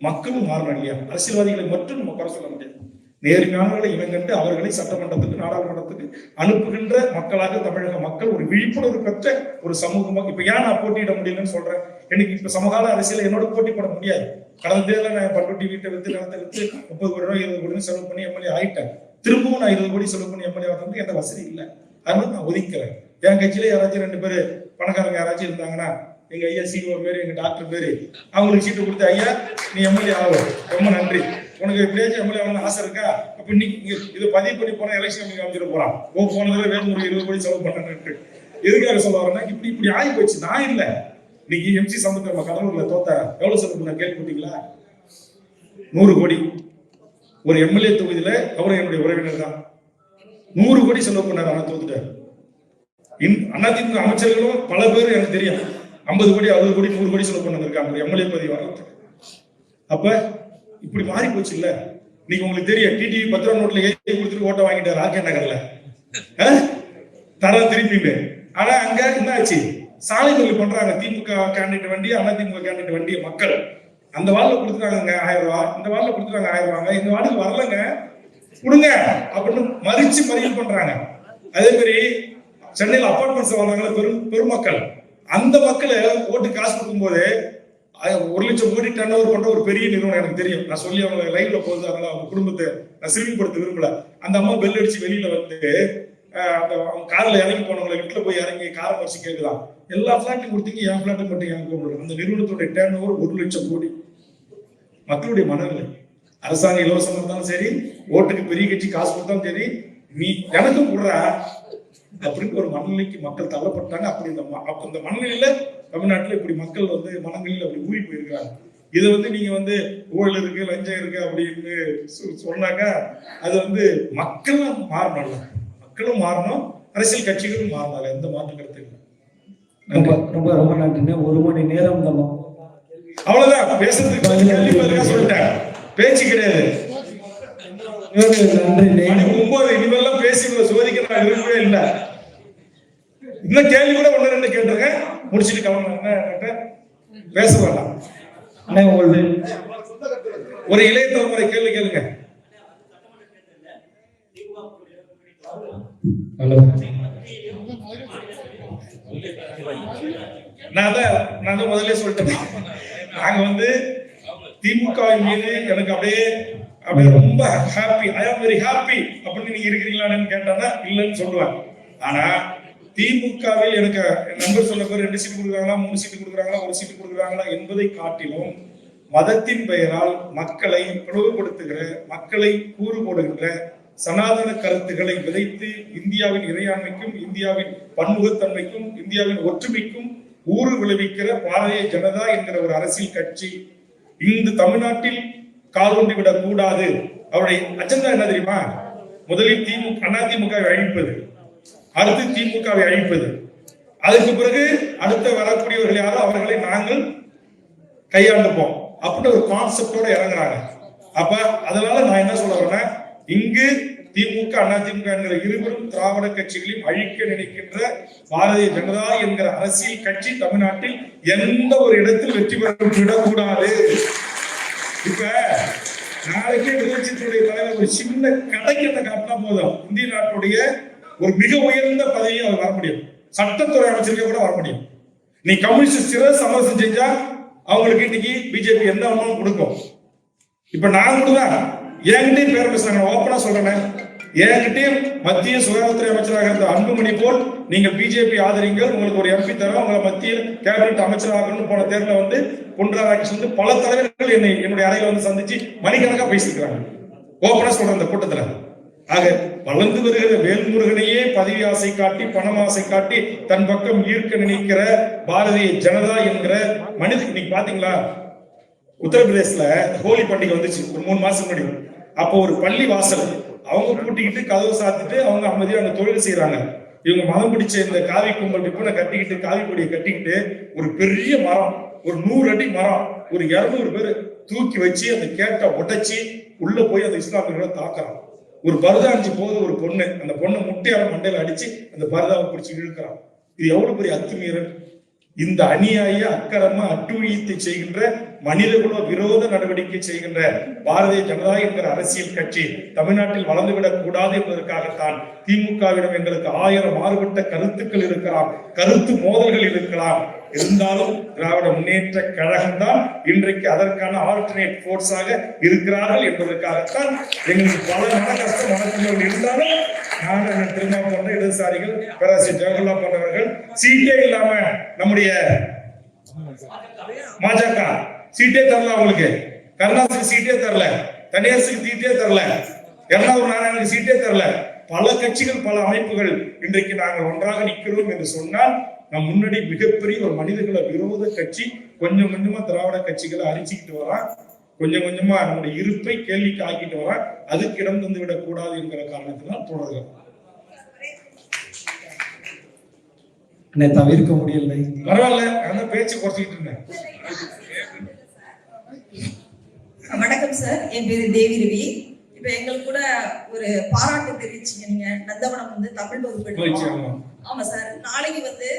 மக்களும் மாறணும் இல்லையா? அரசியல்வாதிகளை மட்டும் நம்ம குறை சொல்ல முடியாது. நேர்மையானவர்களை இனங்கண்டு அவர்களை சட்டமன்றத்துக்கு நாடாளுமன்றத்துக்கு அனுப்புகின்ற மக்களாக தமிழக மக்கள் ஒரு விழிப்புணர்வு பெற்ற ஒரு சமூகமாக. இப்ப ஏன் நான் போட்டியிட முடியலன்னு சொல்றேன், எனக்கு இப்ப சமகால அரசியல என்னோட போட்டி போட முடியாது. கடந்த தேர்தலில் நான் பண்ருட்டி வீட்டை வித்து நிலத்தை வித்து 30 கோடி ரூபாய் 20 கோடி செலவு பண்ணி எம்எல்ஏ ஆயிட்டேன். திரும்பவும் நான் 20 கோடி செலவு பண்ணி எம்எல்ஏ வந்து எந்த வசதி இல்லை, அதனால நான் ஒதுக்கிறேன். என் கட்சியில யாராச்சும் 2 பேர் பணக்காரங்க யாராச்சும் இருந்தாங்கன்னா, எங்க ஐயா சிஓ பேரு, எங்க டாக்டர் பேரு, அவங்களுக்கு சீட்டு கொடுத்து ஐயா நீ எம்எல்ஏ ஆகும், ரொம்ப நன்றி, உனக்கு எப்படியாச்சும் எம்எல்ஏ ஆகணும்னு ஆசை இருக்கா, அப்ப இன்னைக்கு இதை பதிவு பண்ணி போனா எலெக்ஷன் அமைச்சிட போறான், போனதுல வேறு 20 கோடி செலவு பண்ணு. எதுக்காக சொல்ல வரேன்னா, இப்படி ஆகி போச்சு. நான் இல்ல, இன்னைக்கு எம்சி சமுத்திரம் கடலூர்ல தோத்த எவ்வளவு செலவு பண்ண கேள்விப்பட்டீங்களா? 100 கோடி. ஒரு எம்எல்ஏ தொகுதியில அவரும் என்னுடைய உறவினர் தான், 100 கோடி செலவு பண்ணாரு, ஆனா தோத்துட்டாரு. அதிமுக அமைச்சர்களும் பல பேர் எனக்கு தெரியும் 50 கோடி 60 கோடி 100 கோடி செலவு பண்ணிருக்காங்க எம்எல்ஏ பதவி வர்றதுக்கு. அப்ப இப்படி மாறி போச்சு இல்ல. நீங்க உங்களுக்கு தெரியும், டிடிவி 10 ரூபா நோட்ல ஏற்றி கொடுத்துட்டு ஓட்ட வாங்கிட்டாரு ஆர்கே நகர்ல, தர திருப்பிட்டு. ஆனா அங்க என்ன ஆச்சு, சாலை தொழில் பண்றாங்க. திமுக கேண்டிடேட் வண்டி, அதிமுக கேண்டிடேட் வண்டி மக்கள் அந்த வார்டுல கொடுத்துட்டாங்க 1000 ரூபாய், இந்த வார்டுல கொடுத்துட்டாங்க 1000 ரூபாங்க, இந்த வார்டுக்கு வரலங்க கொடுங்க அப்படின்னு மறிச்சு மறியல் பண்றாங்க. அதே மாதிரி சென்னையில் அபார்ட்மெண்ட்ஸ் வாழ்றாங்க பெருமக்கள், அந்த மக்களை ஓட்டு காசு கொடுக்கும் போது 1 லட்சம் கோடி டர்ன் ஓவர் பண்ற ஒரு பெரிய நிறுவனம் எனக்கு தெரியும். நான் சொல்லி அவங்க லைவ்ல போகுது, அதனால அவங்க குடும்பத்தை நான் சிறுமிப்படுத்த விரும்பல. அந்த அம்மா பெல் அடிச்சு வெளியில வந்து அந்த கார்ல இறங்கி போனவங்களை வீட்டுல போய் இறங்கி காரை வச்சு கேட்கலாம், எல்லா பிளாட்டும் கொடுத்தீங்க, என் பிளாட்டை மட்டும் ஏன் கூப்பிடுறது? அந்த நிறுவனத்துடைய டர்ன் ஓவர் 1 லட்சம் கோடி. மக்களுடைய மனநிலை, அரசாங்கம் இலவசம் இருந்தாலும் சரி, ஓட்டுக்கு பெரிய கட்சி காசு கொடுத்தாலும் சரி, நீ எனக்கு கொடுற அப்படின்னு ஒரு மனநிலைக்கு மக்கள் தள்ளப்பட்டாங்க. அப்படி அந்த மனநிலையில தமிழ்நாட்டில் இப்படி மக்கள் வந்து மனங்களில் அப்படி ஊறி போயிருக்காங்க. இதை வந்து நீங்க வந்து ஊழல் இருக்கு, லஞ்சம் இருக்கு அப்படின்னு சொன்னாக்கா அது வந்து மக்களும் மாறணும், மக்களும் மாறணும், அரசியல் கட்சிகளும் மாறினாங்க, எந்த மாற்று கருத்து இல்லை. ரொம்ப ரொம்ப நன்றி. 1 மணி நேரம் தான், அவ்வளவுதான் பேசுறதுக்கு சொல்லிட்டேன், பேச்சு கிடையாது. நன்றி. 9 இனிமேல்லாம் பேசி சோதிக்க நான் விரும்பவே இல்லை. இன்னும் கேள்வி கூட 1 2 கேட்டிருக்கேன், முடிச்சுட்டு கவனம் பேச வேண்டாம். ஒரு இளைய தலைமுறை கேள்வி கேளுங்க. நான் முதல்ல சொல்லிட்டேன், நாங்க வந்து திமுக மீது எனக்கு அப்படியே ரொம்ப happy, I am very happy அப்படின்னு நீங்க இருக்கிறீங்களான்னு கேட்டானா இல்லைன்னு சொல்லுவாங்க. ஆனா திமுகவில் எனக்கு நண்பர் சொல்ல பேர் 2 சீட்டு கொடுக்குறாங்களா, 3 சீட்டு கொடுக்குறாங்களா, 1 சீட்டு கொடுக்குறாங்களா என்பதை காட்டிலும் மதத்தின் பெயரால் மக்களை பிளவுபடுத்துகிற, மக்களை கூறு போடுகின்ற சனாதன கருத்துக்களை விதைத்து இந்தியாவின் இறையாண்மைக்கும், இந்தியாவின் பன்முகத்தன்மைக்கும், இந்தியாவின் ஒற்றுமைக்கும் ஊறு விளைவிக்கிற பாரதிய ஜனதா என்கிற ஒரு அரசியல் கட்சி இந்த தமிழ்நாட்டில் கால் ஒன்றி விடக் கூடாது. அவருடைய அஜெண்டா என்ன தெரியுமா? முதலில் அதிமுகவை அழிப்பது, அடுத்து திமுகவை அழிப்பது, அதுக்கு பிறகு அடுத்த வரக்கூடியவர்கள் யாரோ அவர்களை நாங்கள் கையாண்டுப்போம் அப்படின்னு ஒரு கான்செப்டோட இறங்குறாங்க. அப்ப அதனால நான் என்ன சொல்ல வரேன்னா, இங்கு திமுக அதிமுக என்கிற இருவரும் திராவிட கட்சிகளையும் அழிக்க நினைக்கின்ற பாரதிய ஜனதா என்கிற அரசியல் கட்சி தமிழ்நாட்டில் எந்த ஒரு இடத்தில் வெற்றி பெறக்கூடாது. இப்ப நாளைக்கே எதிர்க்கட்சியினுடைய தலைவர் ஒரு சின்ன கடைக்கத்தை காட்டினா போதும், இந்திய நாட்டுடைய ஒரு மிக உயர்ந்த பதவியை அவர் வர முடியும், சட்டத்துறை அமைச்சருக்கே கூட வர முடியும். நீ கம்யூனிஸ்ட் சிற சமரசம் செஞ்சா அவங்களுக்கு இன்னைக்கு பிஜேபி எந்த அமௌண்ட் கொடுக்கும். இப்ப நான் கூட என்கிட்டயும் பேர் பேசுறாங்க, ஓப்பனா சொல்றேன், என்கிட்டயும் மத்திய சுகாதாரத்துறை அமைச்சராக இருந்த அன்புமணி போல் நீங்கள் பிஜேபி ஆதரிங்கள், உங்களுக்கு ஒரு எம்பி தரோம், உங்களை மத்திய கேபினட் அமைச்சராகணும்னு போன தேர்தலில் வந்து பொன் ராதாகிருஷ்ணன் பல தலைவர்கள் என்னுடைய அறையில வந்து சந்திச்சு மணிக்கணக்கா பேசிக்கிறாங்க. ஓப்பனா சொல்றேன் இந்த கூட்டத்துல. ஆக வளர்ந்து வருகிற வேல்முருகனையே பதவி ஆசை காட்டி, பணம் ஆசை காட்டி தன் பக்கம் ஈர்க்க நினைக்கிற பாரதிய ஜனதா என்கிற மனித, இன்னைக்கு பாத்தீங்களா உத்தரப்பிரதேசல ஹோலி பண்டிகை வந்துச்சு ஒரு 3 மாசம் முன்னாடி. அப்போ ஒரு பள்ளி வாசல் அவங்க கூட்டிக்கிட்டு கதவை சாத்திட்டு அவங்க அமைதியா அங்க தொழில் செய்யறாங்க. இவங்க மதம் பிடிச்ச இந்த காவி கும்பல் விற்பனை கட்டிக்கிட்டு, காவி கொடியை கட்டிக்கிட்டு ஒரு பெரிய மரம், ஒரு 100 அடி மரம், ஒரு 200 பேர் தூக்கி வச்சு அந்த கேட்டை உடைச்சி உள்ள போய் அந்த இஸ்லாமியர்களை தாக்குறான். ஒரு பரதா அடிச்சு போது ஒரு பொண்ணு, அந்த பொண்ணை முட்டையால மண்டையில அடிச்சு அந்த பரதாவை பிடிச்சி இழுக்கிறான். இது எவ்வளவு பெரிய அத்துமீறல்! இந்த அநியாய அக்கிரம அட்டுழியத்தை செய்கின்ற மனிதகுல விரோத நடவடிக்கை செய்கின்ற பாரதிய ஜனதா என்கிற அரசியல் கட்சி தமிழ்நாட்டில் வளர்ந்துவிடக் கூடாது என்பதற்காகத்தான் திமுகவிடம் எங்களுக்கு 1000 மாறுபட்ட கருத்துக்கள் இருக்கலாம், கருத்து மோதல்கள் இருக்கலாம். இருந்தாலும் திராவிட முன்னேற்ற கழகம் தான் இன்றைக்கு அதற்கான ஆல்டர்னேட் போர்ஸாக இருக்கிறார்கள் என்பதற்காகத்தான் எங்களுக்கு பல மன கஷ்டம் மனக்குள்ளவர்கள் இருந்தாலும் நான் திரும்ப போன்ற இடதுசாரிகள் பேராசிரியர் ஜவஹர்லா போன்றவர்கள் சீட்டே இல்லாம நம்முடைய பாஜக சீட்டே தரல, அவங்களுக்கு கருணாநிதி சீட்டே தரல, தனியார்சுக்கு சீட்டே தரல, எர்ணாவூர் நாராயணனுக்கு சீட்டே தரல. பல கட்சிகள் பல அமைப்புகள் இன்றைக்கு நாங்கள் ஒன்றாக நிற்கிறோம் என்று சொன்னால் நம் முன்னாடி மிகப்பெரிய ஒரு மனிதர்களை விரோத கட்சி கொஞ்சம் கொஞ்சமா திராவிட கட்சிகளை அரிச்சுக்கிட்டு வரான், கொஞ்சம் கொஞ்சமா நம்முடைய இருப்பை கேள்விக்கு ஆக்கிட்டு வரான். அதுக்கு இடம் தந்து விடக் கூடாது என்கிற காரணத்தினால் தொடர்கிறோம். தவிர்க்க முடியலை, பரவாயில்ல, அந்த பேச்சு குறைச்சிக்கிட்டு இருந்தேன். வணக்கம் சார், என் பேரு தேவி ரவி. இப்ப எங்களுக்கு கூட ஒரு பாராட்டு தெரிவிச்சீங்க, நீங்க நந்தவனம் வந்து தமிழ் வகுப்பு. ஆமா சார், நாளைக்கு வந்து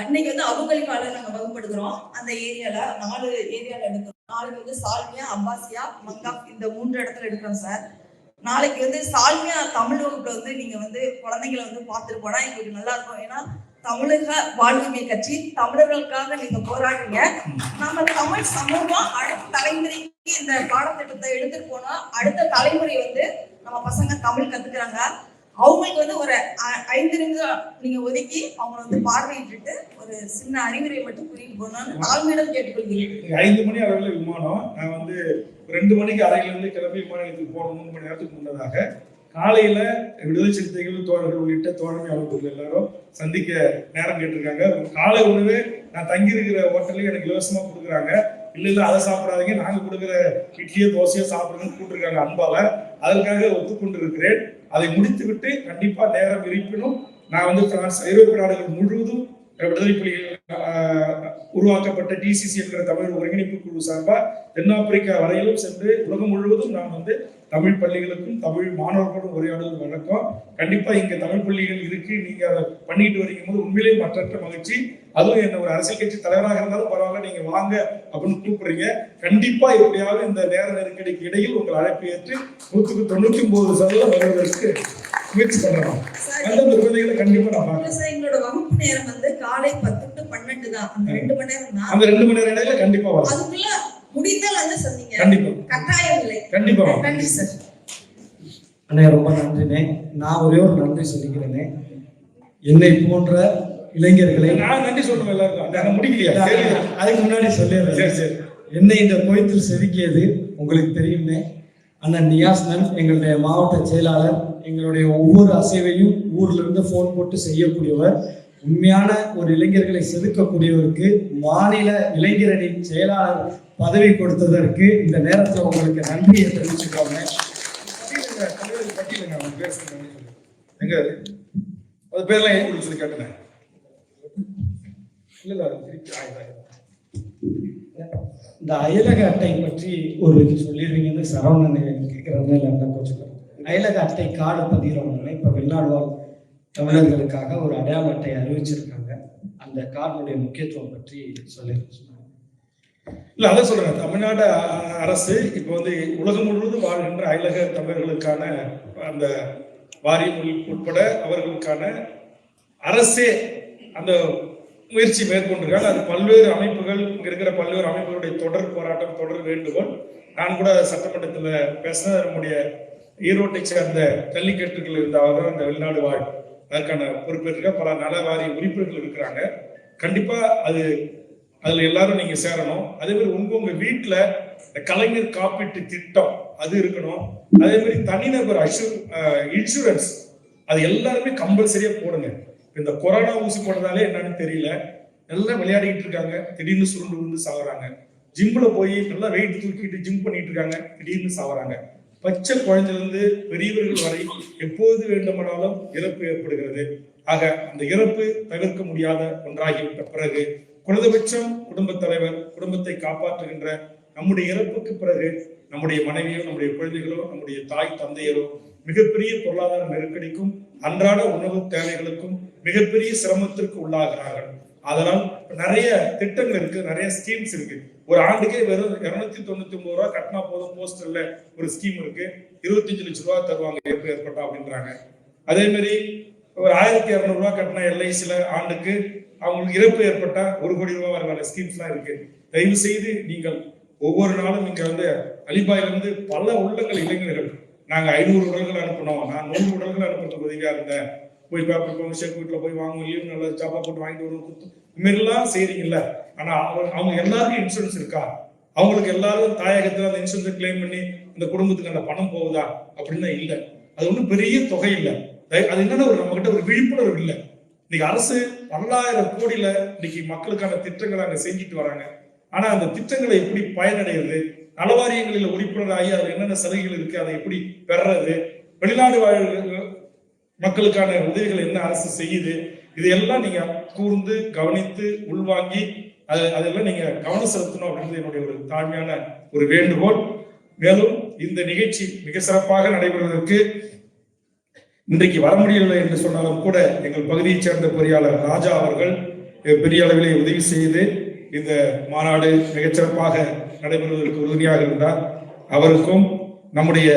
இன்னைக்கு வந்து அவங்களுக்காக நாங்க வகுப்படுகிறோம். அந்த ஏரியால 4 ஏரியால எடுக்கிறோம். நாளைக்கு வந்து சால்மியா, அப்பாசியா, மங்காப் இந்த 3 இடத்துல எடுக்கிறோம் சார். நாளைக்கு வந்து சால்மியா தமிழ் வகுப்புல வந்து நீங்க வந்து குழந்தைங்களை வந்து பார்த்துட்டு போனா எங்களுக்கு நல்லா இருக்கும். ஏன்னா தமிழக வாழ்வுரிமை கட்சி தமிழர்களுக்காக நீங்க போராடுங்க. நம்ம தமிழ் சமூகம் அடுத்த தலைமுறைக்கு இந்த பாடத்திட்டத்தை எடுத்துட்டு போனா அடுத்த தலைமுறை வந்து நம்ம பசங்க தமிழ் கத்துக்கிறாங்க. அவங்களுக்கு வந்து ஒரு 5 நிமிஷம் நீங்க ஒதுக்கி அவங்க வந்து பார்வையிட்டு ஒரு சின்ன அறிவுரை மட்டும் கூறிட்டு போனோம்னு தாழ்மையிடம் கேட்டுக்கொள்கிறேன். 5 மணி அளவில் விமானம், நான் வந்து 2 மணிக்கு அறையிலிருந்து கிளம்பி விமான நிலையத்துக்கு போகணும். 3 மணி நேரத்துக்கு முன்னதாக காலையில விடுதலை சிறுத்தைகள் தோழர்கள் உள்ளிட்ட தோழமை அமைப்புகள் எல்லாரும் சந்திக்க நேரம் கேட்டிருக்காங்க. காலை உணவு நான் தங்கி இருக்கிற ஹோட்டல்ல எனக்கு இலவசமா கொடுக்குறாங்க. இல்ல அதை சாப்பிடாதீங்க, நாங்க கொடுக்குற இட்லியோ தோசையோ சாப்பிடுங்கன்னு கூப்பிட்டுருக்காங்க அன்பால. அதற்காக ஒத்துக்கொண்டு இருக்கிறேன். அதை முடித்து விட்டு கண்டிப்பா நேரம் இருப்பினும் நான் வந்து பிரான்ஸ், ஐரோப்பிய நாடுகள் முழுவதும் விடுதலை புலிகள் உருவாக்கப்பட்ட டிசிசி என்கிற தமிழ் ஒருங்கிணைப்பு குழு சார்பா தென்னாப்பிரிக்கா வரையிலும் சென்று உலகம் முழுவதும் நான் வந்து தமிழ் பள்ளிகளுக்கும் தமிழ் மாணவர்களும் உரையாடுவது வழக்கம். கண்டிப்பா இங்க தமிழ் பள்ளிகள் இருக்கு, நீங்க அதை பண்ணிட்டு வரீங்க போது உண்மையிலேயே மற்றற்ற மகிழ்ச்சி. அதுவும் என்ன ஒரு அரசியல் கட்சி தலைவராக இருந்தாலும் பரவாயில்ல, நீங்க வாங்க அப்படின்னு கூப்பிடுறீங்க. கண்டிப்பா எப்படியாவது இந்த நேர நெருக்கடிக்கு இடையில் உங்கள் அழைப்பு ஏற்று 199% வருவதற்கு முயற்சி பண்ணலாம். அந்த குழந்தைகளை கண்டிப்பா நான் பார்க்கிறேன். எங்களோட வகுப்பு நேரம் வந்து காலை 10 to 12 தான். அந்த 2 மணி நேரம் தான். அந்த 2 மணி நேரம் இடையில கண்டிப்பா வரலாம். அதுக்குள்ள முடிந்தால் வந்து சொன்னீங்க. கண்டிப்பா கட்டாயம் இல்லை. கண்டிப்பா. நன்றி சார். அண்ணே ரொம்ப நன்றினே. நான் ஒரே ஒரு நன்றி சொல்லிக்கிறேனே, என்னை போன்ற இளைஞர்களை நான் நன்றி சொல்லணும் எல்லாருக்கும். முடிக்கலையா? அதுக்கு முன்னாடி சொல்லிடுறேன். சரி சரி. என்னை இந்த கோயத்தில் செதுக்கியது உங்களுக்கு தெரியுமே அண்ணன் நியாஸ்னன், எங்களுடைய மாவட்ட செயலாளர். எங்களுடைய ஒவ்வொரு அசைவையும் ஊர்ல இருந்து போன் போட்டு செய்யக்கூடியவர். உண்மையான ஒரு இளைஞர்களை செதுக்கக்கூடியவருக்கு மாநில இளைஞரணி செயலாளர் பதவி கொடுத்ததற்கு இந்த நேரத்தில் உங்களுக்கு நன்றியை தெரிவிச்சுக்கோங்க. எங்க அது பேர்லாம் சொல்லி கேட்டேன். இந்த அயலக அட்டை பற்றி ஒரு சொல்லிடுவீங்கன்னு சரவணன் கேட்கறதுனால கொஞ்சம் அயலக அட்டை கார்டு பதிகிறவங்க இப்ப வெளிநாடு வாழ் தமிழர்களுக்காக ஒரு அடையாள அட்டை அறிவிச்சிருக்காங்க. அந்த கார்டுடைய முக்கியத்துவம் பற்றி சொல்லிருக்கேன். இல்ல அதான் சொல்றேன், தமிழ்நாடு அரசு இப்ப வந்து உலகம் முழுவதும் வாழ்கின்ற அயலக தமிழர்களுக்கான அந்த வாரியம் உட்பட அவர்களுக்கான அரசே அந்த முயற்சி மேற்கொண்டிருக்காங்க. அது பல்வேறு அமைப்புகள், இங்க இருக்கிற பல்வேறு அமைப்புகளுடைய தொடர் போராட்டம், தொடர் வேண்டுகோள். நான் கூட சட்டமன்றத்தில் பேசின நம்முடைய ஈரோட்டை சேர்ந்த ஜல்லிக்கட்டுகள் இருந்தாலும் அந்த வெளிநாடு வாழ் அதற்கான பொறுப்பேற்க பல நல வாரிய உறுப்பினர்கள் இருக்கிறாங்க. கண்டிப்பா அதுல எல்லாரும் நீங்க சேரணும். அதே மாதிரி உங்க வீட்டுல கலைஞர் காப்பீட்டு திட்டம் அது இருக்கணும். அதே மாதிரி தனிநபர் இன்சூரன்ஸ் அது எல்லாருமே கம்பல்சரியா போடுங்க. இந்த கொரோனா ஊசி போடுறதாலே என்னன்னு தெரியல, எல்லாம் விளையாடிட்டு இருக்காங்க, திடீர்னு சுருண்டு விழுந்து சாகுறாங்க. ஜிம்ல போய் நல்லா வெயிட் தூக்கிட்டு ஜிம் பண்ணிட்டு இருக்காங்க, திடீர்னு சாகுறாங்க. பச்சை குழந்தையிலிருந்து பெரியவர்கள் வரை எப்போது வேண்டுமானாலும் இறப்பு ஏற்படுகிறது. ஆக அந்த இறப்பு தவிர்க்க முடியாத ஒன்றாகிவிட்ட பிறகு குறைந்தபட்சம் குடும்பத் தலைவர், குடும்பத்தை காப்பாற்றுகின்ற நம்முடைய இறப்புக்கு பிறகு நம்முடைய மனைவியோ, நம்முடைய குழந்தைகளோ, நம்முடைய தாய் தந்தையரோ மிகப்பெரிய பொருளாதார நெருக்கடிக்கும் அன்றாட உணவு தேவைகளுக்கும் மிகப்பெரிய சிரமத்திற்கு உள்ளாகிறார்கள். அதனால் நிறைய திட்டங்கள் இருக்கு, நிறைய ஸ்கீம்ஸ் இருக்கு. ஒரு ஆண்டுக்கே வெறும் 299 ரூபாய் கட்டினா போதும். போஸ்டர்ல ஒரு ஸ்கீம் இருக்கு, 25 லட்சம் ரூபாய் தருவாங்க இறப்பு ஏற்பட்டா அப்படின்றாங்க. அதே மாதிரி ஒரு 1200 ரூபாய் கட்டினா எல்ஐசில ஆண்டுக்கு அவங்களுக்கு இறப்பு ஏற்பட்டா 1 கோடி ரூபாய் வர ஸ்கீம்ஸ்லாம் இருக்கு. தயவு செய்து நீங்கள் ஒவ்வொரு நாளும் இங்க வந்து அலிபாயில இருந்து பல உள்ளங்கள் இளைஞர்கள், நாங்க 500 உடல்கள் அனுப்பணும், நான் 100 உடல்கள் அனுப்புறதுக்கு உதவியா இருந்தேன், போய் பேப்பர் போங்க, ஷேக் வீட்டுல போய் வாங்க, லீவ் நல்லா ஜாப்பா போட்டு வாங்கிட்டு வரும், இது மாதிரிலாம் செய்றீங்கல்ல. ஆனா அவங்க எல்லாருக்கும் இன்சூரன்ஸ் இருக்கா? அவங்களுக்கு எல்லாரும் தாயகத்துல அந்த இன்சூரன்ஸ் கிளைம் பண்ணி அந்த குடும்பத்துக்கு அந்த பணம் போகுதா அப்படின்னா இல்ல. அது ஒன்றும் பெரிய தொகை இல்லை. அது என்னன்னா நம்ம கிட்ட ஒரு விழிப்புணர்வு இல்லை. இன்னைக்கு அரசு பல்லாயிரம் கோடியில இன்னைக்கு மக்களுக்கான திட்டங்களை அங்க செஞ்சுட்டு வராங்க. ஆனா அந்த திட்டங்களை எப்படி பயனடைகிறது, நலவாரியங்களில் உறுப்பினராகி அதுல என்னென்ன சலுகைகள் இருக்கு, அதை எப்படி பெறது, வெளிநாடு வாழ் மக்களுக்கான உதவிகள் என்ன அரசு செய்யுது, இதையெல்லாம் நீங்க கூர்ந்து கவனித்து உள்வாங்கி அதெல்லாம் நீங்க கவனம் செலுத்தணும் அப்படின்றது என்னுடைய ஒரு தாழ்மையான ஒரு வேண்டுகோள். மேலும் இந்த நிகழ்ச்சி மிக சிறப்பாக நடைபெறுவதற்கு இன்றைக்கு வர முடியவில்லை என்று சொன்னாலும் கூட எங்கள் பகுதியைச் சேர்ந்த பொறியாளர் ராஜா அவர்கள் பெரிய அளவிலே உதவி செய்து இந்த மாநாடு மிகச்சிறப்பாக நடைபெறுவதற்கு உறுதுணையாக இருந்தார். அவருக்கும் நம்முடைய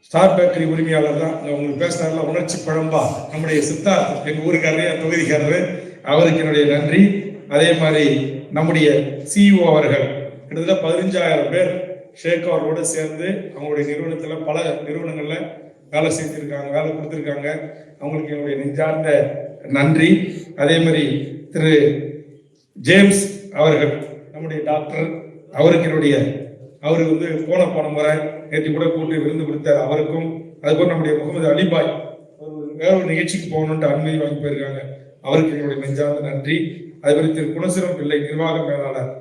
ஸ்டார் பேக்கரி உரிமையாளர் தான் உங்களுக்கு பேசினார்ல, உணர்ச்சி பழம்பா நம்முடைய சித்தார்த், எங்க ஊருக்காரரே தொகுதிக்காரரு, அவருக்கு என்னுடைய நன்றி. அதே மாதிரி நம்முடைய சிஇஓ அவர்கள் கிட்டத்தட்ட 15,000 பேர் ஷேக் அவர்களோடு சேர்ந்து அவங்களுடைய நிறுவனத்துல பல நிறுவனங்கள்ல வேலை செஞ்சிருக்காங்க, வேலை கொடுத்திருக்காங்க. அவங்களுக்கு என்னுடைய நெஞ்சார்ந்த நன்றி. அதே மாதிரி திரு ஜேம்ஸ் அவர்கள் நம்முடைய டாக்டர், அவருக்கு அவரு வந்து போன முறை நேற்று கூட கூட்டி விருந்து கொடுத்தார், அவருக்கும். அதுபோல் நம்முடைய முகமது அலிபாய் வேற ஒரு நிகழ்ச்சிக்கு போகணும்னு அனுமதி வாங்கி போயிருக்காங்க, அவருக்கு என்னுடைய நெஞ்சார்ந்த நன்றி. அதே மாதிரி திரு குணசிரம் பிள்ளை நிர்வாக மேலாளர்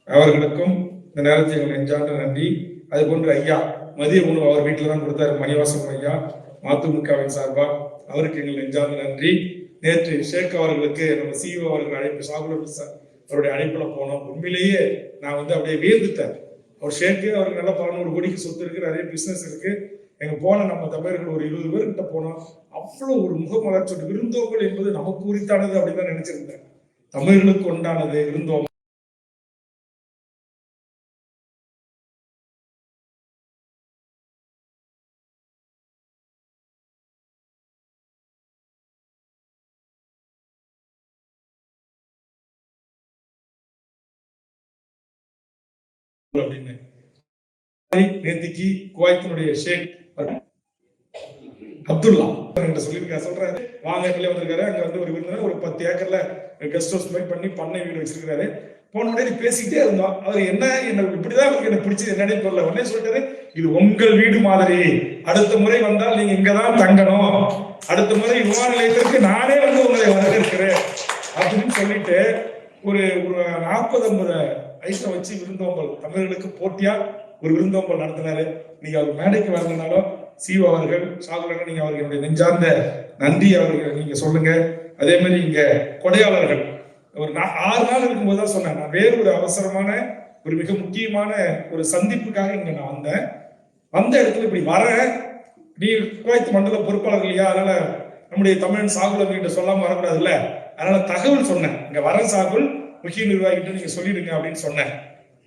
அவர்களுக்கும் இந்த நேரத்தில் எங்கள் நெஞ்சார்ந்த நன்றி. அது போன்று ஐயா மதிய உணவு அவர் வீட்டில் தான் கொடுத்தாரு, மணிவாசம் ஐயா மதிமுகவின் சார்பா, அவருக்கு எங்கள் நெஞ்சார்ந்த நன்றி. நேற்று ஷேக் அவர்களுக்கு நம்ம சிஇஓ அவர்கள் அழைப்பு, சாகுல் சார் அவருடைய அழைப்புல போனோம். உண்மையிலேயே நான் வந்து அப்படியே வியந்துட்டேன். அவர் ஷேக்கு, அவருக்கு நல்லா 11 கோடிக்கு சொத்து இருக்கு, நிறைய பிசினஸ் இருக்கு. எங்க போன நம்ம தமிழர்கள் ஒரு 20 பேர்கிட்ட போனோம். அவ்வளவு ஒரு முகமலர்ச்சி, விருந்தோம்பல் என்பது நமக்கு உரித்தானது அப்படின்னு தான் நினைச்சிருந்தேன். தமிழர்களுக்கு உண்டானது விருந்தோம்பல். அப்படின்னு நேத்திக்கு குவைத்தினுடைய ஷேக் அப்துல்லா சொல்லியிருக்காரு, சொல்றாரு வாங்க வந்திருக்காரு. அங்க வந்து ஒரு விருந்தினர் ஒரு 10 ஏக்கர்ல கெஸ்ட் ஹவுஸ் மாதிரி பண்ணி பண்ணை வீடு வச்சிருக்காரு. போன உடனே பேசிக்கிட்டே இருந்தோம். அவர் என்ன இப்படிதான் எனக்கு பிடிச்சது என்னன்னே தெரியல. உடனே சொல்லிட்டாரு, இது உங்கள் வீடு மாதிரி, அடுத்த முறை வந்தால் நீங்க இங்கதான் தங்கணும், அடுத்த முறை விமான நிலையத்திற்கு நானே வந்து உங்களை வரவேற்கிறேன் அப்படின்னு சொல்லிட்டு ஒரு 40-50 ஐட்டம் வச்சு விருந்தோம்பல் தமிழர்களுக்கு போட்டியா ஒரு விருந்தோம்பல் நடத்தினாரு. நீங்க அவர் மேடைக்கு வரதுனாலும் சிஓ அவர்கள், சாகுலர்கள், நீங்க அவர்களுடைய நெஞ்சார்ந்த நன்றி அவர்கள் நீங்க சொல்லுங்க. அதே மாதிரி இங்க கொடையாளர்கள் ஒரு 6 நாள் இருக்கும்போது தான் சொன்னேன், நான் வேறு ஒரு அவசரமான ஒரு மிக முக்கியமான ஒரு சந்திப்புக்காக இங்க நான் வந்தேன். வந்த இடத்துல இப்படி வரேன், நீ குவைத் மண்டல பொறுப்பாளர் இல்லையா, அதனால நம்முடைய தமிழன் சாகுல் கிட்ட சொல்லாம வரக்கூடாது இல்ல, அதனால தகவல் சொன்னேன், இங்க வர சாகுல் முக்கிய நிர்வாகிகிட்ட நீங்க சொல்லிடுங்க அப்படின்னு சொன்னேன்.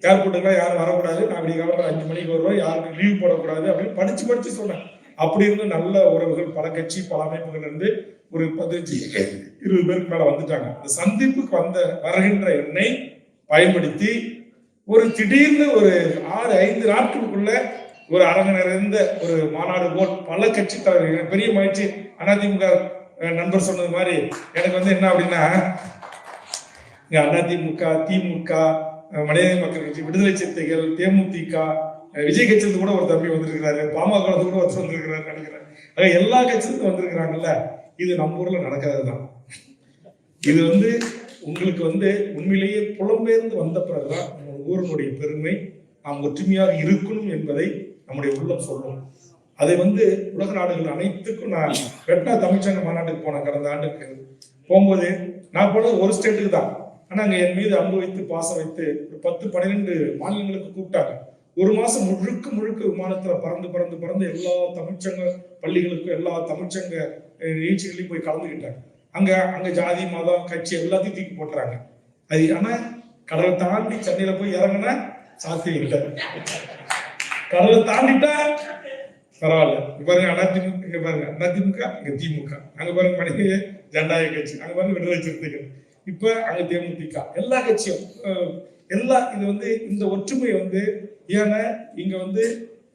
ஏர்போர்ட்டுக்குலாம் யாரும் வரக்கூடாது, நான் அப்படி காலம் 5 மணிக்கு வருவோம், யாருக்கும் லீவ் போடக்கூடாது அப்படின்னு படிச்சு சொன்னேன். அப்படி இருந்து நல்ல உறவுகள் பல கட்சி பல அமைப்புகள் இருந்து ஒரு 15-20 பேருக்கு மேல வந்துட்டாங்க. இந்த சந்திப்புக்கு வருகின்ற என்னை பயன்படுத்தி ஒரு திடீர்னு ஒரு 5 நாட்களுக்குள்ள ஒரு அரங்கு நிறைந்த ஒரு மாநாடு போல் பல கட்சி தலைவர்கள், பெரிய மகிழ்ச்சி. அதிமுக நண்பர் சொன்னது மாதிரி எனக்கு வந்து என்ன அப்படின்னா, அதிமுக, திமுக, மனித மக்கள் கட்சி, விடுதலை சிறுத்தைகள், தேமுதிக, விஜய் கட்சியிலிருந்து கூட ஒரு தம்பி வந்திருக்கிறாரு, பாமக கூட ஒருத்தர் வந்திருக்கிறாரு நினைக்கிறேன். எல்லா கட்சியிலிருந்து வந்திருக்கிறாங்கல்ல. இது நம்ம ஊர்ல நடக்கிறது தான். இது வந்து உங்களுக்கு வந்து உண்மையிலேயே புலம்பெயர்ந்து வந்த பிறகுதான் நம்ம ஊரினுடைய பெருமை, நாம் ஒற்றுமையாக இருக்கணும் என்பதை நம்முடைய உள்ளம் சொல்லும். அதை வந்து உலக நாடுகள் அனைத்துக்கும் நான் வெட்னா தமிழ்ச்சங்க மாநாட்டுக்கு போனேன் கடந்த ஆண்டுக்கு. போகும்போது நான் போனது ஒரு ஸ்டேட்டுக்கு தான், ஆனா அங்க என் மீது அன்பு வைத்து பாசம் வைத்து ஒரு 10-12 மாநிலங்களுக்கு கூப்பிட்டாங்க. ஒரு மாசம் முழுக்க விமானத்துல பறந்து எல்லா தமிழ்ச்சங்க பள்ளிகளுக்கும் எல்லா தமிழ்ச்சங்க நிகழ்ச்சிகளையும் போய் கலந்துக்கிட்டாங்க. அங்க ஜாதி மதம் கட்சி எல்லாத்தையும் தூக்கி போட்டுறாங்க. அது ஆனா கடலை தாண்டி சென்னையில போய் இறங்கினா சாத்தியம் இல்லை. கடலை தாண்டிட்டா பரவாயில்ல. பாருங்க அதிமுக, இங்க பாருங்க அதிமுக, இங்க திமுக, அங்க பாருங்க மனித ஜனநாயக கட்சி, அங்க பாருங்க விடுதலை சிறுத்தைகள், இப்ப அங்க தேமுதிக, எல்லா கட்சியும் இது இந்த ஒற்றுமை ஏன்னா இங்க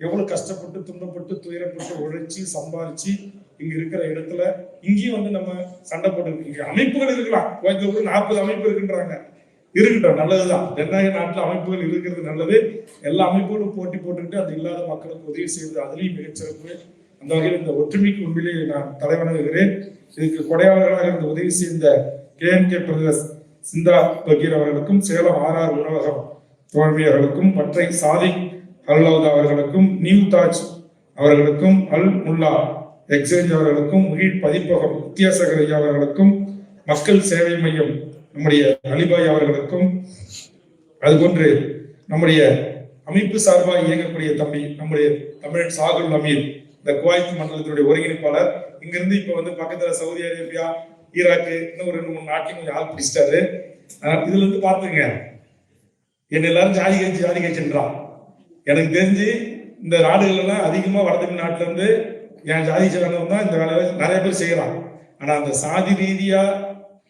எவ்வளவு கஷ்டப்பட்டு துன்பப்பட்டு துயரப்பட்டு உழைச்சி சம்பாதிச்சு இங்க இருக்கிற இடத்துல இங்கேயும் நம்ம சண்டை போட்டு இங்க அமைப்புகள் இருக்கலாம். 40 அமைப்பு இருக்குன்றாங்க. இருக்கட்டும், நல்லதுதான். ஜனநாயக நாட்டுல அமைப்புகள் இருக்கிறது நல்லது. எல்லா அமைப்புகளும் போட்டி போட்டுக்கிட்டு அது இல்லாத மக்களுக்கு உதவி செய்வது அதுலயும் மிகச்சிறப்பு. அந்த வகையில் இந்த ஒற்றுமைக்கு உண்மையிலேயே நான் தலைவணங்குகிறேன். இதுக்கு கொடையாளர்களாக இந்த உதவி செய்த KNK பிரதேச சிந்தா பகீர் அவர்களுக்கும், சேலம் RR உணவகம் தோல்வி அவர்களுக்கும், பற்றை சாதிக் அல்லாவுதா அவர்களுக்கும், நியூ தாஜ் அவர்களுக்கும், அல் முல்லா எக்ஸ்சேஞ்ச் அவர்களுக்கும், முகில் பதிப்பகம் வித்தியாசகர் ஐயா அவர்களுக்கும், மக்கள் சேவை மையம் நம்முடைய அலிபாய் அவர்களுக்கும், அதுபோன்று நம்முடைய அமைப்பு சார்பாக இயங்கக்கூடிய தம்பி நம்முடைய தமிழ் சாகுல் அமீர், இந்த குவைத் மண்டலத்தினுடைய ஒருங்கிணைப்பாளர், இங்கிருந்து இப்ப பக்கத்துல சவுதி அரேபியா, ஈராக்கு, இன்னும் ஒரு 2-3 நாட்டையும் கொஞ்சம் ஆள் பிடிச்சிட்டாரு. இதுல பாத்துங்க, என்ன எல்லாரும் ஜாதி கட்சின்றான். எனக்கு தெரிஞ்சு இந்த நாடுகள் எல்லாம் அதிகமா வடதமிழ்நாட்டுல இருந்து என் ஜாதி சேர்ந்தவங்க தான் இந்த வேலையை நிறைய பேர் செய்யறான். ஆனா அந்த சாதி ரீதியா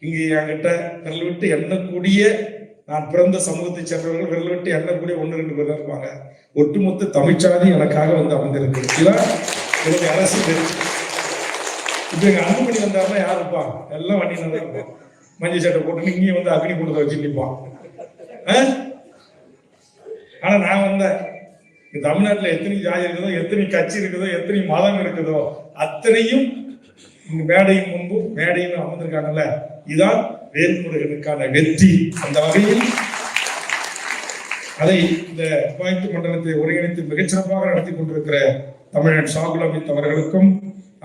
இங்க என்கிட்ட விரல் விட்டு எண்ணக்கூடிய நான் பிறந்த சமூகத்தை சேர்ந்தவர்கள் விரல் விட்டு எண்ணக்கூடிய 1-2 பேர் தான் இருப்பாங்க. ஒட்டுமொத்த தமிழ்ச்சாதி எனக்காக அமர்ந்திருக்கு. இதுதான் என்னுடைய அரசியல். இப்ப எங்க அன்புமணி வந்தாருன்னா யார் இருப்பான்? எல்லாம் வண்டி நல்லா இருப்பான், மஞ்சள் சட்டை போட்டு இங்கேயும் அக்னி குண்டத்தை வச்சு நிற்பான். ஆனா நான் வந்தேன், தமிழ்நாட்டுல எத்தனை ஜாதி இருக்குதோ, எத்தனை கட்சி இருக்குதோ, எத்தனை மதம் இருக்குதோ அத்தனையும் மேடையும் முன்பு மேடையும் அமர்ந்திருக்காங்கல்ல, இதுதான் வேல்முருகனுக்கான வெற்றி. அந்த வகையில் அதை இந்த குவைத் மண்டலத்தை ஒருங்கிணைத்து மிகச்சிறப்பாக நடத்தி கொண்டிருக்கிற தமிழன் ஷாகுல் அமீத் அவர்களுக்கும்,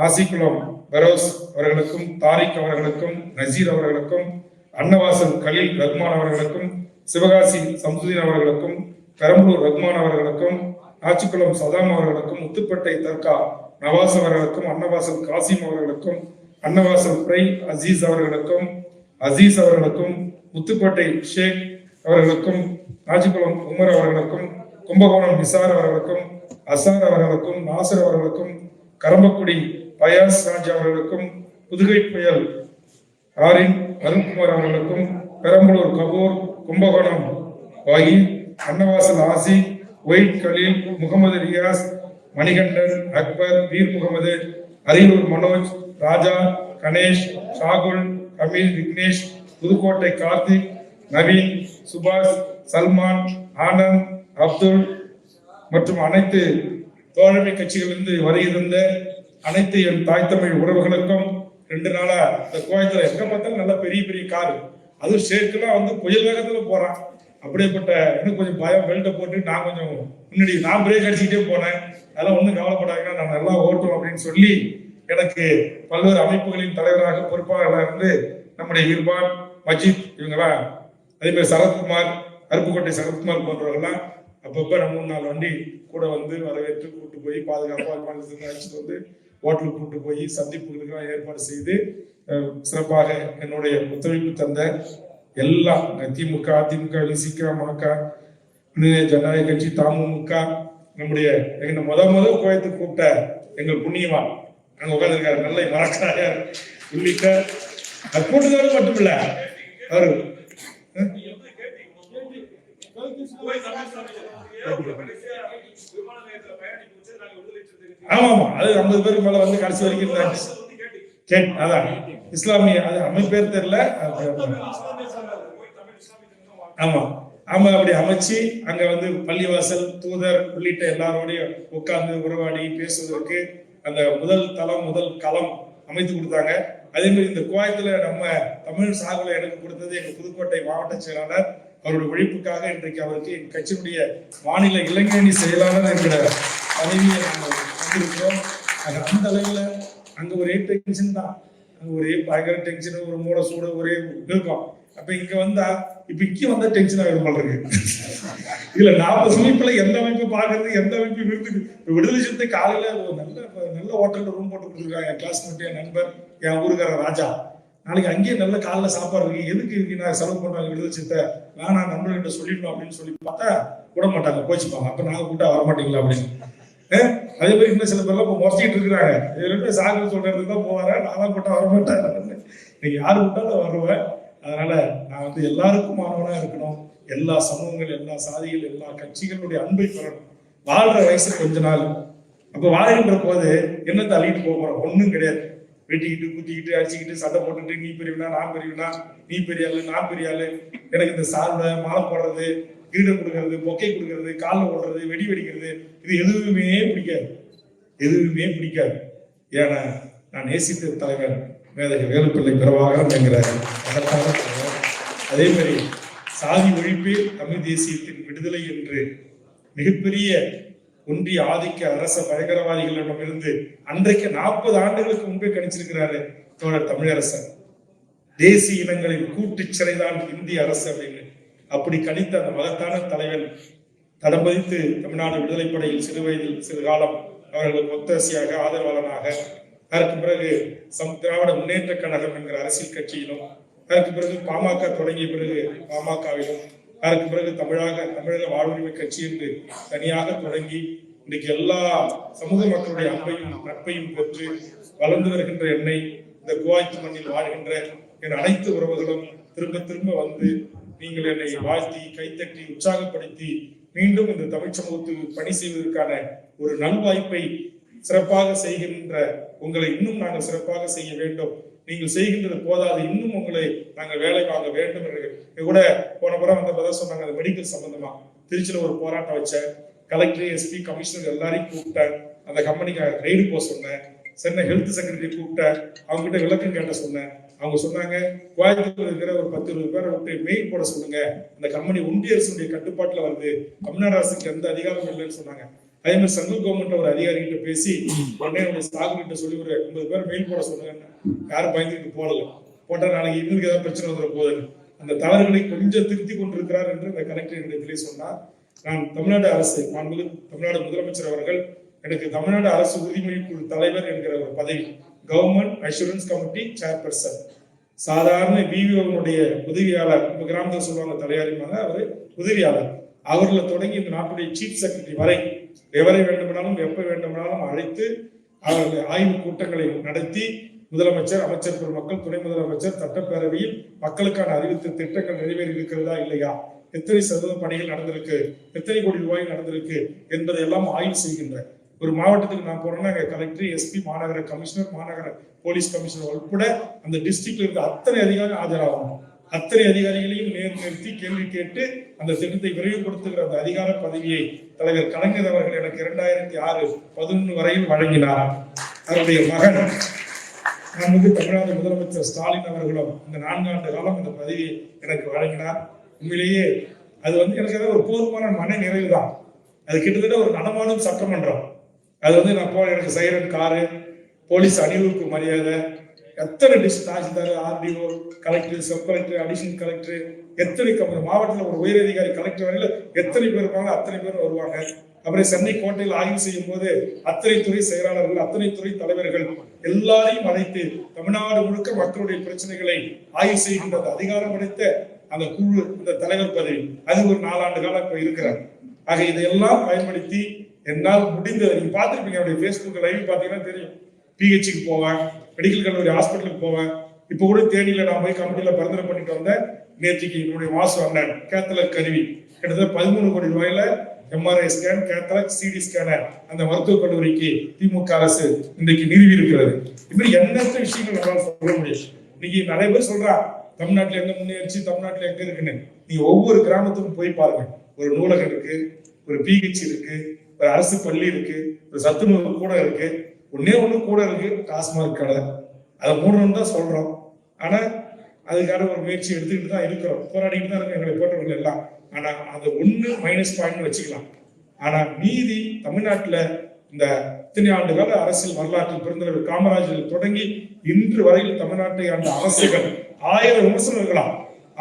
ஆசிகுலம் பெரோஸ் அவர்களுக்கும், தாரிக் அவர்களுக்கும், நசீர் அவர்களுக்கும், அன்னவாசல் கலீல் ரஹ்மான் அவர்களுக்கும், சிவகாசி சம்சுதீன் அவர்களுக்கும், பெரம்பலூர் ரஹ்மான் அவர்களுக்கும், ஆச்சிக்குளம் சதாம் அவர்களுக்கும், முத்துப்பேட்டை தர்கா நவாஸ் அவர்களுக்கும், அன்னவாசல் காசிம் அவர்களுக்கும், அன்னவாசல் பிரை அசீஸ் அவர்களுக்கும், முத்துப்பேட்டை ஷேக் அவர்களுக்கும், ஆச்சிக்குளம் உமர் அவர்களுக்கும், கும்பகோணம் நிசார் அவர்களுக்கும், அசார் அவர்களுக்கும், நாசர் அவர்களுக்கும், கரம்பக்குடி பயாஸ் ராஜ் அவர்களுக்கும், புதுகை புயல் ஆரின் அருண்குமார் அவர்களுக்கும், பெரம்பலூர் கபூர், கும்பகோணம் வாகி, அன்னவாசல் ஆசி, ஒயிட் கலீல், முகமது ரியாஸ், மணிகண்டன், அக்பர், வீர் முகமது, அரியலூர் மனோஜ், ராஜா, கணேஷ், ஷாகுல், கமீல், விக்னேஷ், புதுக்கோட்டை கார்த்திக், நவீன், சுபாஷ், சல்மான், ஆனந்த், அப்துல் மற்றும் அனைத்து தோழமை கட்சிகளிலிருந்து வருகின்ற அனைத்து என் தாய் தமிழ் உறவுகளுக்கும் 2 நாளா இந்த கோயத்துல எங்க பார்த்தாலும் நல்ல பெரிய பெரிய காரு, அதுவும் ஷேக்கெல்லாம் புயல் வேகத்துல போறான். அப்படியேப்பட்ட இன்னும் கொஞ்சம் பயம், பெல்ட்டை போட்டு நான் கொஞ்சம் முன்னாடி நான் பிரேக் அடிச்சுக்கிட்டே போனேன். அதெல்லாம் ஒன்றும் கவலைப்படாதீங்கன்னா நான் நல்லா ஓட்டும் அப்படின்னு சொல்லி எனக்கு பல்வேறு அமைப்புகளின் தலைவராக பொறுப்பாளராக இருந்து நம்முடைய இர்பான், மஜித், இவங்கெல்லாம் அதே மாதிரி சரத்குமார், அருப்புக்கோட்டை சரத்குமார் போன்றவர்கள்லாம் அப்பப்ப 3-4 வண்டி கூட வரவேற்று கூட்டு போய் பாதுகாப்பாக அழைச்சிட்டு ஹோட்டலுக்கு கூட்டு போய் சந்திப்புகளுக்கு ஏற்பாடு செய்து சிறப்பாக என்னுடைய ஒத்துழைப்பு தந்த எல்லா திமுக, அதிமுக, விசிக, மக, ஜனநாயக கட்சி, தமுக, நம்முடைய முதல் கோயத்துக்கு கூப்பிட்ட எங்கள் புண்ணியவான் அங்க உட்கார்ந்துருக்காரு, நல்ல மரக்காரர் உள்ளிட்ட கூட்டுதல் மட்டுமில்ல அவரு ஆமா அது 50 பேருக்கு மேல கடைசி வரைக்கும் அதான் இஸ்லாமிய அமைப்பேர் தெரியல. ஆமா அப்படி அமைச்சு அங்க பள்ளிவாசல், தூதர் உள்ளிட்ட எல்லாரோடையும் உட்கார்ந்து உறவாடி பேசுவதற்கு அந்த முதல் தளம், முதல் களம் அமைத்து கொடுத்தாங்க. அதே மாதிரி இந்த கோயத்துல நம்ம தமிழ் சாகுல எனக்கு கொடுத்தது எங்க புதுக்கோட்டை மாவட்ட செயலாளர். அவருடைய உழைப்புக்காக இன்றைக்கு அவருக்கு என் கட்சியினுடைய மாநில இளைஞரணி செயலாளர் என்கிற பதவியை நாங்கள் வந்திருக்கிறோம். அந்த அளவுல அங்க ஒரே டென்ஷன் தான், அங்க ஒரே பயங்கர டென்ஷன், ஒரு மூட சூட ஒரே இருக்கும். அப்ப இங்க வந்தா இப்ப இங்க வந்தா டென்ஷன் ஆகிடும் பண்றது. இதுல 40 அமைப்புல எந்த அமைப்பு பாக்குறது, எந்த அமைப்பு இருக்குது. விடுதலை சிறுத்தை காலையில நல்ல ஹோட்டல்ல ரூம் போட்டு கொடுத்துருக்காங்க. என் கிளாஸ்மேட், என் நண்பர், என் ஊருக்கார ராஜா. நாளைக்கு அங்கேயே நல்ல காலைல சாப்பாடு இருக்கு, எதுக்கு நான் செலவு பண்றாங்க விடுதலை சிறுத்தை, வேணா நண்பர்கிட்ட சொல்லிடணும் அப்படின்னு சொல்லி பார்த்தா விட மாட்டாங்க, கோச்சிப்பாங்க. அப்ப நாங்க கூட்டா வரமாட்டீங்களா அப்படின்னு. அதே மாதிரி இன்னும் சில பேர்லாம் இப்போ முறைச்சிட்டு இருக்கிறாங்க. இதுல சாகு சொல்றதுக்கு தான் போவார, நான் கூட்டா வரமாட்டேன். நீங்க யாரு கூட்டாலும் வருவேன். அதனால நான் வந்து எல்லாருக்குமானவனா இருக்கணும். எல்லா சமூகங்கள், எல்லா சாதிகள், எல்லா கட்சிகளுடைய அன்பை பெறணும். வாழ்ற வயசு கொஞ்ச நாள். அப்ப வாழ்கின்ற போது என்ன தள்ளிட்டு போறோம்? ஒண்ணும் கிடையாது. வெட்டிக்கிட்டு குத்திக்கிட்டு அடிச்சுக்கிட்டு சண்டை போட்டுட்டு நீ பெரியவனா நான் பெரியவனா, நீ பெரிய ஆளு நான் பெரிய ஆளு, எனக்கு இந்த சால்வை மாலை போடுறது, கிரீடம் கொடுக்கறது, பொக்கை கொடுக்கறது, காலில் ஓடுறது, வெடி வெடிக்கிறது, இது எதுவுமே பிடிக்காது. எதுவுமே பிடிக்காது. ஏன்னா நான் நேசித்த தலைவர் மேதகு வேலுப்பிள்ளை பிரபாகரன் என்கிற மகத்தான தலைவர். அதே மாதிரி சாதி ஒழிப்பே தமிழ் தேசியத்தின் விடுதலை என்று மிகப்பெரிய ஒன்றிய ஆதிக்க அரச பயங்கரவாதிகளிடமிருந்து அன்றைக்கு 40 ஆண்டுகளுக்கு முன்பே கணிச்சிருக்கிறாரு தோழர் தமிழரசன். தேசிய இனங்களின் கூட்டு சிறைதான் இந்திய அரசு அப்படின்னு அப்படி கணித்த அந்த மகத்தான தலைவன் தடம் பதித்து தமிழ்நாடு விடுதலை படையில் சிறுவயதில் சிறுகாலம் அவர்களுக்கு ஒத்தாசையாக ஆதரவாளனாக, அதற்கு பிறகு திராவிட முன்னேற்ற கழகம் என்கிற அரசியல் கட்சியிலும், அதற்கு பிறகு பாமக தொடங்கிய பிறகு பாமகவிலும், அதற்கு பிறகு தமிழக வாழ்வுரிமை கட்சி என்று தனியாக தொடங்கி இன்றைக்கு எல்லா சமூக மக்களுடைய அன்பையும் நட்பையும் பெற்று வளர்ந்து வருகின்ற என்னை, இந்த குவாய்த்து மண்ணில் வாழ்கின்ற என் அனைத்து உறவுகளும் திரும்ப திரும்ப வந்து நீங்கள் என்னை வாழ்த்தி கைத்தட்டி உற்சாகப்படுத்தி மீண்டும் இந்த தமிழ் சமூகத்துக்கு பணி செய்வதற்கான ஒரு நல்வாய்ப்பை சிறப்பாக செய்கின்ற உங்களை இன்னும் நாங்கள் சிறப்பாக செய்ய வேண்டும், நீங்கள் செய்கின்றது போதாது, இன்னும் உங்களை நாங்கள் வேலை வாங்க வேண்டும் என்று கூட போன முறை வந்தப்பதான் சொன்னாங்க. அந்த மெடிக்கல் சம்பந்தமா திருச்சியில ஒரு போராட்டம் வச்சேன். கலெக்டர், எஸ்பி, கமிஷனர் எல்லாரையும் கூப்பிட்டேன். அந்த கம்பெனிக்கு ரெய்டு போக சொன்னேன். சென்னை ஹெல்த் செக்ரட்டரி கூப்பிட்டேன். அவங்க கிட்ட விளக்கம் கேட்ட சொன்னேன். அவங்க சொன்னாங்க, கோயம்புத்தூர் இருக்கிற ஒரு 10-20 பேரை விட்டு மெயில் போட சொல்லுங்க, அந்த கம்பெனி ஒன்றிய அரசுடைய கட்டுப்பாட்டுல வருது, தமிழ்நாடு அரசுக்கு எந்த அதிகாரமும் இல்லைன்னு சொன்னாங்க. அதே மாதிரி சென்ட்ரல் கவர்மெண்ட் ஒரு அதிகாரிகிட்ட பேசி உடனே ஸ்டாஃப்கிட்ட சொல்லி ஒரு 50 பேர் மெயில் போட சொல்லுங்க. யாரும் பயந்துட்டு போடல. போட்டா நாளைக்கு இவங்களுக்கு ஏதாவது பிரச்சனை வந்துட போகுது. அந்த தவறுகளை கொஞ்சம் திருத்தி கொண்டிருக்கிறார் என்று அந்த கலெக்டர் இடத்திலே சொன்னார். நான் தமிழ்நாடு அரசு, தமிழ்நாடு முதலமைச்சர் அவர்கள் எனக்கு தமிழ்நாடு அரசு உறுதிமொழி குழு தலைவர் என்கிற ஒரு பதவி, கவர்மெண்ட் அஷூரன்ஸ் கமிட்டி சேர்பர்சன், சாதாரண பிவிஓனுடைய உதவியாளர், நம்ம கிராமத்தில் சொல்லுவாங்க தலையாரிமாக, அவர் உதவியாளர், அவர்களை தொடங்கி இந்த நாட்டுடைய சீஃப் செக்ரட்டரி வரை எவரை வேண்டுமானாலும் எப்ப வேண்டுமானாலும் அழைத்து அவர்கள் ஆய்வு கூட்டங்களை நடத்தி முதலமைச்சர், அமைச்சர் பெருமக்கள், துணை முதலமைச்சர், சட்டப்பேரவையில் மக்களுக்கான அறிவித்த திட்டங்கள் நிறைவேறி இருக்கிறதா இல்லையா, எத்தனை சதவீத பணிகள் நடந்திருக்கு, எத்தனை கோடி ரூபாய் நடந்திருக்கு என்பதை எல்லாம் ஆய்வு செய்கின்ற ஒரு மாவட்டத்துக்கு நான் போறேன்னா கலெக்டர், எஸ்பி, மாநகர கமிஷனர், மாநகர போலீஸ் கமிஷனர் உட்பட அந்த டிஸ்ட்ரிக்ட்ல இருக்க அத்தனை அதிகாரிகள் ஆஜராகணும். அத்தனை அதிகாரிகளையும் நிறுத்தி கேள்வி கேட்டு அந்த திட்டத்தை விரைவுபடுத்துகிற அந்த அதிகார பதவியை தலைவர் கலைஞர் அவர்கள் எனக்கு 2006-11 வரையில் வழங்கினார். அவருடைய மகன் தமிழ்நாடு முதலமைச்சர் ஸ்டாலின் அவர்களும் இந்த 4 ஆண்டு காலம் இந்த பதவியை எனக்கு வழங்கினார். உண்மையிலேயே அது எனக்கு ஏதாவது ஒரு போதுமான மன நிறைவு தான். அது கிட்டத்தட்ட ஒரு நடமாடும் சட்டமன்றம். அது நான் எனக்கு சைரன் காரு, போலீஸ் அணிவகுப்பு மரியாதை, எத்தனை tahsildar, RTO, collector, sub collector, additional collector, எத்தனை மாவட்டத்தில் ஒரு உயரதிகாரி கலெக்டர் வரையில எத்தனை பேர் இருப்பாங்க, அத்தனை பேர் வருவாங்க. அப்புறம் சென்னை கோட்டையில் ஆய்வு செய்யும் போது அத்தனை துறை செயலாளர்கள், அத்தனை துறை தலைவர்கள் எல்லாரையும் அழைத்து தமிழ்நாடு முழுக்க மக்களுடைய பிரச்சனைகளை ஆய்வு செய்கின்ற அதிகாரம் அளித்த அந்த குழு, இந்த தலைவர் பதவி, அது ஒரு 4 ஆண்டு காலம் இப்ப இருக்கிறார். ஆக இதையெல்லாம் பயன்படுத்தி என்னால் முடிந்தது, நீங்க பார்த்துருப்பீங்க என்னுடைய ஃபேஸ்புக் லைவ் பார்த்தீங்கன்னா தெரியும். பிஹெச்சுக்கு போவேன், மெடிக்கல் கல்லூரி ஹாஸ்பிட்டலுக்கு போவேன். இப்போ கூட தேனியில நான் போய் கமிட்டியில பரிந்துரை பண்ணிட்டு வந்தேன். நேற்றுக்கு என்னுடைய மாசு அண்ணன் கேத்தலக் கருவி கிட்டத்தட்ட 13 கோடி ரூபாயில எம்ஆர்ஐ ஸ்கேன், கேத்தலக், சிடி ஸ்கேனர் அந்த மருத்துவக் கல்லூரிக்கு திமுக அரசு இன்றைக்கு நிறுவி இருக்கிறது. இப்படி எண்ணற்ற விஷயங்கள் நம்மளால சொல்ல முடியும். இன்னைக்கு நிறைய பேர் சொல்றா தமிழ்நாட்டுல எங்க முன்னேறிச்சு, தமிழ்நாட்டுல எங்க இருக்குன்னு. நீங்க ஒவ்வொரு கிராமத்துக்கும் போய் பாருங்க. ஒரு நூலகம் இருக்கு, ஒரு பிஹெச் இருக்கு, ஒரு அரசு பள்ளி இருக்கு, ஒரு சத்துணவு கூட இருக்கு, ஒன்னே ஒண்ணு கூட இருக்கு, டாஸ்மாக் கடை. அதை மூடணும்னு தான் சொல்றோம். ஆனா அதுக்கான ஒரு முயற்சி எடுத்துக்கிட்டு தான் இருக்கிறோம், போராடிட்டு தான் இருக்கோம் எங்களை போட்டவர்கள் எல்லாம். ஆனா அது ஒண்ணு மைனஸ் பாயிண்ட் வச்சுக்கலாம். ஆனா மீதி தமிழ்நாட்டுல இந்த இத்தனை ஆண்டு கால அரசியல் வரலாற்றில் பிறந்தவர் காமராஜர் தொடங்கி இன்று வரையில் தமிழ்நாட்டை ஆண்ட அரசுகள் 1000 விமர்சனம் இருக்கலாம்.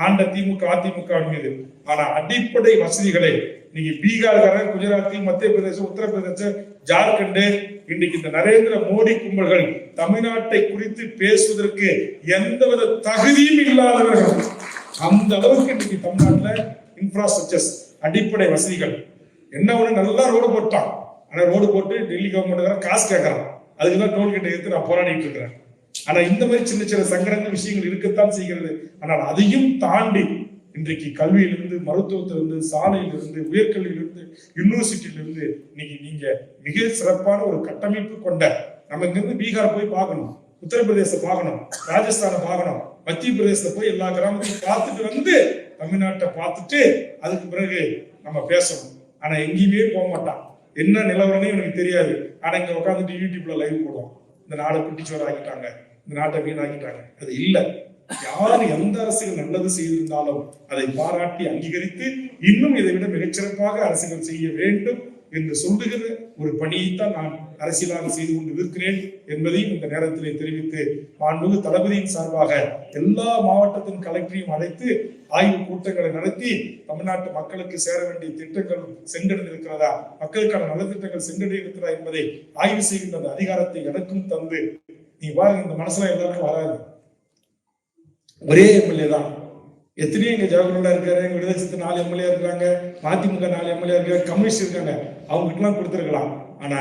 ஆண்ட திமுக அதிமுக மீது. ஆனா அடிப்படை வசதிகளை நீங்க பீகார், குஜராத், மத்திய பிரதேசம், உத்தரப்பிரதேசம், ஜார்க்கண்ட், இன்றைக்கு இந்த நரேந்திர மோடி கும்பல்கள் தமிழ்நாட்டை குறித்து பேசுவதற்கு எந்தவித தகுதியும் இல்லாதவர்கள். அந்த அளவுக்கு இன்னைக்கு தமிழ்நாட்டில் இன்ஃப்ராஸ்ட்ரக்சர்ஸ், அடிப்படை வசதிகள் என்ன ஒண்ணு, நல்லா ரோடு போட்டான். ஆனா ரோடு போட்டு டெல்லி கவர்மெண்ட் காசு கேட்கறான். அதுக்குதான் டோல்கேட்டை எடுத்து நான் போராடிட்டு இருக்கிறேன். ஆனா இந்த மாதிரி சின்ன சின்ன சங்கடங்கள் விஷயங்கள் இருக்கத்தான் செய்கிறது. ஆனால் அதையும் தாண்டி இன்றைக்கு கல்வியிலிருந்து, மருத்துவத்திலிருந்து, சாலையிலிருந்து, உயர்கல்வியிலிருந்து, யூனிவர்சிட்டியிலிருந்து இன்னைக்கு நீங்க மிக சிறப்பான ஒரு கட்டமைப்பு கொண்ட, நம்ம இங்கிருந்து பீகார் போய் பார்க்கணும், உத்தரப்பிரதேசம் பார்க்கணும், ராஜஸ்தானை பார்க்கணும், மத்திய பிரதேசத்தை போய் எல்லா கிராமத்தையும் பார்த்துட்டு வந்து தமிழ்நாட்டை பார்த்துட்டு அதுக்கு பிறகு நம்ம பேசணும். ஆனா எங்கேயுமே போக மாட்டான். என்ன நிலவரனே எனக்கு தெரியாது. ஆனா இங்க உட்காந்துட்டு யூடியூப்ல லைவ் போடுவோம், இந்த நாடை குட்டிச்சோறு ஆக்கிட்டாங்க, இந்த நாட்டை வீணாக்கிட்டாங்க. அது இல்லை. யார் எந்த அரசுகள் நல்லது செய்திருந்தாலும் அதை பாராட்டி அங்கீகரித்து இன்னும் இதை விட மிகச்சிறப்பாக அரசுகள் செய்ய வேண்டும் என்று சொல்லுகிற ஒரு பணியைத்தான் நான் அரசியலாக செய்து கொண்டு இருக்கிறேன் என்பதையும் இந்த நேரத்திலே தெரிவித்து, மாண்புமிகு தளபதியின் சார்பாக எல்லா மாவட்டத்தின் கலெக்டரையும் அழைத்து ஆய்வு கூட்டங்களை நடத்தி தமிழ்நாட்டு மக்களுக்கு சேர வேண்டிய திட்டங்கள் சென்றடைந்திருக்கிறதா, மக்களுக்கான நலத்திட்டங்கள் சென்றடைந்திருக்கிறதா என்பதை ஆய்வு செய்கின்ற அந்த அதிகாரத்தை எனக்கும் தந்து, நீ பாருங்க இந்த மனசுல எல்லாருக்கும் வராது. ஒரே எம்எல்ஏ தான். எத்தனையோ இங்க ஜவஹர்லால் இருக்காரு, எங்க விடுதலை சிறுத்தை 4 எம்எல்ஏ இருக்காங்க, மதிமுக 4 எம்எல்ஏ இருக்காங்க, கம்யூனிஸ்ட் இருக்காங்க. அவங்க கிட்ட எல்லாம் கொடுத்திருக்கலாம். ஆனா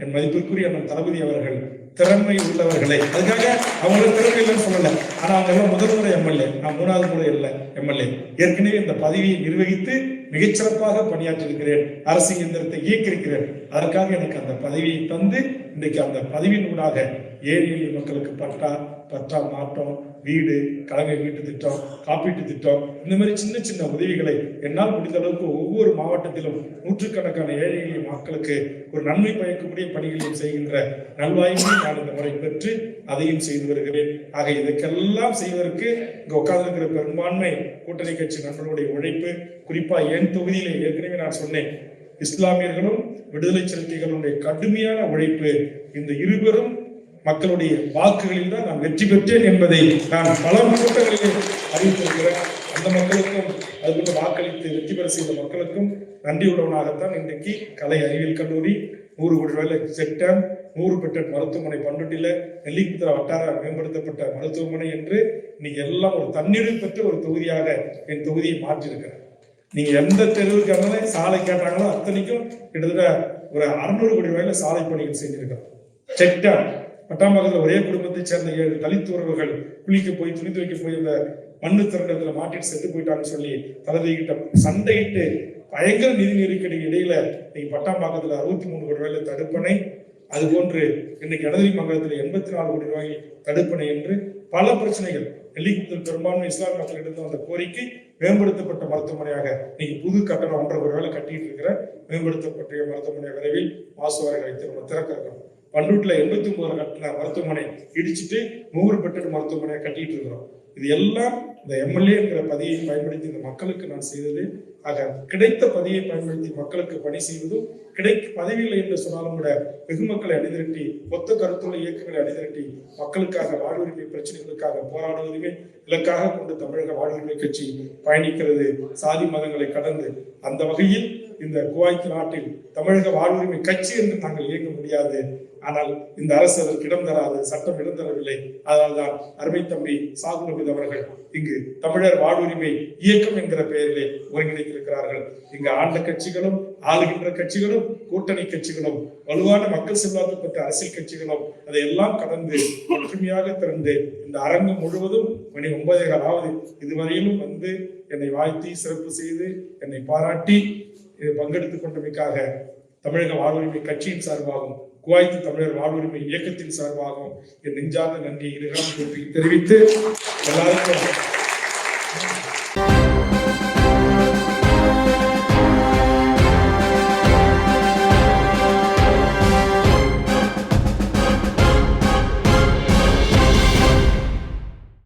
என் மதிப்பிற்குரிய அண்ணன் தளபதி அவர்கள் திறமை உள்ளவர்களை, அதுக்காக அவங்களுக்கு திறமை இல்லைன்னு சொல்லல, ஆனா அவங்க எல்லாம் முதல் முறை எம்எல்ஏ, நான் 3வது முறை இல்லை எம்எல்ஏ. ஏற்கனவே இந்த பதவியை நிர்வகித்து மிகச்சிறப்பாக பணியாற்றிருக்கிறேன், அரசு இயந்திரத்தை இயக்கியிருக்கிறேன். அதற்காக எனக்கு அந்த பதவியை தந்து இன்றைக்கு அந்த பதவியினூடாக ஏழை எளிய மக்களுக்கு பட்டா மாற்றம், வீடு, கலைஞை வீட்டு திட்டம், காப்பீட்டு திட்டம், இந்த மாதிரி சின்ன சின்ன உதவிகளை என்னால் முடிந்த அளவுக்கு ஒவ்வொரு மாவட்டத்திலும் நூற்றுக்கணக்கான ஏழை எளிய மக்களுக்கு ஒரு நன்மை பயக்கக்கூடிய பணிகளையும் செய்கின்ற நல்வாய்ப்பை நான் இந்த முறை பெற்று அதையும் செய்து வருகிறேன். ஆக இதற்கெல்லாம் செய்வதற்கு இங்க உட்கார்ந்திருக்கிற பெரும்பான்மை கூட்டணி கட்சி நண்பர்களுடைய உழைப்பு, குறிப்பா என் தொகுதியிலே ஏற்கனவே நான் சொன்னேன், இஸ்லாமியர்களும் விடுதலை சிறுத்தைகளுடைய கடுமையான உழைப்பு, இந்த இருவரும் மக்களுடைய வாக்குகளில் தான் நான் வெற்றி பெற்றேன் என்பதை நான் பல கூட்டங்களிலே அறிவித்திருக்கிறேன். அந்த மக்களுக்கும் அதுபோல வாக்களித்து வெற்றி பெற செய்த மக்களுக்கும் நன்றியுள்ளவனாகத்தான் இன்றைக்கு கலை அறிவியல் கல்லூரி, 100 கோடி ரூபாய் செட்டம், 100 பெட்டட் மருத்துவமனை பண்ருட்டில, நெல்லிக்குத்திர வட்டார மேம்படுத்தப்பட்ட மருத்துவமனை என்று இன்னைக்கு எல்லாம் ஒரு தண்ணீர் பெற்ற ஒரு தொகுதியாக என் தொகுதியை மாற்றிருக்கிறேன். நீங்க எந்த தெருவுக்கு சாலை கேட்டாங்களோ அத்தனைக்கும் கிட்டத்தட்ட ஒரு 600 கோடி ரூபாயில சாலை பணிகள் செஞ்சிருக்கிறோம். செக்டான் பட்டாம்பகத்தில் ஒரே குடும்பத்தை சேர்ந்த 7 தலித் உறவுகள் குளிக்க போய் துணி துவைக்க போய் அந்த மண்ணு திரண்டத்துல மாட்டிட்டு செத்து போயிட்டாங்கன்னு சொல்லி தலைவிகிட்ட சண்டையிட்டு பயங்கர நிதி நெருக்கடிக்கு இடையில இன்னைக்கு பட்டாம்பாக்கத்துல 63 கோடி ரூபாயில தடுப்பணை, அது போன்று இன்னைக்கு இடதுவி மங்கலத்துல 84 கோடி ரூபாய் தடுப்பணை என்று பல பிரச்சனைகள். நெல்லிக்குத்தில் பெரும்பான்மை இஸ்லாமிய மக்களிடம் அந்த கோரிக்கை மேம்படுத்தப்பட்ட மருத்துவமனையாக இன்னைக்கு புது கட்டணம் 1.5 கோடி ரூபாயில கட்டிட்டு இருக்கிற மேம்படுத்தப்பட்ட மருத்துவமனை விரைவில் மாசுவாரி வைத்து நம்ம திறக்க இருக்கிறோம். பண்ருட்டில் 89 கட்டின மருத்துவமனை இடிச்சுட்டு 100 பெட்டட் மருத்துவமனையை கட்டிட்டு இருக்கிறோம். இது எல்லாம் இந்த எம்எல்ஏ என்கிற பதவியை பயன்படுத்தி இந்த மக்களுக்கு நான் செய்தது. ஆக கிடைத்த பதவியை பயன்படுத்தி மக்களுக்கு பணி செய்வதும், பதவியில் என்று சொன்னாலும் கூட வெகு மக்களை அணிதிரட்டி, ஒத்த கருத்துள்ள இயக்கங்களை அணிதிரட்டி மக்களுக்காக வாழ்வுரிமை பிரச்சனைகளுக்காக போராடுவதுமே இலக்காக கொண்டு தமிழக வாழ்வுரிமை கட்சி பயணிக்கிறது, சாதி மதங்களை கடந்து. அந்த வகையில் இந்த குவைத் நாட்டில் தமிழக வாழ்வுரிமை கட்சி என்று நாங்கள் இயங்க முடியாது. ஆனால் இந்த அரசு அதற்கு இடம் தராது, சட்டம் இடம் தரவில்லை. அதனால்தான் அருமை தம்பி சாகுல் அமீது அவர்கள் இங்கு தமிழர் வாழ்வுரிமை இயக்கம் என்கிற பெயரிலே ஒருங்கிணைத்திருக்கிறார்கள். இங்கு ஆண்ட கட்சிகளும் ஆளுகின்ற கட்சிகளும் கூட்டணி கட்சிகளும் வலுவான மக்கள் செல்வாக்கு பெற்ற அரசியல் கட்சிகளும் அதையெல்லாம் கடந்து ஒற்றுமையாக திறந்து இந்த அரங்கம் முழுவதும் மணி 9:15 ஆவது இதுவரையிலும் வந்து என்னை வாழ்த்தி சிறப்பு செய்து என்னை பாராட்டி பங்கெடுத்துக் கொண்டமைக்காக தமிழக வாழ்வுரிமை கட்சியின் சார்பாகவும் குவைத் தமிழர் வாழ்வுரிமை இயக்கத்தின் சார்பாகவும் என் நெஞ்சார்ந்த நன்றியை தெரிவித்து எல்லாருக்கும்